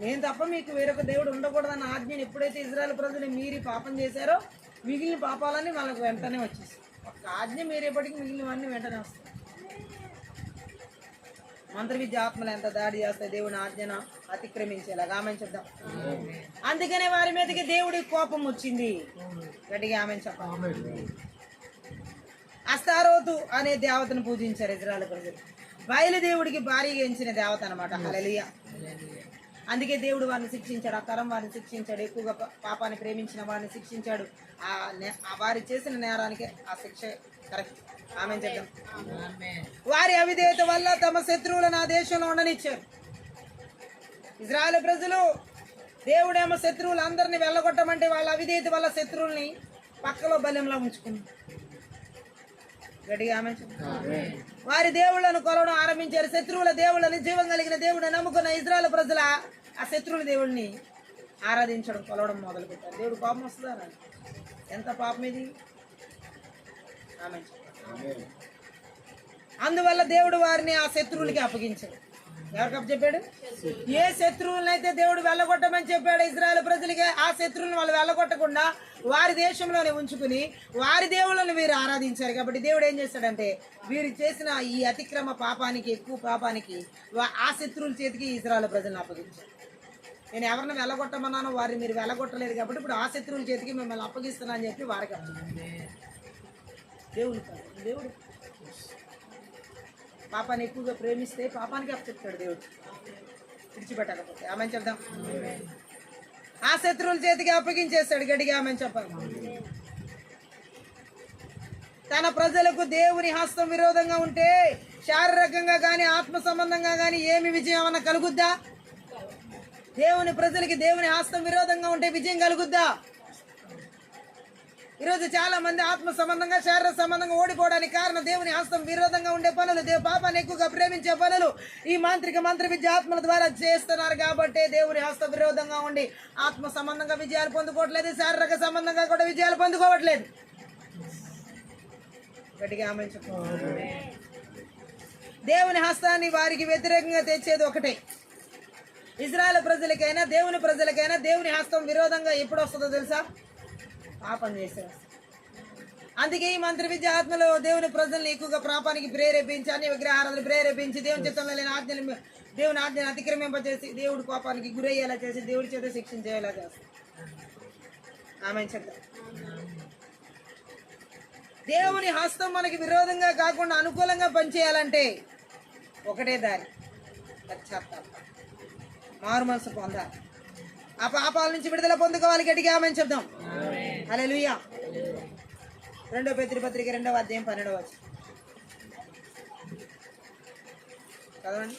నేను తప్ప మీకు వేరొక దేవుడు ఉండకూడదన్న ఆజ్ఞను ఎప్పుడైతే ఇజ్రాయెల్ ప్రజలు మీరి పాపం చేశారో మిగిలిన పాపాలన్నీ వాళ్ళకు వెంటనే వచ్చేసాయి. ఒక ఆజ్ఞ మీరేపటికి మిగిలినవన్నీ వెంటనే వస్తాయి. మంత్ర విద్య ఆత్మలు ఎంత దాడి చేస్తాయి దేవుని ఆజ్ఞను అతిక్రమించేలాగా. ఆమె చెప్దాం. అందుకనే వారి మీదకి దేవుడి కోపం వచ్చింది. గట్టిగా ఆమె చెప్పాలి. అస్తారోతు అనే దేవతను పూజించారు ఇజ్రాయెల్ ప్రజలు. బయలుదేవుడికి భారీగా ఎంచిన దేవత అనమాట. హల్లెలూయా. అందుకే దేవుడు వారిని శిక్షించాడు. ఆ తరం వారిని శిక్షించాడు. ఎక్కువగా పాపాన్ని ప్రేమించిన వారిని శిక్షించాడు. వారి చేసిన నేరానికి ఆ శిక్ష కరెక్ట్. ఆమె చెప్తాం. వారి అవిధేయత వల్ల తమ శత్రువులను ఆ దేశంలో ఉండనిచ్చారు. ఇజ్రాయెల్ ప్రజలు దేవుడేమో శత్రువులు అందరినీ వెళ్ళగొట్టమంటే వాళ్ళ అవిధేయత వల్ల శత్రువుల్ని పక్కలో బలెంలా ఉంచుకున్నారు. గట్టిగా ఆమె వారి దేవుళ్ళను కొలవడం ఆరంభించారు. శత్రువుల దేవుళ్ళని, జీవం కలిగిన దేవుడిని నమ్ముకున్న ఇజ్రాయెల్ ప్రజల ఆ శత్రువుల దేవుడిని ఆరాధించడం, కొలవడం మొదలు పెట్టారు. దేవుడు పాపం వస్తుందా? ఎంత పాపం ఇది! ఆమె అందువల్ల దేవుడు వారిని ఆ శత్రువులకి అప్పగించాడు. ఎవరికి అప్పచెప్పాడు? ఏ శత్రువులనైతే దేవుడు వెళ్ళగొట్టమని చెప్పాడు ఇజ్రాయెల్ ప్రజలకి, ఆ శత్రువులను వాళ్ళు వెళ్ళగొట్టకుండా వారి దేశంలోనే ఉంచుకుని వారి దేవుళ్ళని వీరు ఆరాధించారు. కాబట్టి దేవుడు ఏం చేశాడంటే వీరు చేసిన ఈ అతిక్రమ పాపానికి, ఎక్కువ పాపానికి ఆ శత్రువుల చేతికి ఇజ్రాయెల్ ప్రజలను అప్పగించారు. నేను ఎవరిని వెళ్ళగొట్టమన్నానో వారిని మీరు వెళ్ళగొట్టలేదు కాబట్టి ఇప్పుడు ఆ శత్రువుల చేతికి మిమ్మల్ని అప్పగిస్తున్నా అని చెప్పి వారికి అప్పగించారు. దేవుడు కాదు, దేవుడు పాపాన్ని ఎక్కువగా ప్రేమిస్తే పాపానికి అప్పచెప్తాడు దేవుడు, విడిచిపెట్టకపోతే. ఆమె చెప్దాం. ఆ శత్రువుల చేతికి అప్పగించేస్తాడు. గట్టిగా ఆమె చెప్పాలి. తన ప్రజలకు దేవుని హస్తం విరోధంగా ఉంటే శారీరకంగా గాని ఆత్మ సంబంధంగా గాని ఏమి విజయం అన్న కలుగుద్దా? దేవుని ప్రజలకి దేవుని హస్తం విరోధంగా ఉంటే విజయం కలుగుద్దా? ఈరోజు చాలా మంది ఆత్మ సంబంధంగా, శారీరక సంబంధంగా ఓడిపోవడానికి కారణం దేవుని హస్తం విరోధంగా ఉండే పనులు, పాపాన్ని ఎక్కువగా ప్రేమించే పనులు ఈ మంత్ర విద్య ఆత్మల ద్వారా చేస్తున్నారు. కాబట్టి దేవుని హస్తం విరోధంగా ఉండి ఆత్మ సంబంధంగా విజయాలు పొందుకోవట్లేదు, శారీరక సంబంధంగా కూడా విజయాలు పొందుకోవట్లేదు. గట్టిగా ఆమె చెప్పండి. దేవుని హస్తాన్ని వారికి వ్యతిరేకంగా తెచ్చేది ఒకటే. ఇజ్రాయెల్ ప్రజలకైనా దేవుని ప్రజలకైనా దేవుని హస్తం విరోధంగా ఎప్పుడు వస్తుందో తెలుసా? పాపం చేశారు. అందుకే ఈ మంత్ర విద్య ఆత్మలో దేవుని ప్రజల్ని ఎక్కువగా పాపానికి ప్రేరేపించి, అన్ని విగ్రహాలను ప్రేరేపించి, దేవుని చిత్తంలో లేని ఆజ్ఞలు, దేవుని ఆజ్ఞను అతిక్రమింపచేసి, దేవుడి కోపానికి గురయ్యేలా చేసి, దేవుడి చేత శిక్షించేలా చేస్తారు. ఆమె చెప్తారు. దేవుని హస్తం మనకి విరోధంగా కాకుండా అనుకూలంగా పనిచేయాలంటే ఒకటే దారి, పశ్చాత్తాపం, మారు మనసు పొందాలి, ఆ పాపాల నుంచి విడుదల పొందుకోవాలి. గట్టిగా ఆమె చెప్దాం. హల్లెలూయా. 2 పేతురు పత్రిక 2వ అధ్యాయం 12వ వచనం చదవండి.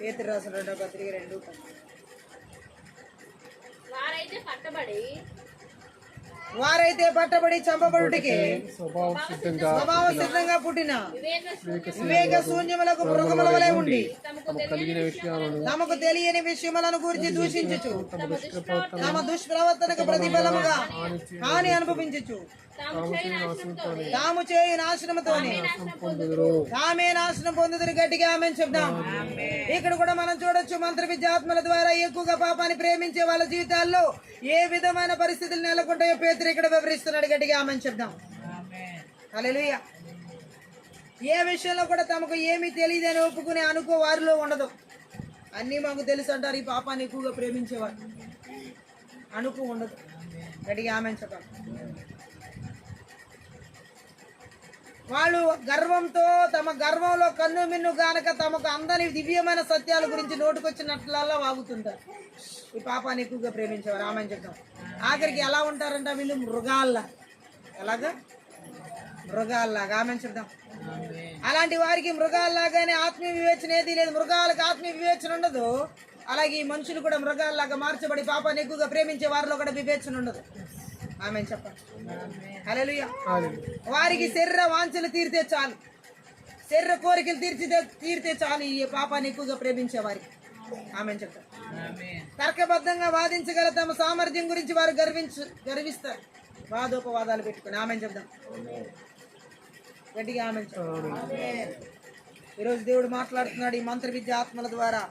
పేతురు రాసిన 2వ పత్రిక 2:12. వారైతే పట్టబడి చంపబడుటకే స్వభావ సిద్ధంగా పుట్టిన వివేక శూన్యములకు మృగముల వలె ఉండి తమకు తెలియని విషయములను గురించి దూషించుచు తమ దుష్ప్రవర్తనకు ప్రతిఫలముగా హాని అనుభవించుచు తాము చేయు నాశనముతోనే తామే నాశనం పొందుదురు. గట్టిగా ఆమె చెప్దాం. ఇక్కడ కూడా మనం చూడొచ్చు, మంత్ర విద్యాత్మల ద్వారా ఎక్కువగా పాపాన్ని ప్రేమించే వాళ్ళ జీవితాల్లో ఏ విధమైన పరిస్థితులు నెలకొంటాయో పేతురు ఇక్కడ వివరిస్తున్నాడు. గట్టిగా ఆమె చెప్దాం. హల్లెలూయా. ఏ విషయంలో కూడా తమకు ఏమీ తెలియదని ఒప్పుకునే అనుకో వారిలో ఉండదు. అన్నీ మాకు తెలుసు అంటారు ఈ పాపాన్ని ఎక్కువగా ప్రేమించేవారు. అనుకో ఉండదు. గట్టిగా ఆమె చెప్పాలి. వాళ్ళు గర్వంతో తమ గర్వంలో కన్ను మిన్ను గానక తమకు అందని దివ్యమైన సత్యాల గురించి నోటుకొచ్చినట్లల్లా వాగుతుంటారు ఈ పాపాన్ని ఎక్కువగా ప్రేమించేవారు. ఆమె చెప్తాం. ఆఖరికి ఎలా ఉంటారంట వీళ్ళు? మృగాల్లా. ఎలాగా? మృగాల్లాగా. ఆమె చెప్తాం. అలాంటి వారికి మృగాల్లాగానే ఆత్మీయ వివేచన ఏది లేదు. మృగాలకు ఆత్మీయ వివేచన ఉండదు. అలాగే ఈ మనుషులు కూడా మృగాల్లాగా మార్చబడి పాపాన్ని ఎక్కువగా ప్రేమించే వారిలో కూడా వివేచన ఉండదు. ఆమె చెప్పండి. హల్లెలూయా. వారికి శరీర వాంఛలు తీరితే చాలు, శరీర కోరికలు తీరితే చాలు ఈ పాపాన్ని ఎక్కువగా ప్రేమించే వారికి. ఆమె చెప్తారు. తర్కబద్ధంగా వాదించగల తమ సామర్థ్యం గురించి వారు గర్విస్తారు, వాదోపవాదాలు పెట్టుకుని. ఆమె చెప్దాం. గట్టిగా ఆమె. ఈరోజు దేవుడు మాట్లాడుతున్నాడు ఈ మంత్ర విద్య ఆత్మల ద్వారా.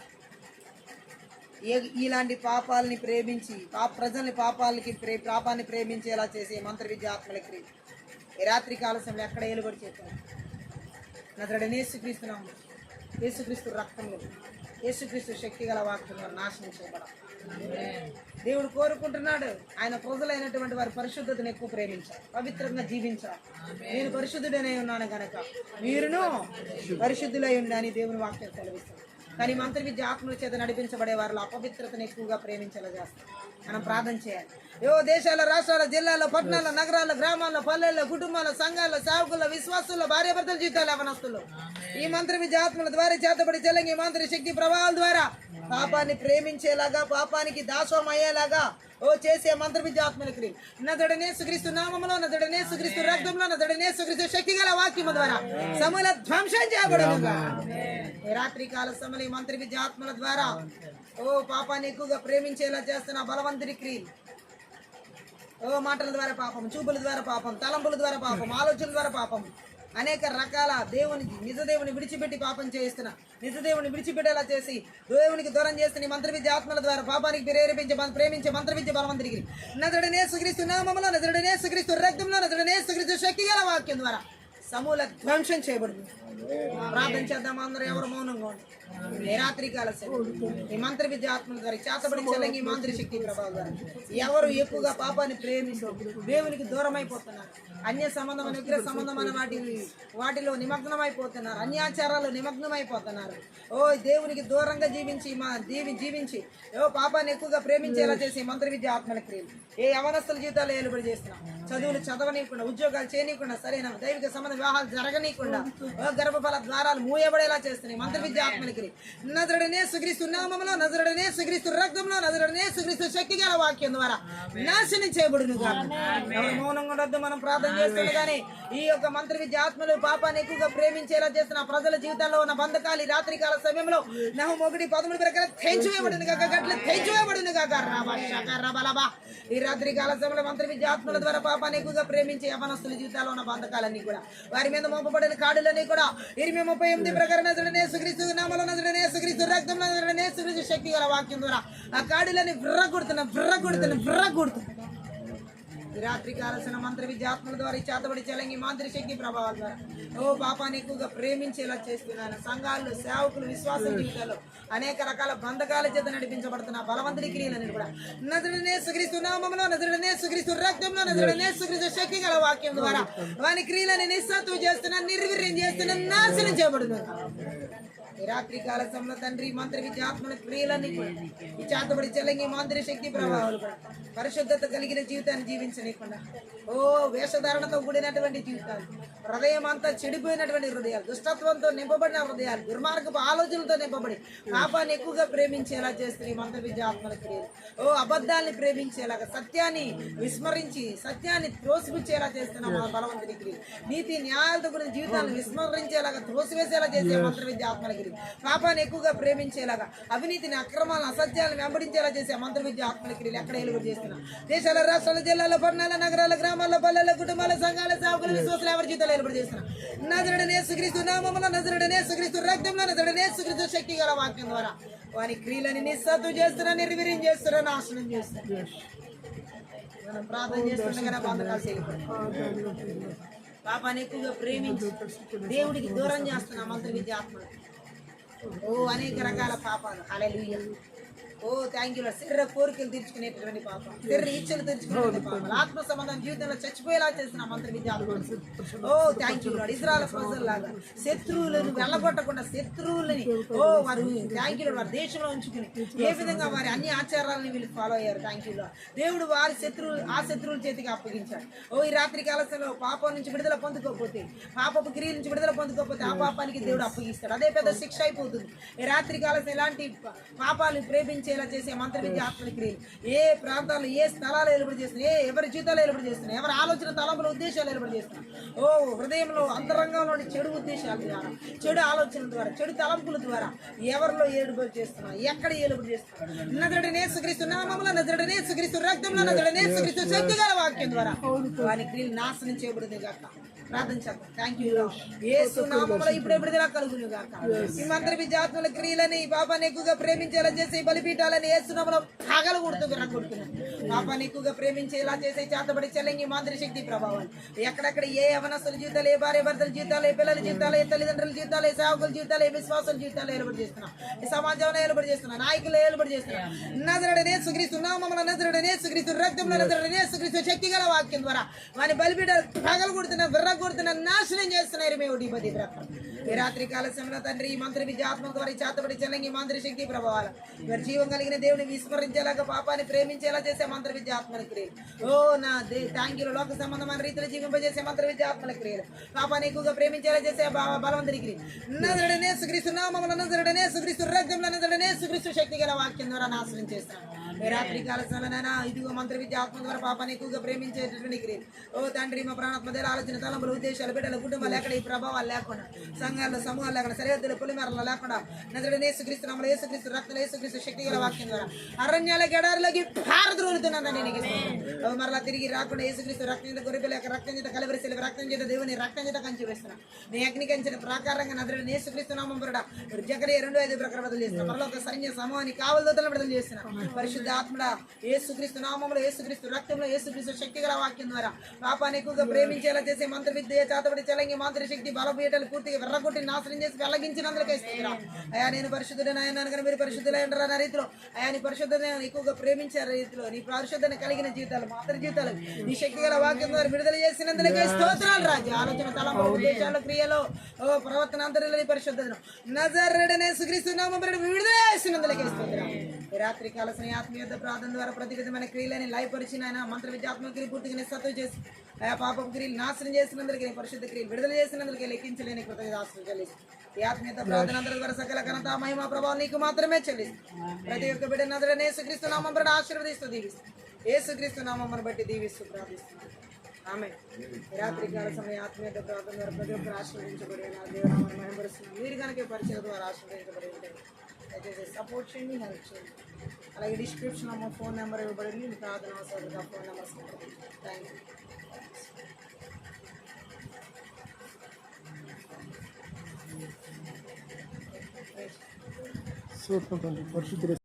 ఇలాంటి పాపాలని ప్రేమించి ప్రజల్ని పాపాన్ని ప్రేమించేలా చేసే మంత్ర విద్య ఆత్మలకి ఈ రాత్రి కాలశంలో ఎక్కడ ఏలుబడి చెప్పారు. నజరేయుడైన యేసుక్రీస్తునామములో, యేసుక్రీస్తు రక్తంలో, యేసుక్రీస్తు శక్తి గల వాక్యంలో నాశనం చేయబడాలి. దేవుడు కోరుకుంటున్నాడు ఆయన ప్రజలైనటువంటి వారి పరిశుద్ధతను ఎక్కువ ప్రేమించాలి, పవిత్రంగా జీవించాలి. నేను పరిశుద్ధుడనే ఉన్నాను కనుక మీరును పరిశుద్ధులై ఉందని దేవుని వాక్యం సెలవిస్తుంది. కానీ మంత్ర విద్య ఆత్మల చేత నడిపించబడే వారిలో అపవిత్రతను ఎక్కువగా ప్రేమించేలా చేస్తాం. మనం ప్రార్థన చేయాలి. దేశాల, రాష్ట్రాల, జిల్లాల్లో, పట్టణాల్లో, నగరాల్లో, గ్రామాల్లో, పల్లెల్లో, కుటుంబాల్లో, సంఘాల్లో, సేవకుల్లో, విశ్వాసుల్లో, భార్యాభర్తల జీవితాలు, యవనస్తుల్లో ఈ మంత్ర విద్య ఆత్మల ద్వారా చేతబడి చెల్లంగి మంత్ర శక్తి ప్రభావాల ద్వారా పాపాన్ని ప్రేమించేలాగా, పాపానికి దాసోహం అయ్యేలాగా, ఓ చేసే మంత్ర విద్య ఆత్మల క్రియ నజరుడనే సుక్రీస్తు నామములో నజరుడనే సుక్రీస్తు రక్తంలో నజరుడనే సుక్రీస్తు శక్తి గల వాక్యము ద్వారా సమూల ధ్వంసం చేయబడును. ఈ రాత్రి కాల సమయంలో ఈ మంత్ర విద్య ఆత్మల ద్వారా ఓ పాపాన్ని ఎక్కువగా ప్రేమించేలా చేస్తున్న బలవంతుడి క్రియలు, ఓ మాటల ద్వారా పాపం, చూపుల ద్వారా పాపం, తలంపుల ద్వారా పాపం, ఆలోచనల ద్వారా పాపం, అనేక రకాల నిజ దేవుని విడిచిపెట్టి పాపం చేస్తున్నా, నిజ దేవుని విడిచిపెట్టేలా చేసి దేవునికి దూరం చేస్తున్న మంత్ర విద్య ఆత్మల ద్వారా పాపానికి ప్రేమించే మంత్ర విద్య బలవంతుడికి నజరుడనే సుక్రీస్తు నామములో నజరుడనే సుక్రీస్తు రక్తంలో నజరుడనే సుక్రీస్తు శక్తి గల వాక్యం ద్వారా సమూల ధ్వంసం చేయబడుతుంది. ప్రార్థన చేద్దాం అందరూ, ఎవరు మౌనంగా ఉండి ఈ రాత్రి కాల ఈ మంత్ర విద్య ఆత్మల ద్వారా చేతబడి చెల్లంగి మాంత్రి శక్తి ప్రభావం ద్వారా ఎవరు ఎక్కువగా పాపాన్ని ప్రేమిస్తూ దేవునికి దూరం అయిపోతున్నారు, అన్య సంబంధమైన విగ్రహ సంబంధమైన వాటిలో నిమగ్నమైపోతున్నారు, అన్యాచారాలు నిమగ్నమైపోతున్నారు, ఓ దేవునికి దూరంగా జీవించి ఓ పాపాన్ని ఎక్కువగా ప్రేమించేలా చేసి మంత్ర విద్య ఆత్మల క్రియలు ఏ యవనస్తుల జీవితాలు ఏలుబడి చేస్తున్నాం, చదువులు చదవనీయకుండా, ఉద్యోగాలు చేయనీయకుండా, సరైన దైవిక సంబంధ వివాహాలు జరగనీయకుండా, గర్భఫల ద్వారాలు మూయబడేలా చేస్తున్నాయి మంత్ర విద్య ఆత్మల క్రియ నజరుడనే సుక్రీస్తు నామములో నజరుడనే సుక్రీస్తు రక్తంలో నజరుడనే సుక్రీస్తు శక్తి గల వాక్యం ద్వారా నాశనం చేయబడును గాక. ఎవరు మౌనంగా ఉండొద్దు, మనం ప్రార్థన చేస్తుండగానే ఈ యొక్క మంత్ర విద్య ఆత్మలు పాపాన్ని ఎక్కువగా ప్రేమించేలా చేస్తున్న ప్రజల జీవితాల్లో ఉన్న బంధకాలు ఈ రాత్రి కాల సమయంలో నహుము 1:13 ప్రకారం తెంచివేయబడును గాక, గట్ల తెంచివేయబడును గాక. ఈ రాత్రి కాల సమయంలో మంత్ర విద్య ఆత్మల ద్వారా పాపాన్ని ఎక్కువగా ప్రేమించే యవనస్తుల జీవితాల్లో ఉన్న బంధకాలన్నీ కూడా వారి మీద మోపబడిన కాడులన్నీ కూడా 28 ప్రకారం నజరుడనే సుక్రీస్తు నామములో నజరుడనే సుక్రీస్తు రక్తంలో నజరుడనే సుక్రీస్తు శక్తి గల వాక్యం ద్వారా ఆ కాడులని విర్రగొడుతున్నా. ఈ రాత్రి కాలసిన మంత్ర విద్య ఆత్మల ద్వారా ఈ చేతబడి చెలంగి మాంత్రి శక్తి ప్రభావాల ద్వారా ఓ పాపాన్ని ఎక్కువగా ప్రేమించేలా చేస్తున్నాను. సంఘాలు, సేవకులు, విశ్వాస జీవితాల్లో అనేక రకాల బంధకాల చేత నడిపించబడుతున్న బలవంతుడి క్రియలను కూడా నజరుడనే సుక్రీస్తు నామములో నజరుడనే సుక్రీస్తు రక్తంలో నజరుడనే సుక్రీస్తు శక్తి గల వాక్యం ద్వారా వాని క్రియలను నిస్సత్తువ చేస్తున్నా, నిర్వీర్యం చేస్తున్నా, నాశనం చేయబడును. ఈ రాత్రి కాల సమయంలో తండ్రి మంత్ర విద్య ఆత్మల క్రియలన్నీ కూడా ఈ చేతబడి చెల్లంగి మాంత్రి శక్తి ప్రభావాలు కూడా పరిశుద్ధత కలిగిన జీవితాన్ని జీవించలేకుండా ఓ వేషధారణతో కూడినటువంటి జీవితాలు, హృదయం అంతా చెడిపోయినటువంటి హృదయాలు, దుష్టత్వంతో నింపబడిన హృదయాలు, దుర్మార్గపు ఆలోచనలతో నింపబడి పాపాన్ని ఎక్కువగా ప్రేమించేలా చేస్తుంది మంత్ర విద్య ఆత్మల క్రియలు. ఓ అబద్ధాన్ని ప్రేమించేలాగా, సత్యాన్ని విస్మరించి సత్యాన్ని త్రోసిపుచ్చేలా చేస్తున్న మన బలవంతుడి క్రియలు, నీతి న్యాయాలతో కూడిన జీవితాన్ని విస్మరించేలాగా త్రోసివేసేలా చేసే మంత్ర విద్య ఆత్మల క్రియలు, పాపాన్ని ఎక్కువగా ప్రేమించేలాగా, అవినీతిని, అక్రమాలను, అసత్యాలను వెంబడించేలా చేసే మంత్ర విద్య ఆత్మల క్రియలు ఎక్కడ ఏలుబడి చేస్తున్నా దేశాల, రాష్ట్రాల, జిల్లాల, పట్టణాల, నగరాల, గ్రామాల్లో, పల్లెల, కుటుంబాల, సంఘాల, సేవకులు, విశ్వాసాలు ఎవరి జీవితాలు ఏలుబడి చేస్తున్నా నజరుడనే సుక్రీస్తు నామములో నజరుడనే సుక్రీస్తు రక్తంలో నజరుడనే సుక్రీస్తు శక్తి గల వాక్యం ద్వారా వారి క్రియలని నిస్సత్తు చేస్తున్నా, నిర్వీర్యం చేస్తున్నా, నాశనం చేస్తున్నా. మనం ప్రార్థన చేస్తుండగానే బంధకాలు చేయకూడదు. పాపాన్ని ఎక్కువగా ప్రేమించి దేవుడికి దూరం చేస్తున్నా మంత్ర విద్య ఆత్మ ఓ అనేక రకాల పాపాలు. హల్లెలూయా. ఓ థ్యాంక్ యూ. శరీర కోరికలు తీర్చుకునేటటువంటి పాపం, శరీర ఇచ్చలు తీర్చుకునే పాపం, ఆత్మ సంబంధం జీవితంలో చచ్చిపోయేలా చేసిన మంత్ర విద్య. ఓ థ్యాంక్ యూ లార్డ్. ఇశ్రాయేలు ప్రజల్లాగా శత్రువులను వెళ్ళగొట్టకుండా శత్రువులని వారు థ్యాంక్ యూ వారి దేశంలో ఉంచుకుని ఏ విధంగా వారి అన్ని ఆచారాలను వీళ్ళు ఫాలో అయ్యారు. Thank you lord. దేవుడు వారి శత్రువుల చేతికి అప్పగించాడు. ఈ రాత్రి కాలంలో పాపం నుంచి విడుదల పొందుకోకపోతే, పాపపు క్రియల నుంచి విడుదల పొందుకోకపోతే ఆ పాపానికి దేవుడు అప్పగిస్తాడు. అదే పెద్ద శిక్ష అయిపోతుంది. ఈ రాత్రి కాలంలో ఇలాంటి పాపాలను ప్రేమించేలా చేసే మంత్ర విద్య ఆత్మల క్రియలు ఏ ప్రాంతాల్లో, ఏ స్థలాలు ఏలుబడి చేస్తున్నాయి, ఎవరి జీవితాలు ఏలుబడి చేస్తున్నాయి, ఎవరి ఆలోచన, తలంపుల, ఉద్దేశాలు ఏలుబడి చేస్తున్నాయి. హృదయంలో అంతరంగంలోని చెడు ఉద్దేశాల ద్వారా, చెడు ఆలోచనల ద్వారా, చెడు తలంపుల ద్వారా ఎవరిలో ఏలుబడి చేస్తున్నారు, ఎక్కడ ఏలుబడి చేస్తున్నారు. నజరుడనే సుక్రీస్తు నామములో నజరుడనే సుక్రీస్తు రక్తంలో నజరుడనే సుక్రీస్తు శక్తి గల వాక్యం ద్వారా వారి క్రియలు నాశనం చేయబడింది గాక. ప్రార్థన చేద్దాం. థ్యాంక్ యూ యేసు నామములో ఇప్పుడు విడుదల కలుగును గాక. ఈ మంత్ర విద్య ఆత్మల క్రియలని పాపాన్ని ఎక్కువగా ప్రేమించేలా చేసి బలిపీఠాలని యేసు నామములో పగలగొడుతూ విరగొడుతున్నాను. పాపాన్ని ఎక్కువగా ప్రేమించేలా చేసే చేతబడి చెల్లంగి మాంత్రి శక్తి ప్రభావాలు ఎక్కడెక్కడ ఏ యవనస్తుల జీవితాలు, ఏ భార్య భర్తల జీవితాలు, ఏ పిల్లల జీవితాలు, ఏ తల్లిదండ్రుల జీవితాలు, ఏ సేవకుల జీవితాలు, ఏ విశ్వాసుల జీవితాలు ఏలుబడి చేస్తున్నా, ఈ సమాజంలో ఏలుబడి చేస్తున్నా, నాయకులు ఏలుబడి చేస్తున్నా నజరుడనే సుక్రీస్తు నామములో నజరుడనే సుక్రీస్తు రక్తంలో నజరుడనే సుక్రీస్తు శక్తి గల వాక్యం ద్వారా వాని బలిపీఠాలు పగలగొడుతున్నా, విర్రగొడుతున్నా, నాశనం చేస్తున్నారు. ఈ రాత్రి కాల సమయంలో తండ్రి ఈ మంత్రి విద్య ఆత్మ ద్వారా చేతబడి చెల్లంగి మాంత్రి శక్తి ప్రభావాలు వారి జీవం కలిగిన దేవుని విస్మరించేలాగా, పాపాన్ని ప్రేమించేలా చేసే మంత్ర విద్య ఆత్మల క్రియలు. నా థ్యాంక్ యూ. లోక సంబంధమైన రీతిలో జీవింపజేసే మంత్ర విద్య ఆత్మల క్రియలు, పాపాన్ని ఎక్కువగా ప్రేమించేలా చేసే బలవంతుడి క్రియ నజరుడనే సుక్రీస్తు నామములో నజరుడనే సుక్రీస్తు రక్తంలో నజరుడనే సుక్రీస్తు శక్తి గల వాక్యం ద్వారా నాశనం చేస్తాను. ఈ రాత్రి కాల సమయనైనా ఇదిగో మంత్ర విద్య ఆత్మ ద్వారా పాపాన్ని ఎక్కువగా ప్రేమించేటటువంటి క్రియ. ఓ తండ్రి, మా ప్రాణాత్మ దేల ఆలోచన తలంపులు ఉద్దేశాలు బిడ్డల కుటుంబాలు ఎక్కడ ఈ ప్రభావాలు లేకుండా, సంఘాల్లో సమూహాలు లేకుండా, సరిహద్దులు పొలిమేరలు లేకుండా, నజరుడైన యేసుక్రీస్తు నామములో యేసుక్రీస్తు రక్తంలో యేసుక్రీస్తు శక్తి గల వాక్యం ద్వారా అరణ్యాల గెడారులోకి పారద్రోలుతున్నాను. నీకు మరలా తిరిగి రాకుండా యేసుక్రీస్తు రక్తం చేత గొర్రెపిల్ల యొక్క రక్తం చేత కలవరి శిలువ రక్తం చేత దేవుని రక్తం చేత కంచి వేస్తున్నా. నీ అగ్ని కంచిన ప్రాకారంగా నజరుడైన యేసుక్రీస్తు నామం బరుడ జకరియా 2:5 ప్రకారం బదులు చేస్తున్నా. మరలా ఒక సైన్య సమూహాన్ని కావలి దూతలను విడుదల చేస్తున్నా. పరిశుద్ధ ఆత్మడ యేసుక్రీస్తు నామములో యేసుక్రీస్తు రక్తంలో యేసుక్రీస్తు శక్తి గల వాక్యం ద్వారా పాపాన్ని ఎక్కువగా ప్రేమించేలా చేసే మంత్ర విద్య చాతబడి చలంగి మాంత్ర శక్తి బలపీయటలు పూర్తిగా వెర్రగొట్టి నాశనం చేసి వెల్లగించినందుకే ఇస్తున్నా. అయా నేను పరిశుద్ధుడని ఆయన కనుక మీరు పరిశుద్ధులైన రీతిలో అయా నీ పరిశుద్ధతను ఎక్కువగా ప్రేమించే రీతిలో నీ పరిశుద్ధత కలిగిన జీవితాలు మాతృ జీవితాలు నీ శక్తి గల వాక్యం ద్వారా విడుదల చేసినందుకే స్తోత్రాలు రాజు. ఆలోచన తలంపు ఉద్దేశాలు క్రియలో ప్రవర్తన అంతరిలో నీ పరిశుద్ధతను నజరేయుడైన యేసుక్రీస్తు నామములో విడుదల చేసినందుకే స్తోత్రాలు. ఈ రాత్రి కాల ఆత్మీయ ప్రార్థన ద్వారా ప్రతి విధమైన క్రియలని లయపరిచిన ఆయన మంత్ర విద్యాత్మక క్రియ పూర్తిగా నిస్సత్వం చేసి ఆయా పాపపు క్రియలు నాశనం చేసినందుకే పరిశుద్ధ క్రియలు విడుదల చేసినందుకే లెక్కించలేని కృతజ్ఞతాస్తుతులు చెల్లిస్తూ ఈ ఆత్మీయత ప్రార్థన అందరి ద్వారా సకల ఘనత మహిమ ప్రభావం నీకు మాత్రమే చెల్లిస్తూ ప్రతి ఒక్క బిడ్డ నజరేయుడైన యేసుక్రీస్తు నామమున ఆశీర్వదిస్తూ దీవిస్తూ యేసుక్రీస్తు నామమును బట్టి దీవిస్తూ ప్రార్థిస్తున్నాను. ఆమె రాత్రి కాల సమయ ఆత్మీయత ప్రార్థన ద్వారా ప్రతి ఒక్కరు ఆశీర్వదించబడి దేవునామని మహిమపరుస్తున్నాను. మీరు కనుక పరిచయం ద్వారా ఆశీర్వదించబడి ఉంటే దయచేసి సపోర్ట్ చేయండి, హెల్ప్ చేయండి. అలాగే డిస్క్రిప్షన్లో మా ఫోన్ నెంబర్ ఇవ్వబడింది. మీ ప్రార్థన అవసరంగా ఫోన్ నెంబర్ సంప్రదించండి. Thank you. సూపర్ పరిశుద్ధ